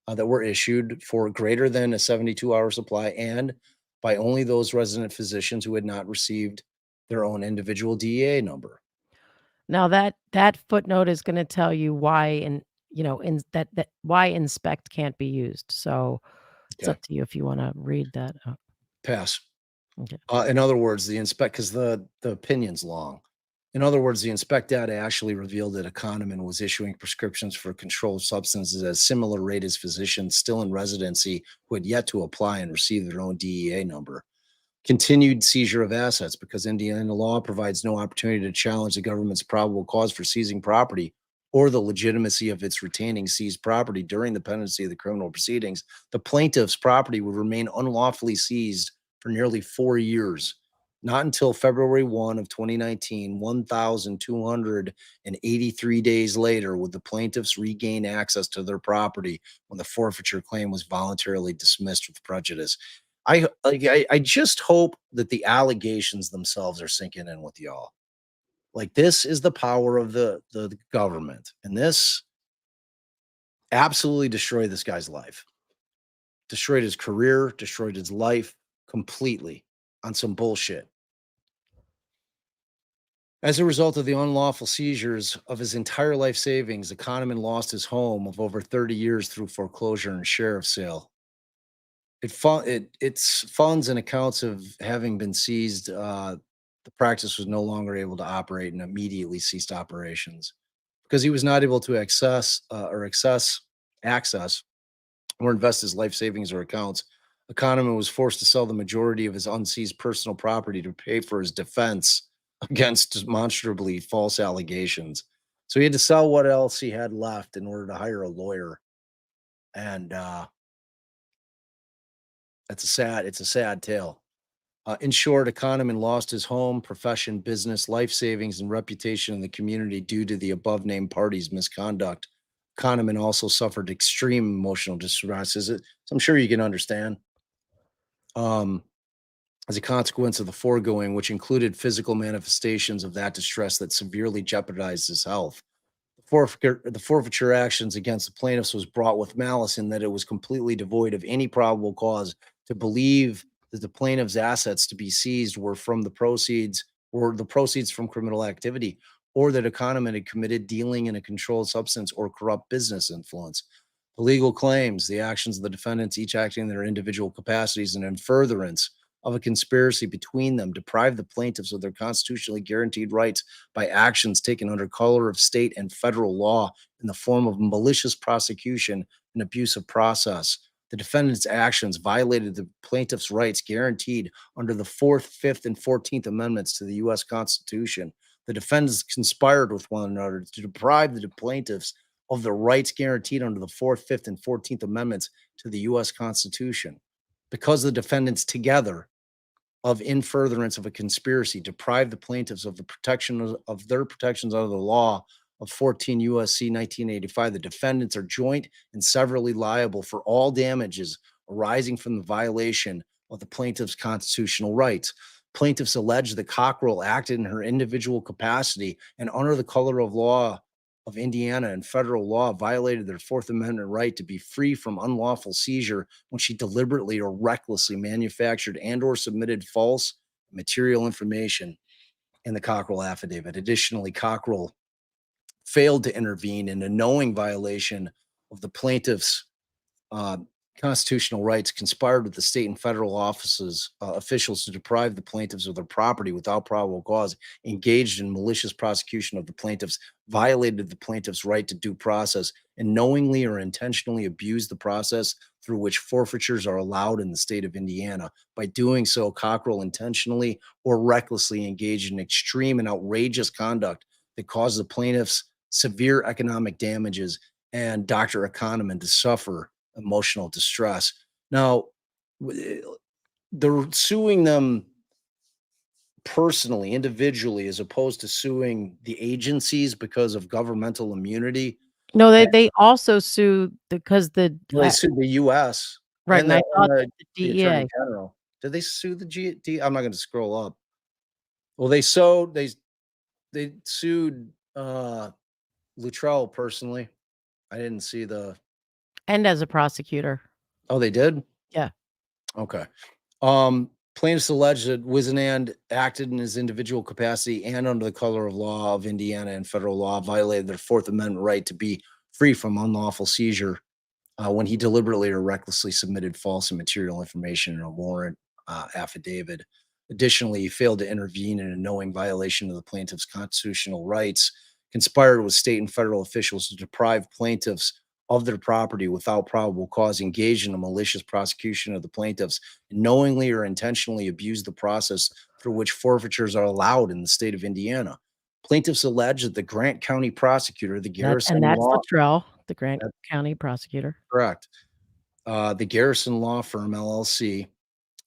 that were issued for greater than a 72-hour supply, and by only those resident physicians who had not received their own individual DEA number. Now that footnote is going to tell you why, and that why Inspect can't be used. So it's Okay. up to you if you want to read that. Pass. Okay. In other words, the Inspect, because the opinion's long. In other words, the Inspect data actually revealed that Economan was issuing prescriptions for controlled substances at a similar rate as physicians still in residency who had yet to apply and receive their own DEA number. Continued seizure of assets, because Indiana law provides no opportunity to challenge the government's probable cause for seizing property or the legitimacy of its retaining seized property during the pendency of the criminal proceedings. The plaintiff's property would remain unlawfully seized for nearly 4 years. Not until February 1 of 2019, 1,283 days later, would the plaintiffs regain access to their property when the forfeiture claim was voluntarily dismissed with prejudice. I just hope that the allegations themselves are sinking in with y'all. Like, this is the power of the government, and this absolutely destroyed this guy's life, destroyed his career, destroyed his life completely on some bullshit. As a result of the unlawful seizures of his entire life savings, Economan lost his home of over 30 years through foreclosure and sheriff sale. Its funds and accounts of having been seized, the practice was no longer able to operate and immediately ceased operations because he was not able to access or invest his life savings or accounts. Economan was forced to sell the majority of his unseized personal property to pay for his defense against demonstrably false allegations. So he had to sell what else he had left in order to hire a lawyer. And it's a sad tale. In short, Economan lost his home, profession, business, life savings, and reputation in the community due to the above named parties' misconduct. Economan also suffered extreme emotional distress, so I'm sure you can understand. As a consequence of the foregoing, which included physical manifestations of that distress that severely jeopardized his health. The forfeiture actions against the plaintiffs was brought with malice in that it was completely devoid of any probable cause to believe that the plaintiff's assets to be seized were the proceeds from criminal activity, or that Economan had committed dealing in a controlled substance or corrupt business influence. The legal claims, the actions of the defendants, each acting in their individual capacities and in furtherance of a conspiracy between them, deprive the plaintiffs of their constitutionally guaranteed rights by actions taken under color of state and federal law in the form of malicious prosecution and abuse of process. the defendant's actions violated the plaintiff's rights guaranteed under the 4th, 5th, and 14th Amendments to the U.S. Constitution. The defendants conspired with one another to deprive the plaintiffs of the rights guaranteed under the 4th, 5th, and 14th Amendments to the U.S. Constitution. Because the defendants together, in furtherance of a conspiracy, deprive the plaintiffs of the protection of their protections under the law of 14 U.S.C. 1985, the defendants are joint and severally liable for all damages arising from the violation of the plaintiff's constitutional rights. Plaintiffs allege that Cockrell acted in her individual capacity and under the color of law of Indiana and federal law violated their Fourth Amendment right to be free from unlawful seizure when she deliberately or recklessly manufactured and or submitted false material information in the Cockrell affidavit. Additionally, Cockrell failed to intervene in a knowing violation of the plaintiff's constitutional rights, conspired with the state and federal officials to deprive the plaintiffs of their property without probable cause, engaged in malicious prosecution of the plaintiffs, violated the plaintiff's right to due process, and knowingly or intentionally abused the process through which forfeitures are allowed in the state of Indiana. By doing so, Cockrell intentionally or recklessly engaged in extreme and outrageous conduct that caused the plaintiffs severe economic damages and Dr. Economan to suffer emotional distress. Now, they're suing them personally, individually, as opposed to suing the agencies because of governmental immunity. No, they also sued because They sued the U.S. right, and and I thought the that the Attorney DEA. General. Did they sue the GD? I'm not going to scroll up. Well, they sued Luttrell personally. I didn't see the. And as a prosecutor. Oh, they did? Yeah. Okay. Plaintiffs allege that Wisenand acted in his individual capacity and under the color of law of Indiana and federal law, violated their Fourth Amendment right to be free from unlawful seizure when he deliberately or recklessly submitted false and material information in a warrant affidavit. Additionally, he failed to intervene in a knowing violation of the plaintiff's constitutional rights, conspired with state and federal officials to deprive plaintiffs of their property without probable cause, engaged in a malicious prosecution of the plaintiffs, and knowingly or intentionally abused the process through which forfeitures are allowed in the state of Indiana. Plaintiffs allege that the Grant County prosecutor, the Garrison That's Law, Luttrell, the Grant County prosecutor. correct, the Garrison Law Firm LLC,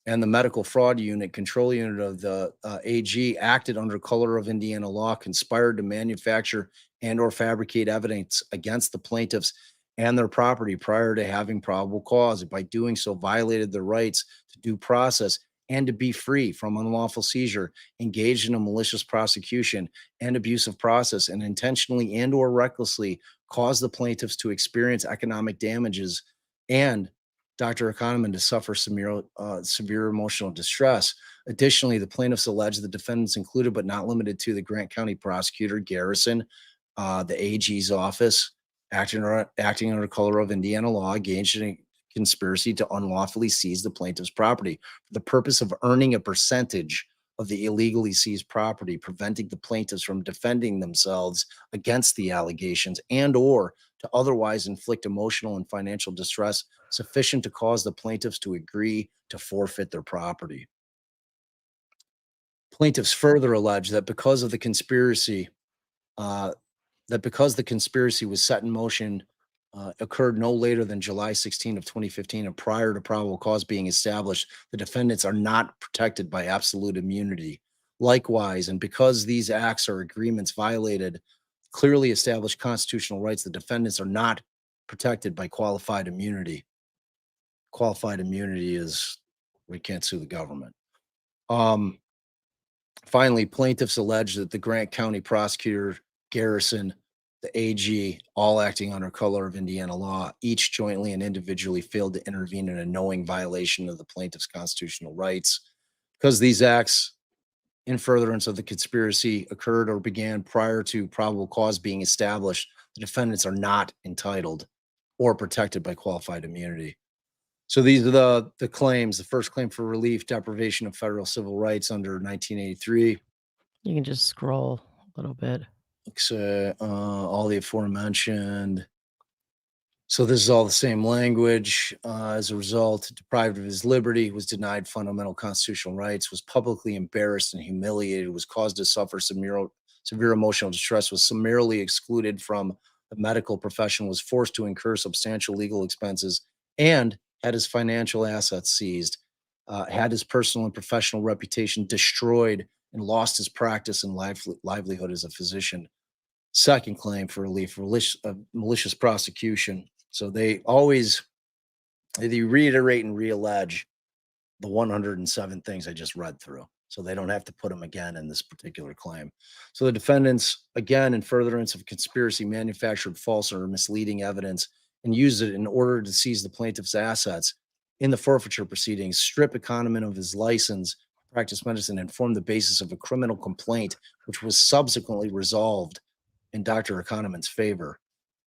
and the Medical Fraud Unit, control unit of the AG, acted under color of Indiana law, conspired to manufacture and or fabricate evidence against the plaintiffs and their property prior to having probable cause. By doing so, violated their rights to due process and to be free from unlawful seizure, engaged in a malicious prosecution and abuse of process, and intentionally and or recklessly caused the plaintiffs to experience economic damages and Dr. Economan to suffer severe emotional distress. Additionally, the plaintiffs allege the defendants included, but not limited to, the Grant County prosecutor, Garrison, the AG's office, acting under color of Indiana law, engaged in a conspiracy to unlawfully seize the plaintiff's property for the purpose of earning a percentage of the illegally seized property, preventing the plaintiffs from defending themselves against the allegations and or to otherwise inflict emotional and financial distress sufficient to cause the plaintiffs to agree to forfeit their property. Plaintiffs further allege that because the conspiracy was set in motion, occurred no later than July 16 of 2015 and prior to probable cause being established, the defendants are not protected by absolute immunity. Likewise, and because these acts or agreements violated clearly established constitutional rights, the defendants are not protected by qualified immunity. Qualified immunity is we can't sue the government. Finally, plaintiffs allege that the Grant County prosecutor, Garrison, the AG, all acting under color of Indiana law, each jointly and individually failed to intervene in a knowing violation of the plaintiff's constitutional rights. Because these acts in furtherance of the conspiracy occurred or began prior to probable cause being established, the defendants are not entitled or protected by qualified immunity. So these are the claims. The first claim for relief, deprivation of federal civil rights under 1983. You can just scroll a little bit. All the aforementioned. So this is all the same language. As a result, deprived of his liberty, was denied fundamental constitutional rights, was publicly embarrassed and humiliated, was caused to suffer severe emotional distress, was summarily excluded from the medical profession, was forced to incur substantial legal expenses, and had his financial assets seized, had his personal and professional reputation destroyed, and lost his practice and livelihood as a physician. Second claim for relief, malicious prosecution. So they reiterate and reallege the 107 things I just read through. So they don't have to put them again in this particular claim. So the defendants, again, in furtherance of conspiracy, manufactured false or misleading evidence and used it in order to seize the plaintiff's assets in the forfeiture proceedings, strip Economan of his license, to practice medicine, and form the basis of a criminal complaint, which was subsequently resolved in Dr. Economan's favor.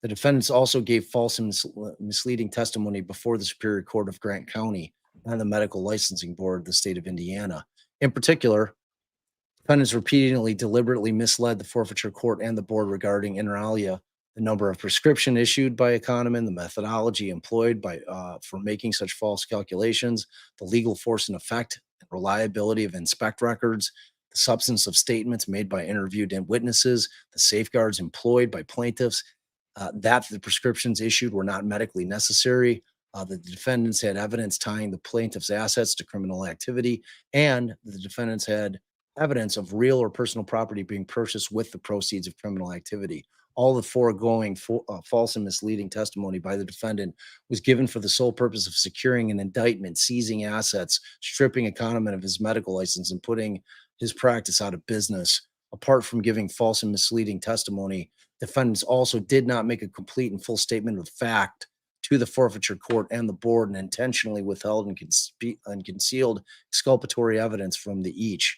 The defendants also gave false and misleading testimony before the Superior Court of Grant County and the Medical Licensing Board of the state of Indiana. In particular, defendants repeatedly, deliberately misled the forfeiture court and the board regarding, inter alia, the number of prescription issued by Economan, the methodology employed for making such false calculations, the legal force and effect and reliability of inspect records, the substance of statements made by interviewed witnesses, the safeguards employed by plaintiffs, that the prescriptions issued were not medically necessary, the defendants had evidence tying the plaintiff's assets to criminal activity, and the defendants had evidence of real or personal property being purchased with the proceeds of criminal activity. All the foregoing false and misleading testimony by the defendant was given for the sole purpose of securing an indictment, seizing assets, stripping Economan of his medical license, and putting his practice out of business. Apart from giving false and misleading testimony, defendants also did not make a complete and full statement of fact to the forfeiture court and the board, and intentionally withheld and concealed exculpatory evidence from each.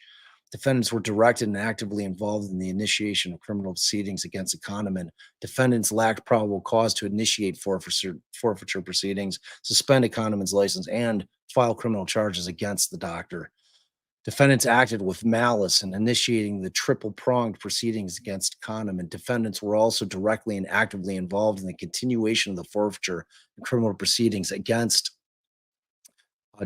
Defendants were directed and actively involved in the initiation of criminal proceedings against Economan. Defendants lacked probable cause to initiate forfeiture proceedings, suspend Economan's license, and file criminal charges against the doctor. Defendants acted with malice in initiating the triple-pronged proceedings against Economan. Defendants were also directly and actively involved in the continuation of the forfeiture and criminal proceedings against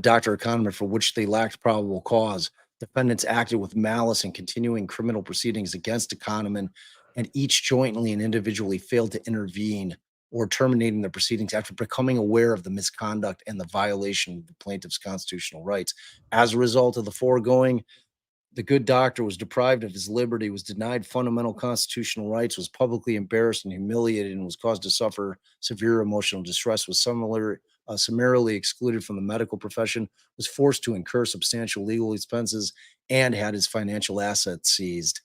Dr. Economan, for which they lacked probable cause. Defendants acted with malice in continuing criminal proceedings against Economan, and each jointly and individually failed to intervene or terminating the proceedings after becoming aware of the misconduct and the violation of the plaintiff's constitutional rights. As a result of the foregoing, the good doctor was deprived of his liberty, was denied fundamental constitutional rights, was publicly embarrassed and humiliated, and was caused to suffer severe emotional distress, was summarily excluded from the medical profession, was forced to incur substantial legal expenses, and had his financial assets seized,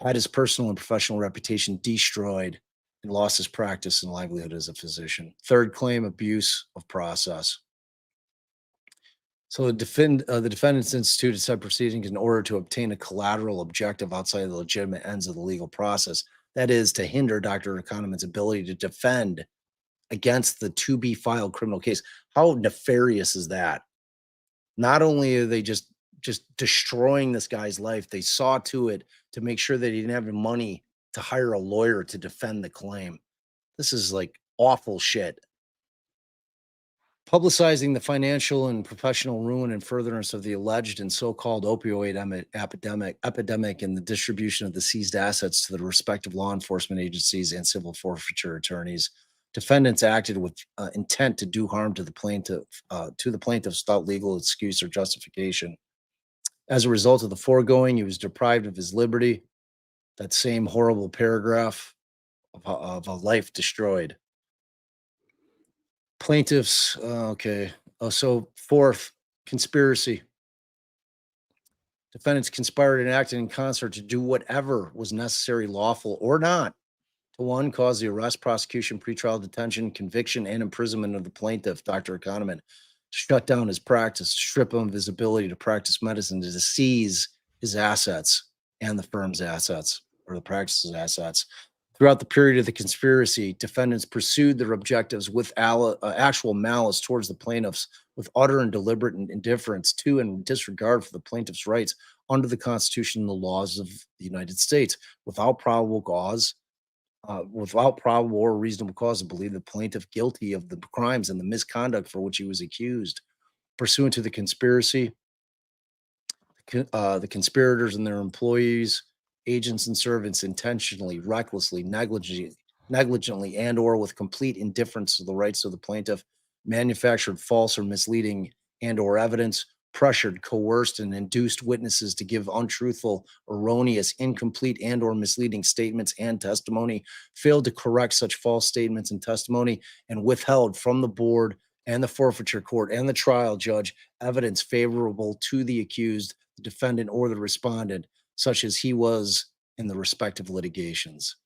had his personal and professional reputation destroyed, and lost his practice and livelihood as a physician. Third claim, abuse of process. So the defendants instituted said proceedings in order to obtain a collateral objective outside the legitimate ends of the legal process. That is to hinder Dr. Economan's ability to defend against the to be filed criminal case. How nefarious is that? Not only are they just destroying this guy's life, they saw to it to make sure that he didn't have the money to hire a lawyer to defend the claim. This is like awful shit. Publicizing the financial and professional ruin and furtherance of the alleged and so-called opioid epidemic and the distribution of the seized assets to the respective law enforcement agencies and civil forfeiture attorneys. Defendants acted with intent to do harm to the plaintiffs without legal excuse or justification. As a result of the foregoing, he was deprived of his liberty. That same horrible paragraph of a life destroyed. Plaintiffs, okay. So fourth, conspiracy. Defendants conspired and acted in concert to do whatever was necessary, lawful or not, to one, cause the arrest, prosecution, pretrial detention, conviction, and imprisonment of the plaintiff, Dr. Economan, to shut down his practice, to strip him of his ability to practice medicine, to seize his assets and the firm's assets or the practice's assets. Throughout the period of the conspiracy, defendants pursued their objectives with actual malice towards the plaintiffs, with utter and deliberate indifference to and disregard for the plaintiff's rights under the Constitution and the laws of the United States, without probable cause, without probable or reasonable cause to believe the plaintiff guilty of the crimes and the misconduct for which he was accused. Pursuant to the conspiracy, the conspirators and their employees, agents, and servants intentionally, recklessly, negligently, and or with complete indifference to the rights of the plaintiff, manufactured false or misleading and or evidence, pressured, coerced, and induced witnesses to give untruthful, erroneous, incomplete, and or misleading statements and testimony, failed to correct such false statements and testimony, and withheld from the board and the forfeiture court and the trial judge evidence favorable to the accused, the defendant, or the respondent, such as he was in the respective litigations.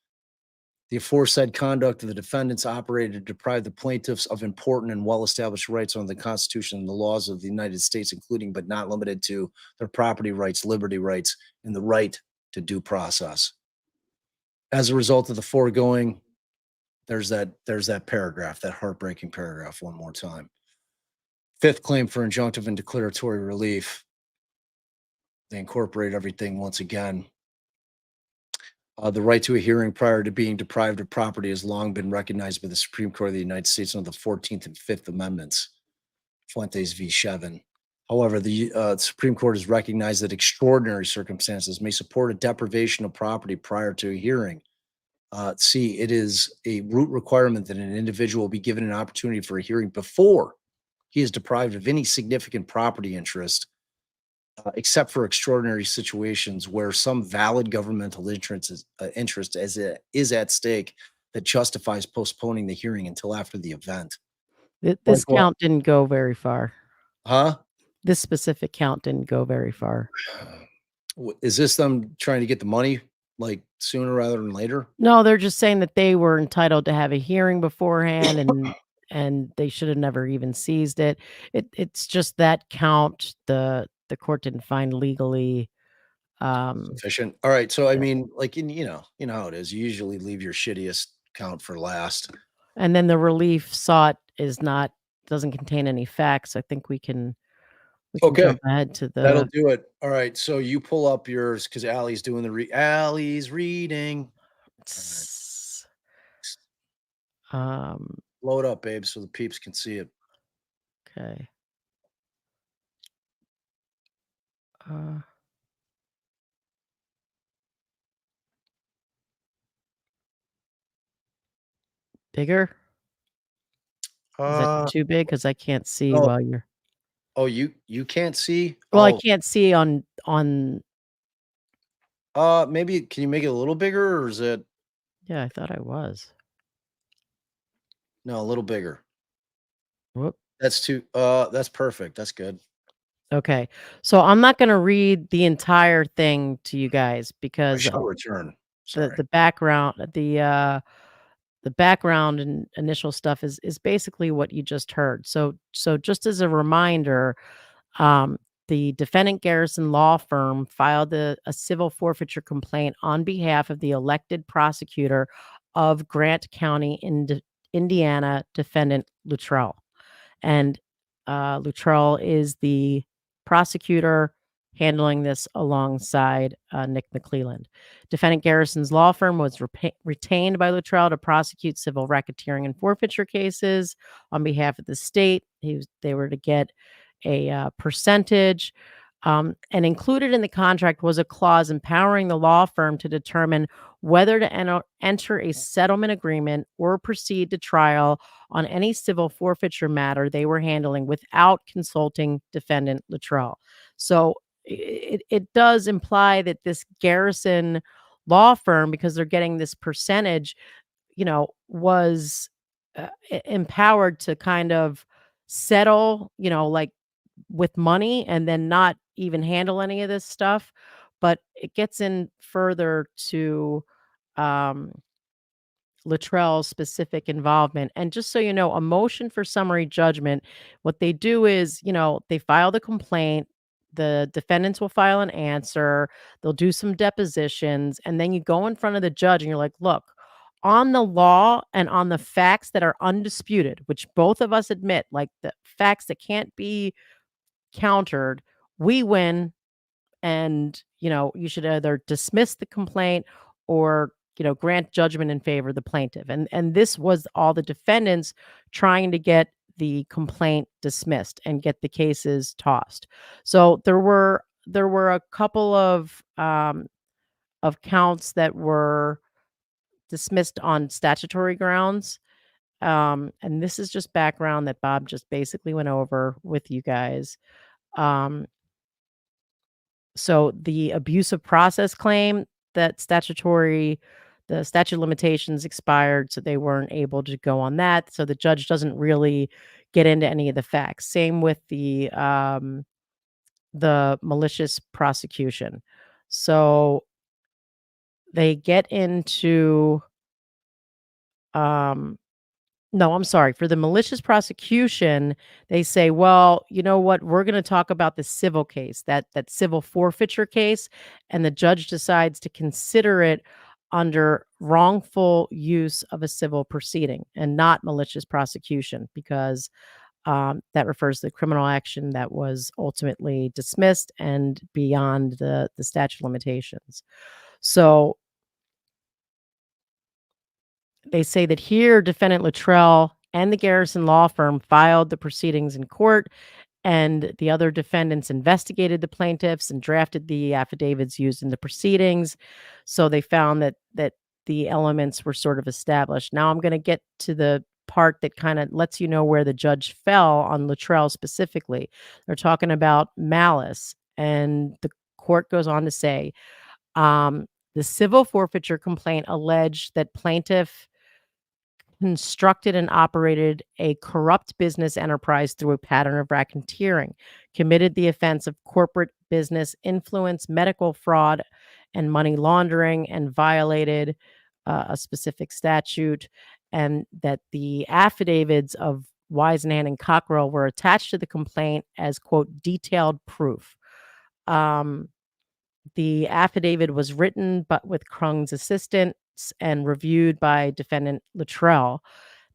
The aforesaid conduct of the defendants operated to deprive the plaintiffs of important and well-established rights under the Constitution and the laws of the United States, including but not limited to their property rights, liberty rights, and the right to due process. As a result of the foregoing, there's that paragraph, that heartbreaking paragraph one more time. Fifth claim for injunctive and declaratory relief. They incorporate everything once again. The right to a hearing prior to being deprived of property has long been recognized by the Supreme Court of the United States under the 14th and 5th Amendments, Fuentes v. Chevin. However, the Supreme Court has recognized that extraordinary circumstances may support a deprivation of property prior to a hearing. C, it is a root requirement that an individual be given an opportunity for a hearing before he is deprived of any significant property interest, except for extraordinary situations where some valid governmental interest is at stake that justifies postponing the hearing until after the event. This Like what? count didn't go very far. Huh? This specific count didn't go very far. Is this them trying to get the money like sooner rather than later? No, they're just saying that they were entitled to have a hearing beforehand and they should have never even seized it. It's just that count the court didn't find legally Sufficient. All right. So I yeah. mean, like you know how it is. You usually leave your shittiest count for last. And then the relief sought is not doesn't contain any facts. I think we can Okay. jump ahead to That'll the do it. All right. So you pull up yours because Allie's doing Allie's reading. All right. s- um Blow it up, babe, so the peeps can see it. okay. Uh bigger? Is that Uh, too big? Because I can't see no. while you're Oh, you can't see? well, I Oh, can't see on maybe can you make it a little bigger or is it yeah, I thought I was. no, a little bigger. Whoop. That's perfect. That's good. Okay. So I'm not gonna read the entire thing to you guys I because, shall return. the Sorry. the background the background and initial stuff is basically what you just heard. So just as a reminder, um, the defendant Garrison Law Firm filed a civil forfeiture complaint on behalf of the elected prosecutor of Grant County, Indiana, defendant Luttrell. And Luttrell is the prosecutor handling this alongside Nick McClelland. Defendant Garrison's law firm was retained by Luttrell to prosecute civil racketeering and forfeiture cases on behalf of the state. They were to get a percentage. And included in the contract was a clause empowering the law firm to determine whether to enter a settlement agreement or proceed to trial on any civil forfeiture matter they were handling without consulting defendant Luttrell. So it does imply that this Garrison law firm, because they're getting this percentage, was empowered to kind of settle, like with money and then not even handle any of this stuff. But it gets in further to um, Luttrell's specific involvement. And just so you know, a motion for summary judgment, what they do is, they file the complaint. The defendants will file an answer. They'll do some depositions. And then you go in front of the judge and you're like, look, on the law and on the facts that are undisputed, which both of us admit, like the facts that can't be countered, we win. And, you should either dismiss the complaint or grant judgment in favor of the plaintiff. And this was all the defendants trying to get the complaint dismissed and get the cases tossed. So there were a couple of counts that were dismissed on statutory grounds. And this is just background that Bob just basically went over with you guys. Um, so the abuse of process claim, that the statute of limitations expired, so they weren't able to go on that. So the judge doesn't really get into any of the facts. Same with the malicious prosecution. So they get into um no, I'm sorry. For the malicious prosecution, they say, "Well, you know what? We're going to talk about the civil case, that civil forfeiture case, and the judge decides to consider it under wrongful use of a civil proceeding and not malicious prosecution because that refers to the criminal action that was ultimately dismissed and beyond the statute of limitations." So they say that here, defendant Luttrell and the Garrison law firm filed the proceedings in court, and the other defendants investigated the plaintiffs and drafted the affidavits used in the proceedings. So they found that the elements were sort of established. Now I'm going to get to the part that kind of lets you know where the judge fell on Luttrell specifically. They're talking about malice, and the court goes on to say um, the civil forfeiture complaint alleged that plaintiff constructed and operated a corrupt business enterprise through a pattern of racketeering, committed the offense of corporate business influence, medical fraud, and money laundering, and violated a specific statute, and that the affidavits of Wisenhand and Cockrell were attached to the complaint as, quote, detailed proof. Um, the affidavit was written but with Krung's assistance and reviewed by defendant Luttrell.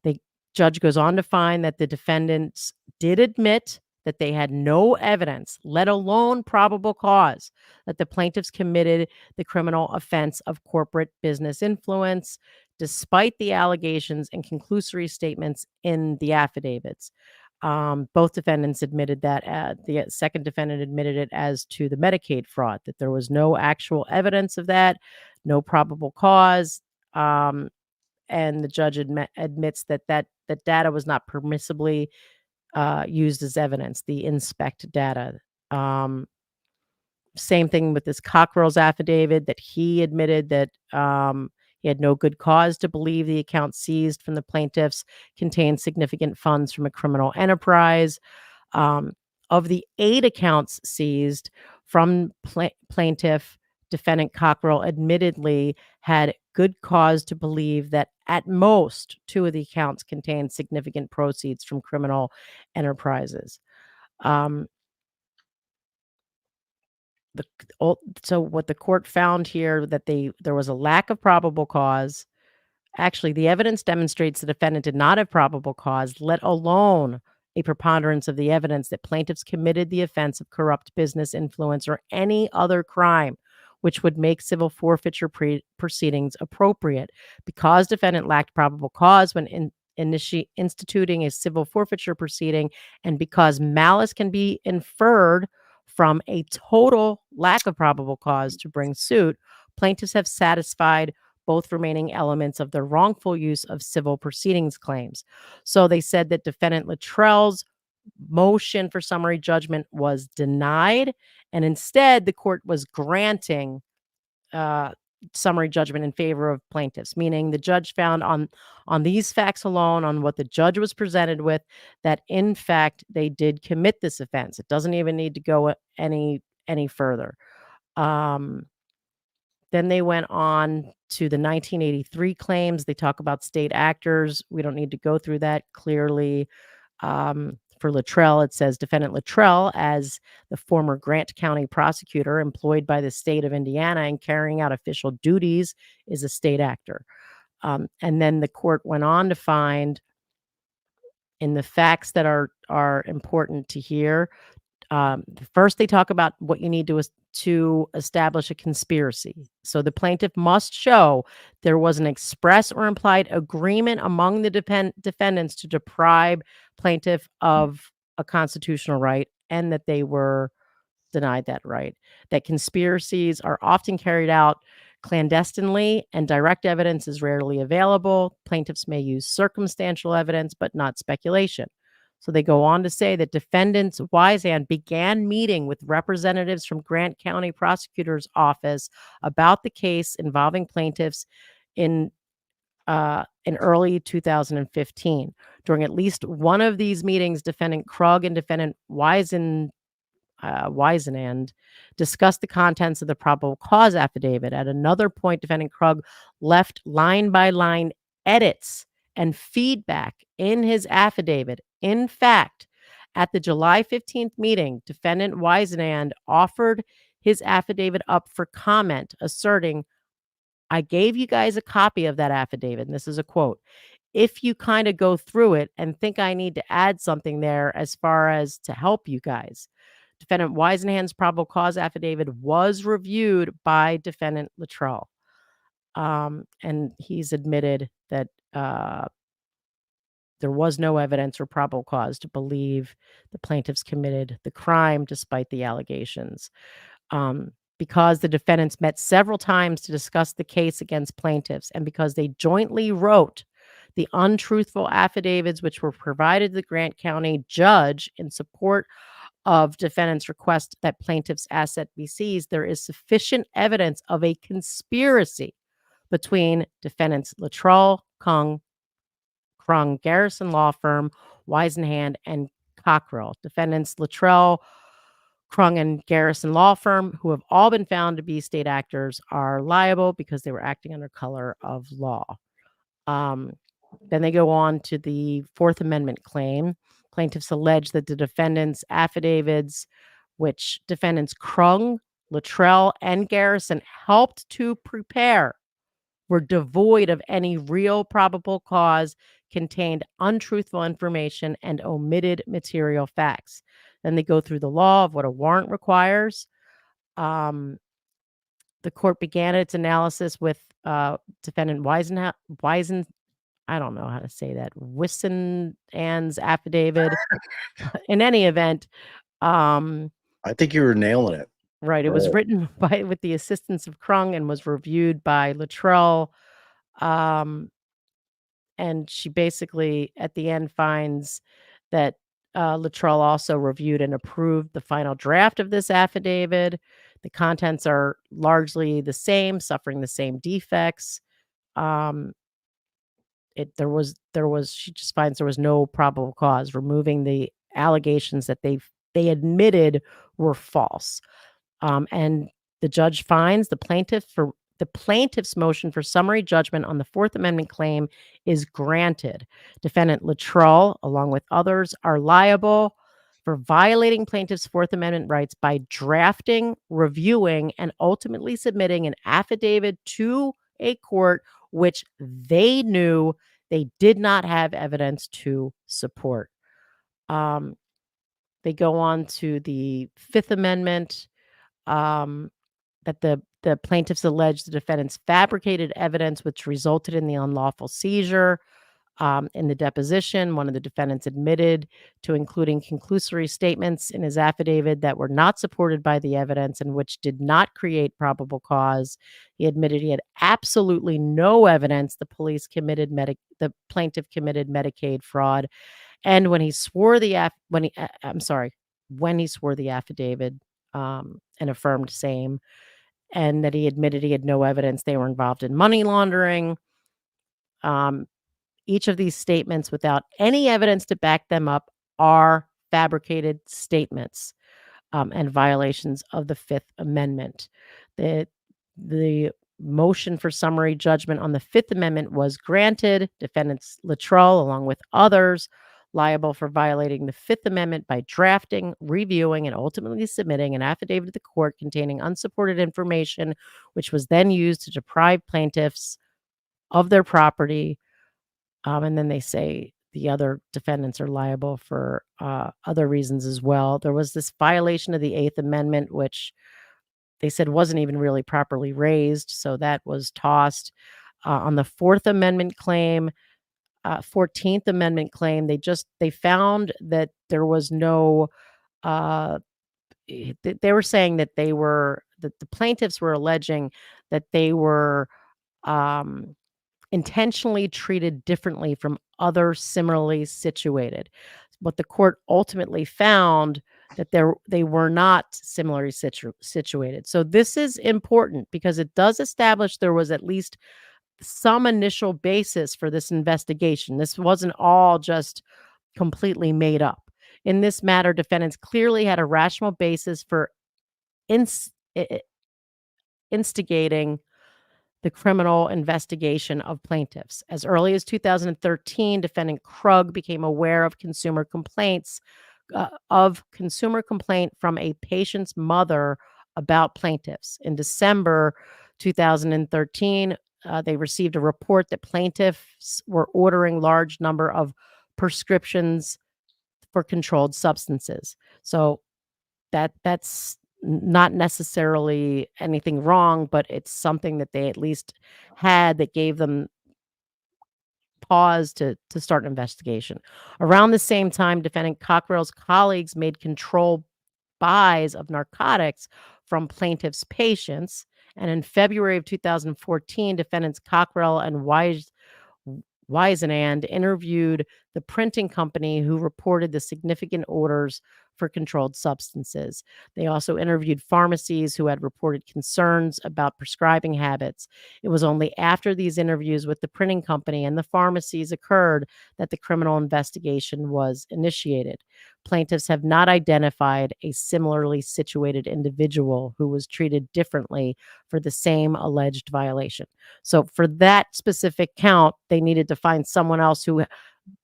The judge goes on to find that the defendants did admit that they had no evidence, let alone probable cause, that the plaintiffs committed the criminal offense of corporate business influence, despite the allegations and conclusory statements in the affidavits. Both defendants admitted that. The second defendant admitted it as to the Medicaid fraud, that there was no actual evidence of that, no probable cause. Um, and the judge admits that data was not permissibly used as evidence, the inspect data. Um, Same thing with this Cockrell's affidavit, that he admitted that he had no good cause to believe the account seized from the plaintiffs contained significant funds from a criminal enterprise. Um, of the 8 accounts seized from plaintiff, defendant Cockrell admittedly had good cause to believe that at most 2 of the accounts contained significant proceeds from criminal enterprises. Um, the so what the court found here, that there was a lack of probable cause. Actually, the evidence demonstrates the defendant did not have probable cause, let alone a preponderance of the evidence that plaintiffs committed the offense of corrupt business influence or any other crime which would make civil forfeiture proceedings appropriate. Because defendant lacked probable cause when instituting a civil forfeiture proceeding, and because malice can be inferred from a total lack of probable cause to bring suit, plaintiffs have satisfied both remaining elements of the wrongful use of civil proceedings claims. So they said that defendant Luttrell's motion for summary judgment was denied, and instead the court was granting uh, summary judgment in favor of plaintiffs, meaning the judge found on these facts alone, on what the judge was presented with, that in fact they did commit this offense. It doesn't even need to go any further. Um, then they went on to the 1983 claims. They talk about state actors. We don't need to go through that clearly. For Luttrell, it says defendant Luttrell, as the former Grant County prosecutor employed by the state of Indiana and carrying out official duties, is a state actor. And then the court went on to find, in the facts that are important to hear, First, they talk about what you need to establish a conspiracy. So the plaintiff must show there was an express or implied agreement among the defendants to deprive plaintiff of a constitutional right, and that they were denied that right. That conspiracies are often carried out clandestinely and direct evidence is rarely available. Plaintiffs may use circumstantial evidence, but not speculation. So they go on to say that defendants Wiseand began meeting with representatives from Grant County Prosecutor's Office about the case involving plaintiffs in early 2015. During at least one of these meetings, defendant Krug and defendant Wisenand discussed the contents of the probable cause affidavit. At another point, defendant Krug left line by line edits and feedback in his affidavit. In fact, at the July 15th meeting, defendant Wisenand offered his affidavit up for comment, asserting, "I gave you guys a copy of that affidavit." And this is a quote. "If you kind of go through it and think I need to add something there as far as to help you guys." Defendant Wisenhand's probable cause affidavit was reviewed by defendant Luttrell. And he's admitted that there was no evidence or probable cause to believe the plaintiffs committed the crime despite the allegations. Because the defendants met several times to discuss the case against plaintiffs, and because they jointly wrote the untruthful affidavits which were provided to the Grant County judge in support of defendants' request that plaintiff's asset be seized, there is sufficient evidence of a conspiracy between defendants Luttrell, Krung, Garrison Law Firm, Wisenhand, and Cockrell. Defendants Luttrell, Krung, and Garrison Law Firm, who have all been found to be state actors, are liable because they were acting under color of law. Then they go on to the Fourth Amendment claim. Plaintiffs allege that the defendants' affidavits, which defendants Krung, Luttrell, and Garrison helped to prepare, were devoid of any real probable cause, contained untruthful information, and omitted material facts. Then they go through the law of what a warrant requires. The court began its analysis with defendant I don't know how to say that, Wisenand's affidavit. In any event, I think you were nailing it. right, it was written with the assistance of Krung and was reviewed by Luttrell. And she basically, at the end, finds that Luttrell also reviewed and approved the final draft of this affidavit. The contents are largely the same, suffering the same defects. She just finds there was no probable cause, removing the allegations that they admitted were false. And the judge finds the plaintiff's motion for summary judgment on the Fourth Amendment claim is granted. Defendant Luttrell, along with others, are liable for violating plaintiff's Fourth Amendment rights by drafting, reviewing, and ultimately submitting an affidavit to a court which they knew they did not have evidence to support. They go on to the Fifth Amendment, that the plaintiffs allege the defendants fabricated evidence which resulted in the unlawful seizure. In the deposition, one of the defendants admitted to including conclusory statements in his affidavit that were not supported by the evidence and which did not create probable cause. He admitted he had absolutely no evidence the plaintiff committed Medicaid fraud. And when he swore the affidavit, and affirmed same, and that he admitted he had no evidence they were involved in money laundering. Each of these statements, without any evidence to back them up, are fabricated statements and violations of the Fifth Amendment. The motion for summary judgment on the Fifth Amendment was granted. Defendants Luttrell, along with others, liable for violating the Fifth Amendment by drafting, reviewing, and ultimately submitting an affidavit to the court containing unsupported information, which was then used to deprive plaintiffs of their property. And then they say the other defendants are liable for other reasons as well. There was this violation of the Eighth Amendment, which they said wasn't even really properly raised, so that was tossed. On the Fourth Amendment claim, 14th Amendment claim, they found that there was no uh, they were saying that the plaintiffs were alleging that they were um, intentionally treated differently from other similarly situated. But the court ultimately found that they were not similarly situated. So this is important because it does establish there was at least some initial basis for this investigation. This wasn't all just completely made up. In this matter, defendants clearly had a rational basis for ins- i- i- instigating the criminal investigation of plaintiffs. As early as 2013, defendant Krug became aware of consumer complaint from a patient's mother about plaintiffs. In December 2013, they received a report that plaintiffs were ordering large number of prescriptions for controlled substances. So that's not necessarily anything wrong, but it's something that they at least had that gave them pause to start an investigation. Around the same time, defendant Cockrell's colleagues made controlled buys of narcotics from plaintiffs' patients, and in February of 2014, defendants Cockrell and Weisenand interviewed the printing company who reported the significant orders for controlled substances. They also interviewed pharmacies who had reported concerns about prescribing habits. It was only after these interviews with the printing company and the pharmacies occurred that the criminal investigation was initiated. Plaintiffs have not identified a similarly situated individual who was treated differently for the same alleged violation. So for that specific count, they needed to find someone else who,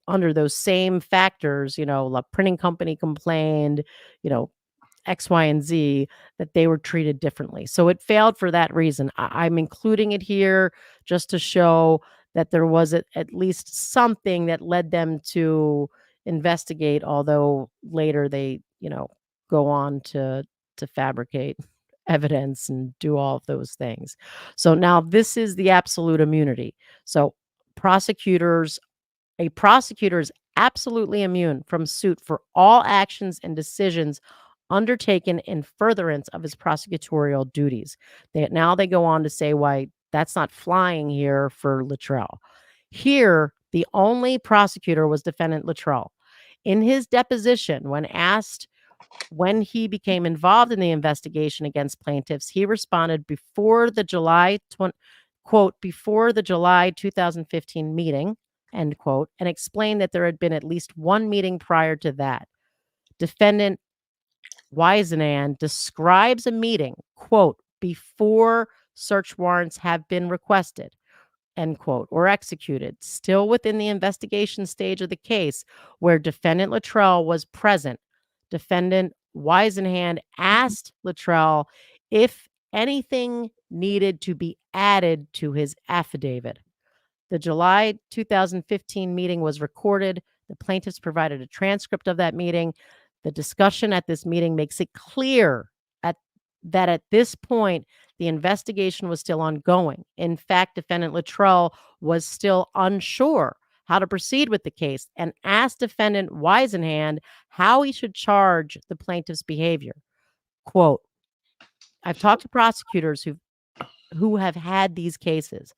under those same factors, the printing company complained, you know, X, Y, and Z, that they were treated differently. So it failed for that reason. I'm including it here just to show that there was at least something that led them to investigate, although later they, go on to fabricate evidence and do all of those things. So now this is the absolute immunity. So prosecutors a prosecutor is absolutely immune from suit for all actions and decisions undertaken in furtherance of his prosecutorial duties. Now they go on to say why that's not flying here for Luttrell. Here, the only prosecutor was defendant Luttrell. In his deposition, when asked when he became involved in the investigation against plaintiffs, he responded before the July 2015 meeting, end quote, and explained that there had been at least one meeting prior to that. Defendant Weisenand describes a meeting, quote, before search warrants have been requested, end quote, or executed, still within the investigation stage of the case, where defendant Luttrell was present. Defendant Weisenhand asked Luttrell if anything needed to be added to his affidavit. The July 2015 meeting was recorded. The plaintiffs provided a transcript of that meeting. The discussion at this meeting makes it clear that at this point, the investigation was still ongoing. In fact, defendant Luttrell was still unsure how to proceed with the case and asked defendant Weisenhand how he should charge the plaintiff's behavior. Quote, I've talked to prosecutors who have had these cases.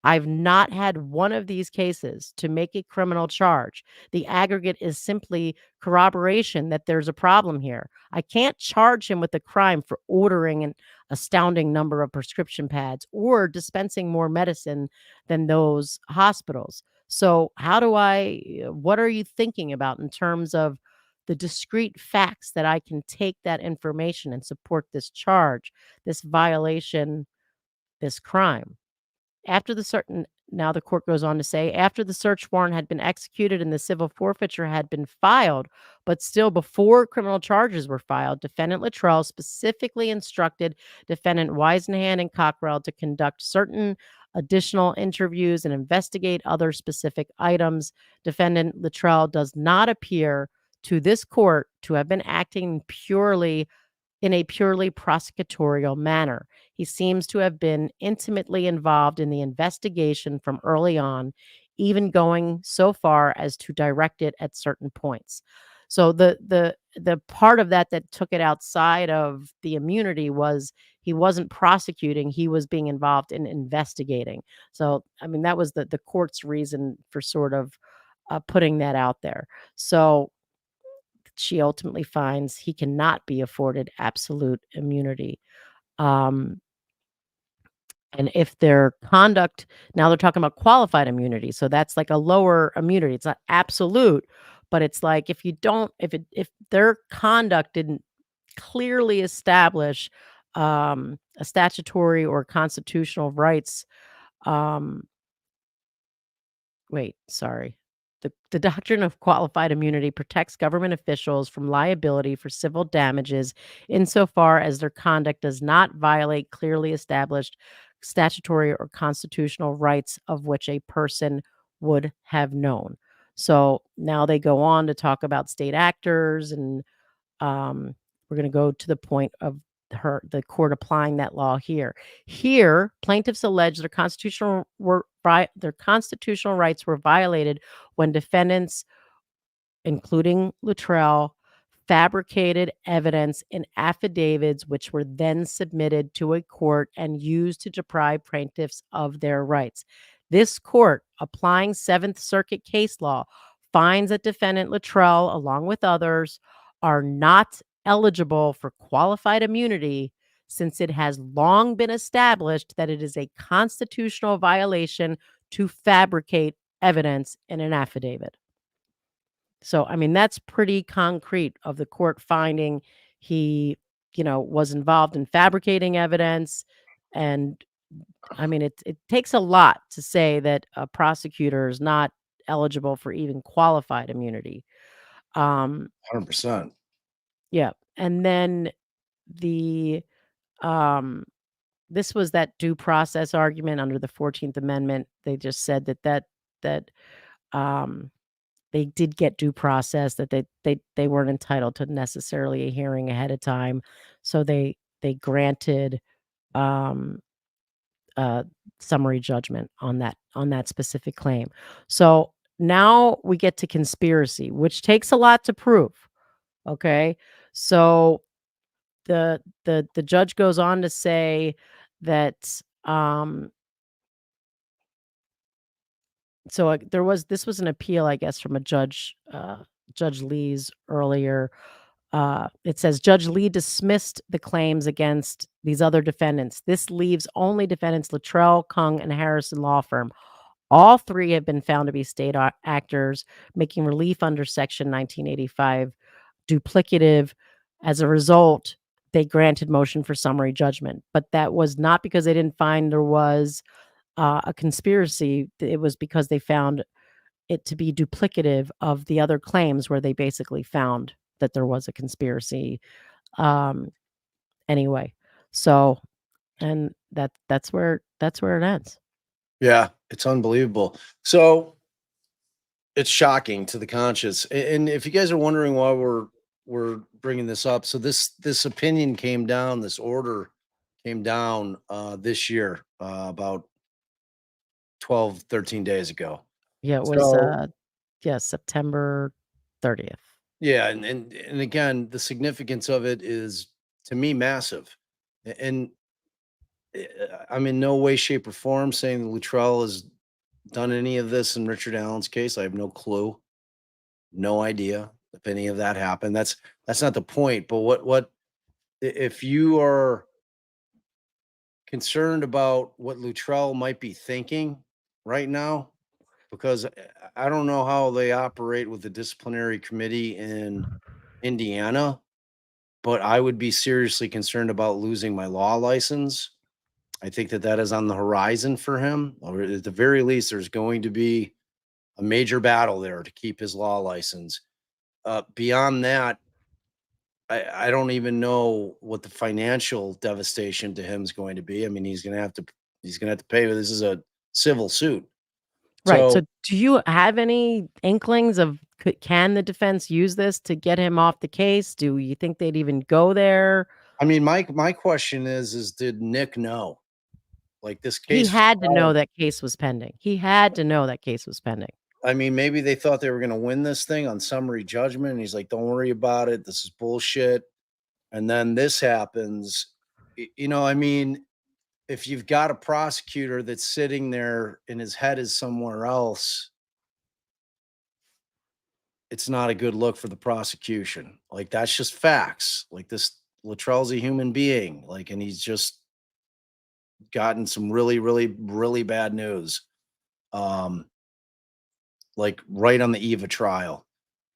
I've not had one of these cases to make a criminal charge. The aggregate is simply corroboration that there's a problem here. I can't charge him with a crime for ordering an astounding number of prescription pads or dispensing more medicine than those hospitals. So, what are you thinking about in terms of the discrete facts that I can take that information and support this charge, this violation, this crime? after the certain now the court goes on to say, after the search warrant had been executed and the civil forfeiture had been filed, but still before criminal charges were filed, defendant Luttrell specifically instructed defendant Weisenhand and Cockrell to conduct certain additional interviews and investigate other specific items. Defendant Luttrell does not appear to this court to have been acting in a purely prosecutorial manner. He seems to have been intimately involved in the investigation from early on, even going so far as to direct it at certain points. So the part of that that took it outside of the immunity was he wasn't prosecuting, he was being involved in investigating. So I mean that was the court's reason for sort of putting that out there. So she ultimately finds he cannot be afforded absolute immunity. Um, and if their conduct, now they're talking about qualified immunity. So that's like a lower immunity. It's not absolute, but it's like if their conduct didn't clearly establish a statutory or constitutional rights, um, wait, sorry. The doctrine of qualified immunity protects government officials from liability for civil damages insofar as their conduct does not violate clearly established statutory or constitutional rights of which a person would have known. So now they go on to talk about state actors, and we're going to go to the point of the court applying that law here. Here, plaintiffs allege their constitutional rights were violated when defendants, including Luttrell, fabricated evidence in affidavits which were then submitted to a court and used to deprive plaintiffs of their rights. This court, applying Seventh Circuit case law, finds that defendant Luttrell, along with others, are not eligible for qualified immunity since it has long been established that it is a constitutional violation to fabricate evidence in an affidavit. So, I mean, that's pretty concrete of the court finding he, was involved in fabricating evidence. And I mean, it takes a lot to say that a prosecutor is not eligible for even qualified immunity. Um, 100%. yeah. And then the um this was that due process argument under the 14th Amendment. They just said that um they did get due process, that they weren't entitled to necessarily a hearing ahead of time. So they granted um uh summary judgment on that specific claim. So now we get to conspiracy, which takes a lot to prove. Okay. So the judge goes on to say that so this was an appeal, I guess, from a Judge Lee's earlier. It says Judge Lee dismissed the claims against these other defendants. This leaves only defendants Luttrell, Kung, and Harrison Law Firm. All three have been found to be state actors, making relief under Section 1985 duplicative. As a result, they granted motion for summary judgment, but that was not because they didn't find there was a conspiracy. It was because they found it to be duplicative of the other claims where they basically found that there was a conspiracy. Um, anyway, so and that's where it ends. Yeah, it's unbelievable. So it's shocking to the conscience. And if you guys are wondering why we're bringing this up, so this opinion came down, this order came down this year, about 12, 13 days ago. Yeah, it was So yeah, September 30th. yeah, and again, the significance of it is to me massive. And I'm in no way, shape, or form saying that Luttrell has done any of this in Richard Allen's case. I have no clue, no idea if any of that happened. That's not the point. But if you are concerned about what Luttrell might be thinking right now, because I don't know how they operate with the disciplinary committee in Indiana, but I would be seriously concerned about losing my law license. I think that that is on the horizon for him, or at the very least, there's going to be a major battle there to keep his law license. Beyond that, I don't even know what the financial devastation to him is going to be. I mean, he's gonna have to pay. This is a civil suit, Right, so so do you have any inklings of can the defense use this to get him off the case? Do you think they'd even go there? I mean, my question is did Nick know? Like this He case was had to know filed. that case was pending. He had to know that case was pending. I mean, maybe they thought they were gonna win this thing on summary judgment. And he's like, "Don't worry about it. This is bullshit." And then this happens. I mean, if you've got a prosecutor that's sitting there and his head is somewhere else, it's not a good look for the prosecution. Like that's just facts. Like this Luttrell's a human being. Like, and he's just gotten some really, really, really bad news. Um, like right on the eve of trial.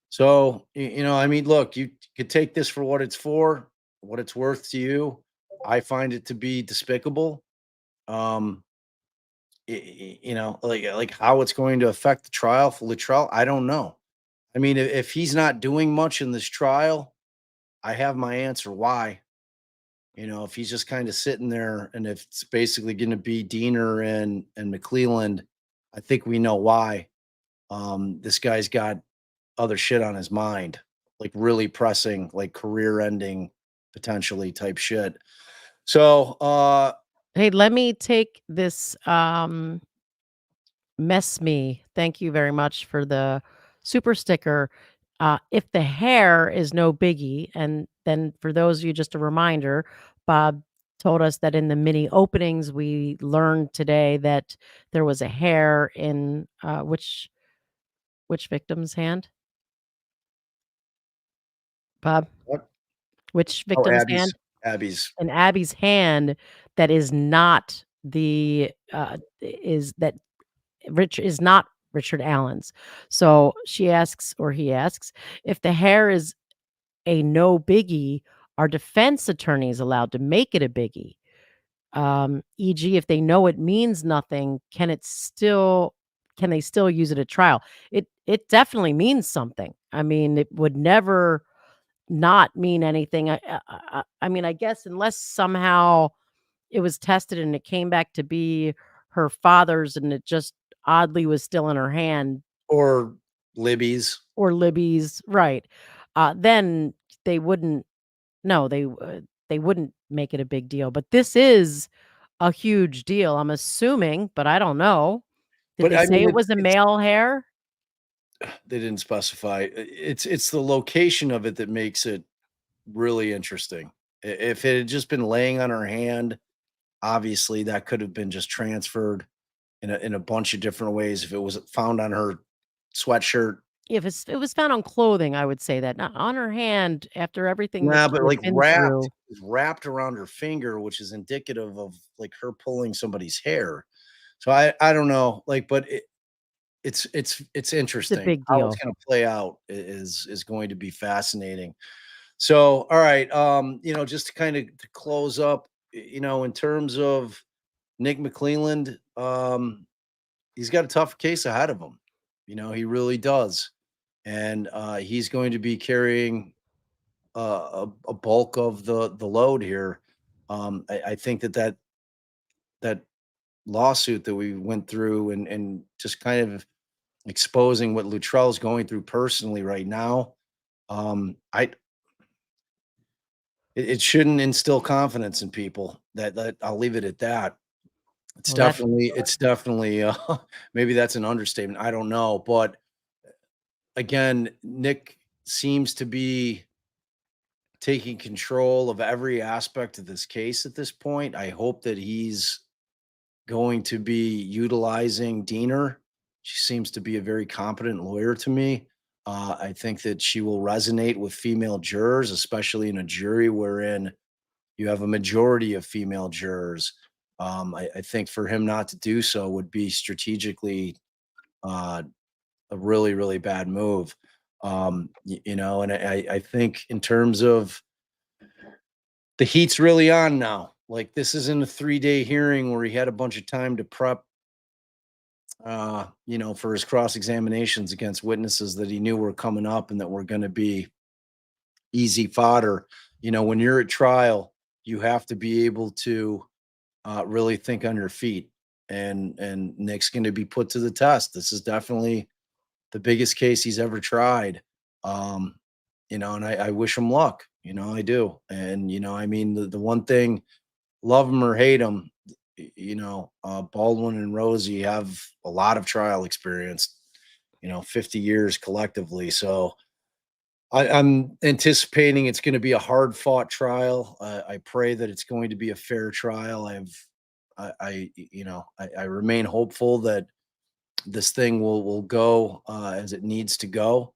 So, I mean, look, you could take this for what it's for, what it's worth to you. I find it to be despicable. Um, like how it's going to affect the trial for Luttrell, I don't know. I mean, if he's not doing much in this trial, I have my answer why. If he's just kind of sitting there and if it's basically going to be Diener and McClelland, I think we know why. This guy's got other shit on his mind, like really pressing, like career ending potentially type shit. So, Hey, let me take this, mess me. Thank you very much for the super sticker. If the hair is no biggie, and then for those of you, just a reminder, Bob told us that in the mini openings, we learned today that there was a hair in which victim's hand? Bob, what? which Oh, victim's hand? Abby's. In Abby's hand that is not is that Rich is not Richard Allen's. So she asks, or he asks, if the hair is a no biggie, are defense attorneys allowed to make it a biggie? E.g., if they know it means nothing, can they still use it at trial? It definitely means something. I mean, it would never not mean anything. I mean, I guess unless somehow it was tested and it came back to be her father's and it just oddly was still in her hand, Or Libby's. or Libby's, right, then they wouldn't no, they wouldn't make it a big deal, but this is a huge deal, I'm assuming, but I don't know. Did But they I say mean, it was a it's male hair? they didn't specify. It's the location of it that makes it really interesting. If it had just been laying on her hand, obviously that could have been just transferred in a bunch of different ways. If it was found on her sweatshirt, If it was found on clothing, I would say that, not on her hand after everything that nah, she but had like been through. wrapped around her finger, which is indicative of like her pulling somebody's hair. So I don't know, like, but it's It's a interesting big how it's deal. going to play out is going to be fascinating. So, all right, just to kind of to close up, in terms of Nick McClelland, he's got a tough case ahead of him. He really does, and he's going to be carrying a bulk of the load here. I think that lawsuit that we went through and just kind of exposing what Luttrell's going through personally right now. I it shouldn't instill confidence in people. That I'll leave it at that. Well, that's It's definitely maybe that's an understatement. I don't know, but again, Nick seems to be taking control of every aspect of this case at this point. I hope that he's going to be utilizing Diener. She seems to be a very competent lawyer to me. I think that she will resonate with female jurors, especially in a jury wherein you have a majority of female jurors. I think for him not to do so would be strategically uh, a really, really bad move. And I think in terms of the heat's really on now Like, this isn't a 3-day hearing where he had a bunch of time to prep, for his cross examinations against witnesses that he knew were coming up and that were going to be easy fodder. When you're at trial, you have to be able to really think on your feet. And Nick's going to be put to the test. This is definitely the biggest case he's ever tried. Um, and I wish him luck. I do. And I mean, the one thing, love him or hate him, Baldwin and Rosie have a lot of trial experience. 50 years collectively. So I'm anticipating it's going to be a hard fought trial. I pray that it's going to be a fair trial. I remain hopeful that this thing will go as it needs to go,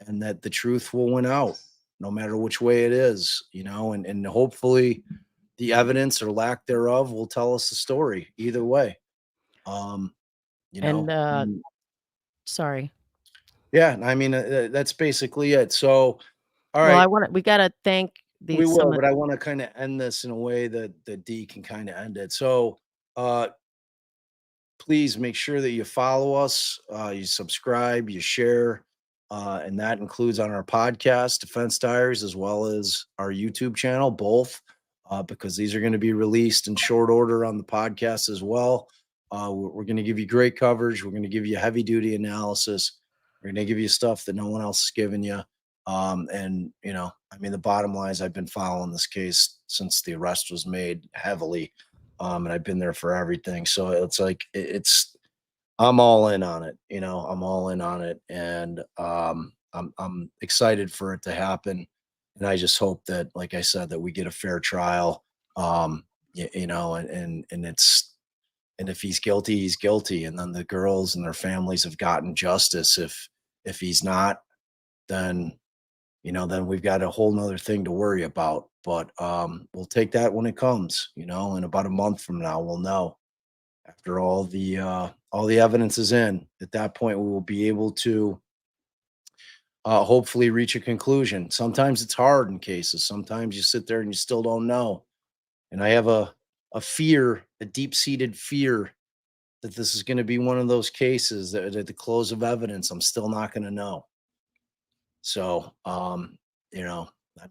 and that the truth will win out, no matter which way it is. And hopefully the evidence or lack thereof will tell us the story either way. Um, you And know, and sorry. yeah, I mean that's basically it. So, all Well, right. we gotta thank We these will, some of but I want to kind of end this in a way that D can kind of end it. So, uh, please make sure that you follow us, you subscribe, you share, and that includes on our podcast, Defense Diaries, as well as our YouTube channel, both, because these are going to be released in short order on the podcast as well. We're going to give you great coverage. We're going to give you heavy duty analysis. We're going to give you stuff that no one else is giving you. And I mean, the bottom line is I've been following this case since the arrest was made heavily, and I've been there for everything. So it's like I'm all in on it. I'm all in on it, and I'm excited for it to happen. And I just hope that, like I said, that we get a fair trial. And if he's guilty, he's guilty, and then the girls and their families have gotten justice. If he's not, then then we've got a whole nother thing to worry about. But we'll take that when it comes. In about a month from now, we'll know. After all the evidence is in, at that point, we will be able to hopefully reach a conclusion. Sometimes it's hard in cases. Sometimes you sit there and you still don't know. And I have a fear, a deep seated fear that this is going to be one of those cases that at the close of evidence, I'm still not going to know. So, I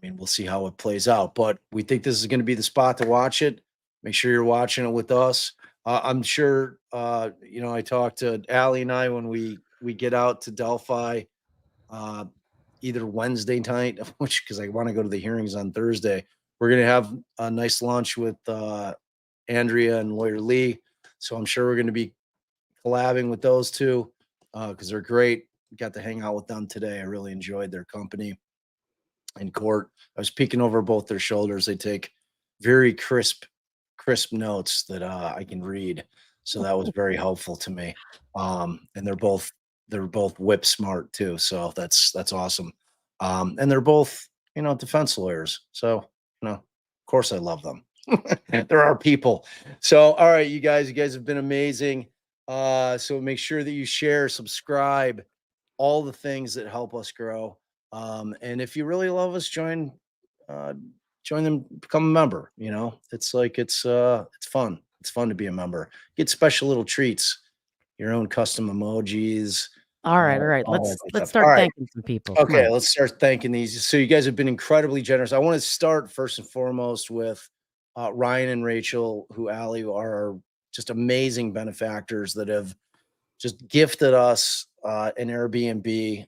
mean, we'll see how it plays out, but we think this is going to be the spot to watch it. Make sure you're watching it with us. I'm sure, I talked to Allie and I when we get out to Delphi, uh, either Wednesday night, because I want to go to the hearings on Thursday. We're going to have a nice lunch with Andrea and Lawyer Lee. So I'm sure we're going to be collabing with those two because they're great. Got to hang out with them today. I really enjoyed their company in court. I was peeking over both their shoulders. They take very crisp notes that I can read. So that was very helpful to me. And they're both whip smart too. So that's awesome. And they're both, defense lawyers. So, of course I love them. They're our people. So, all right, you guys have been amazing. So make sure that you share, subscribe, all the things that help us grow. And if you really love us, uh, join them, become a member. It's like it's fun. It's fun to be a member. Get special little treats, your own custom emojis, all right, all right. all that good Let's stuff. All start right. thanking some people. Come Okay, on. let's start thanking these. So you guys have been incredibly generous. I want to start first and foremost with Ryan and Rachel, who Allie are just amazing benefactors that have just gifted us an Airbnb,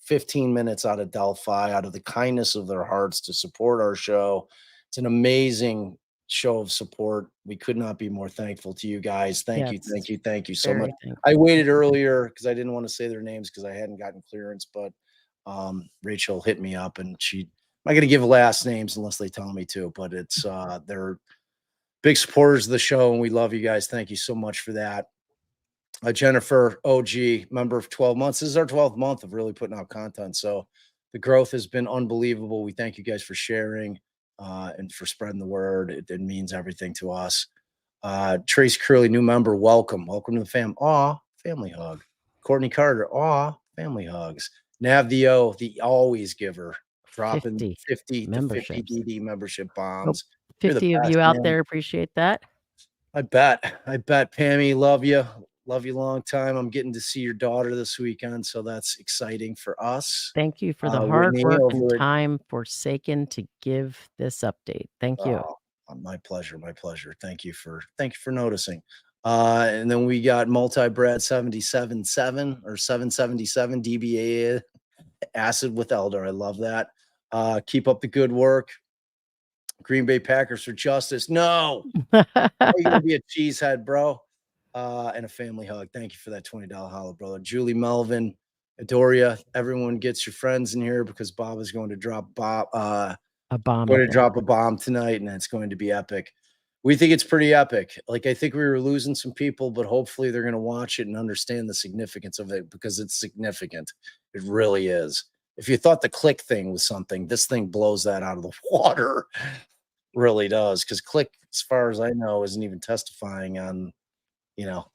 15 minutes out of Delphi, out of the kindness of their hearts to support our show. It's an amazing show of support. We could not be more thankful to you guys. Thank you, Yes, thank you, thank you so much. very I thankful. waited earlier because I didn't want to say their names because I hadn't gotten clearance, but Rachel hit me up and I'm not going to give last names unless they tell me to, but they're big supporters of the show and we love you guys. Thank you so much for that. Jennifer, OG, member of 12 months. This is our 12th month of really putting out content. So the growth has been unbelievable. We thank you guys for sharing and for spreading the word. It means everything to us. Trace Curley, new member, welcome. Welcome to the fam. Aw, family hug. Courtney Carter, aw, family hugs. Nav the O, the always giver, dropping 50 50 to 50 memberships. DD membership Hope bombs. You're the 50 of best, you out man. there appreciate that. I bet. Pammy. Love you. Love you long time. I'm getting to see your daughter this weekend, so that's exciting for us. Thank you for the hard Whitney work and over at time forsaken to give this update. Thank you. oh, my pleasure. My pleasure. Thank you for noticing. And then we got multi-bread 77.7 or 777 DBA acid with Elder. I love that. Keep up the good work. Green Bay Packers for justice. No. Are you gonna be a cheesehead, bro? And a family hug. Thank you for that $20 hollow, brother. Julie Melvin, Adoria. Everyone gets your friends in here because Bob is going to drop A bomb, going I to think. drop a bomb tonight, and it's going to be epic. We think it's pretty epic. Like I think we were losing some people, but hopefully they're gonna watch it and understand the significance of it because it's significant. It really is. If you thought the click thing was something, this thing blows that out of the water. Really does. Because Click, as far as I know, isn't even testifying on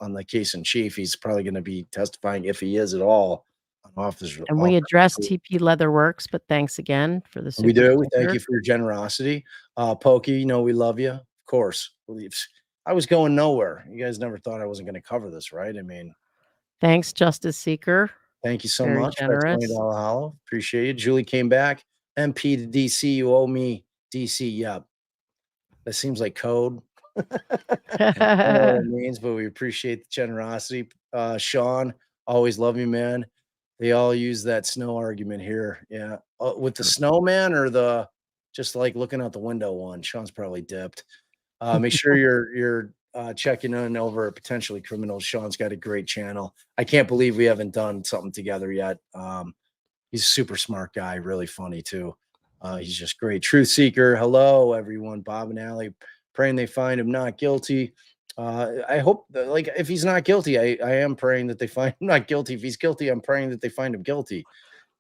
on the case in chief. He's probably going to be testifying if he is at all on officer. And we addressed TP Leatherworks, but thanks again for the We super do. We thank sticker. you for your generosity. Pokey, we love you. Of course. I was going nowhere. You guys never thought I wasn't going to cover this, right? I mean, Thanks, Justice Seeker. thank you so Very much for that generous. $20 hollow. Appreciate you. Julie came back. MP to DC. You owe me DC. Yep. That seems like code. I don't know what it means, but we appreciate the generosity. Sean, always love you, man. They all use that snow argument here. Yeah. With the snowman or the just like looking out the window one. Sean's probably dipped. Make sure you're checking in over Potentially Criminals. Sean's got a great channel. I can't believe we haven't done something together yet. He's a super smart guy, really funny too. He's just great. Truth Seeker. Hello, everyone. Bob and Allie, praying they find him not guilty. I hope like if he's not guilty, I am praying that they find him not guilty. If he's guilty, I'm praying that they find him guilty.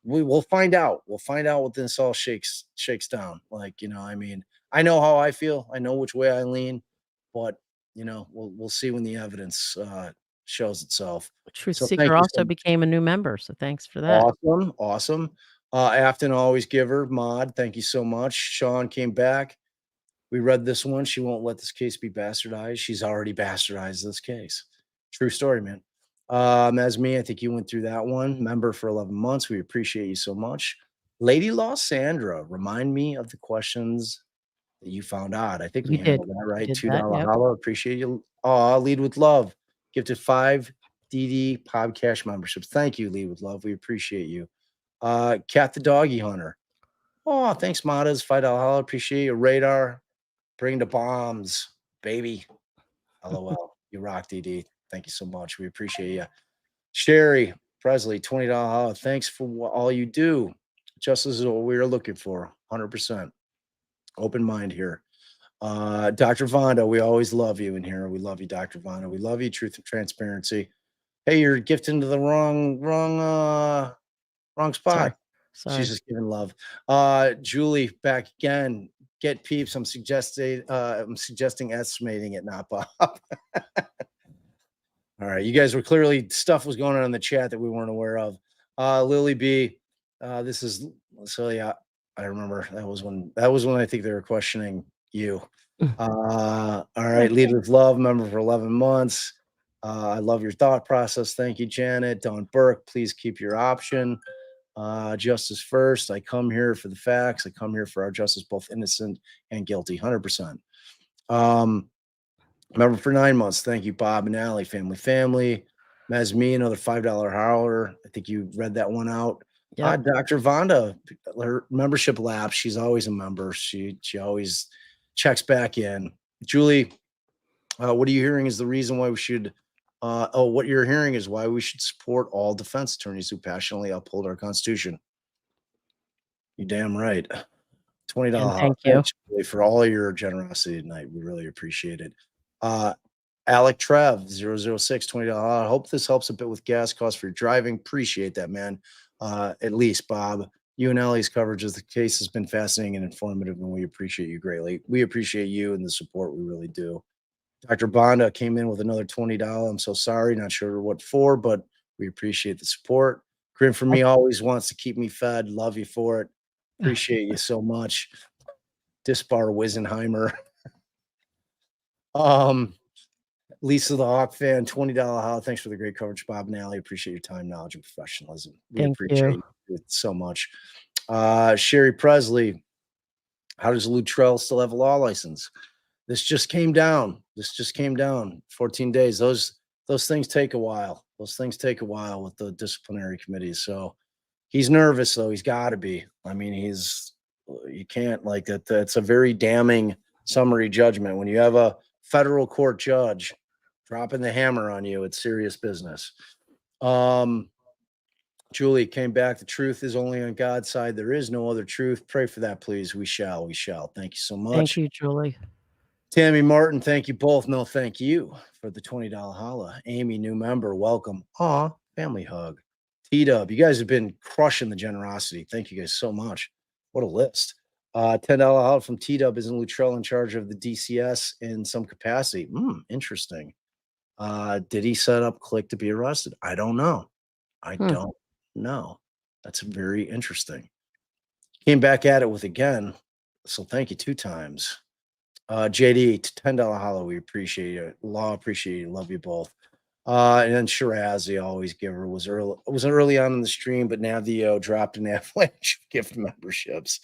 We'll find out. We'll find out what this all shakes down. Like, I mean, I know how I feel. I know which way I lean, but we'll see when the evidence shows itself. Truth So thank Seeker you so also much. became a new member, so thanks for that. Awesome, awesome. Afton always giver, Mod, thank you so much. Sean came back. We read this one. She won't let this case be bastardized. She's already bastardized this case. True story, man. As me, I think you went through that one. Member for 11 months. We appreciate you so much. Lady Law Sandra, remind me of the questions that you found out. I think we You did. handled that You right. did that, $2 yep. hollow. Appreciate you. Lead with love. Gifted 5 DD podcast memberships. Thank you, Lead with Love. We appreciate you. Cat the Doggy Hunter. Oh, thanks, Matas. $5 hollow. Appreciate you. Radar. Bring the bombs, baby. LOL. You rock, DD. Thank you so much. We appreciate you. Sherry Presley, $20 hollow. Thanks for all you do. Justice is what we are looking for. 100%. Open mind here. Dr. Vonda, we always love you in here. We love you, Dr. Vonda. We love you. Truth and transparency. Hey, you're gifting to the wrong spot. Sorry. She's just giving love. Julie, back again. Get peeps. I'm suggesting estimating it, not Bob. All right. You guys were clearly stuff was going on in the chat that we weren't aware of. Lily B. This is so yeah, I remember that was when I think they were questioning you. All right, lead with love, member for 11 months. I love your thought process. Thank you, Janet. Don Burke, please keep your option. Justice first. I come here for the facts. I come here for our justice, both innocent and guilty, 100%. Member for 9 months. Thank you, Bob and Allie, family. Me, another $5 howler. I think you read that one out. Yep. Dr. Vonda, her membership lapse. She's always a member. She always checks back in. Julie, what are you hearing is the reason why we should what you're hearing is why we should support all defense attorneys who passionately uphold our Constitution. You damn right. $20 And thank you. Thanks, Julie, for all your generosity tonight. We really appreciate it. Alec Trev 006 $20. I hope this helps a bit with gas costs for your driving. Appreciate that, man. At least, Bob. You and Ellie's coverage of the case has been fascinating and informative, and we appreciate you greatly. We appreciate you and the support. We really do. Dr. Bonda came in with another $20. I'm so sorry, not sure what for, but we appreciate the support. Grin for me always wants to keep me fed. Love you for it. Appreciate you so much. Dispar Wisenheimer. Lisa the Hawk fan, $20 holla. Thanks for the great coverage, Bob and Ali. Appreciate your time, knowledge, and professionalism. We Thank appreciate you. it so much. Sherry Presley, how does Luttrell still have a law license? This just came down. 14 days. Those things take a while. Those things take a while with the disciplinary committees. So he's nervous, though. He's got to be. I mean, you can't like that. That's a very damning summary judgment. When you have a federal court judge dropping the hammer on you, it's serious business. Julie came back. The truth is only on God's side. There is no other truth. Pray for that, please. We shall. Thank you so much. Thank you, Julie. Tammy Martin, thank you both. No, thank you for the $20 holla. Amy, new member, welcome. Aw, family hug. T-Dub, you guys have been crushing the generosity. Thank you guys so much. What a list. $10 holla from T-Dub. Isn't Luttrell in charge of the DCS in some capacity? Interesting. Did he set up Click to be arrested? I don't know. I don't know. That's very interesting. Came back at it with again. So thank you 2 times. JD, $10 holla. We appreciate it. Law, appreciate it. Love you both. And then Shiraz, the always giver, was early on in the stream, but Navio dropped an avalanche of gift memberships.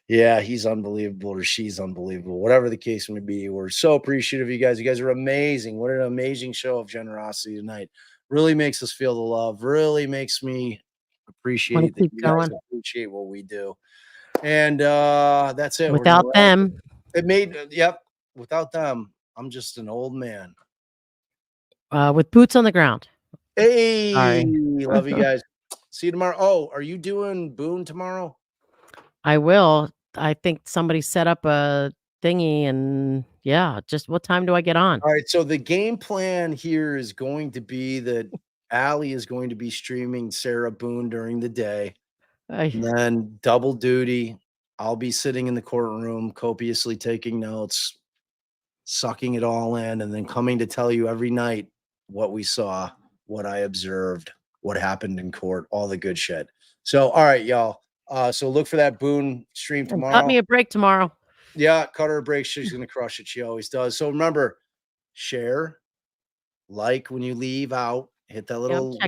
Yeah, he's unbelievable, or she's unbelievable. Whatever the case may be, we're so appreciative of you guys. You guys are amazing. What an amazing show of generosity tonight. Really makes us feel the love. Really makes me appreciate that you guys appreciate what we do. And that's it. Without them. Without them, I'm just an old man. With boots on the ground. Hey, sorry. Love you guys. See you tomorrow. Oh, are you doing Boone tomorrow? I will. I think somebody set up a thingy, and yeah, just what time do I get on? All right. So the game plan here is going to be that Ali is going to be streaming Sarah Boone during the day. And then double duty. I'll be sitting in the courtroom, copiously taking notes, sucking it all in, and then coming to tell you every night what we saw, what I observed, what happened in court, all the good shit. So, all right, y'all. So look for that Boone stream tomorrow. Cut me a break tomorrow. Yeah, cut her a break. She's going to crush it. She always does. So remember, share, like when you leave out, hit that little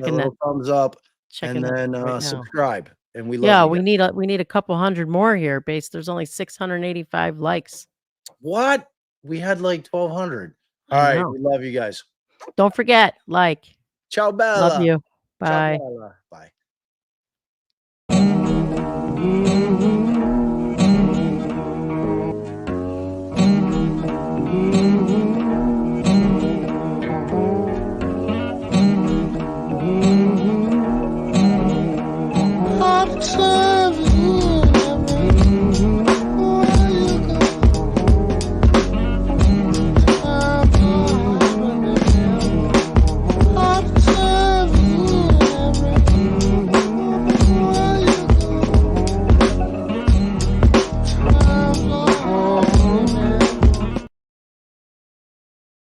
thumbs up, and then subscribe. And we love you. We need a couple hundred more here, base. There's only 685 likes. What? We had like 1,200. All right, we love you guys. Don't forget, like. Ciao, Bella. Love you. Bye. Ciao, Bella. Bye.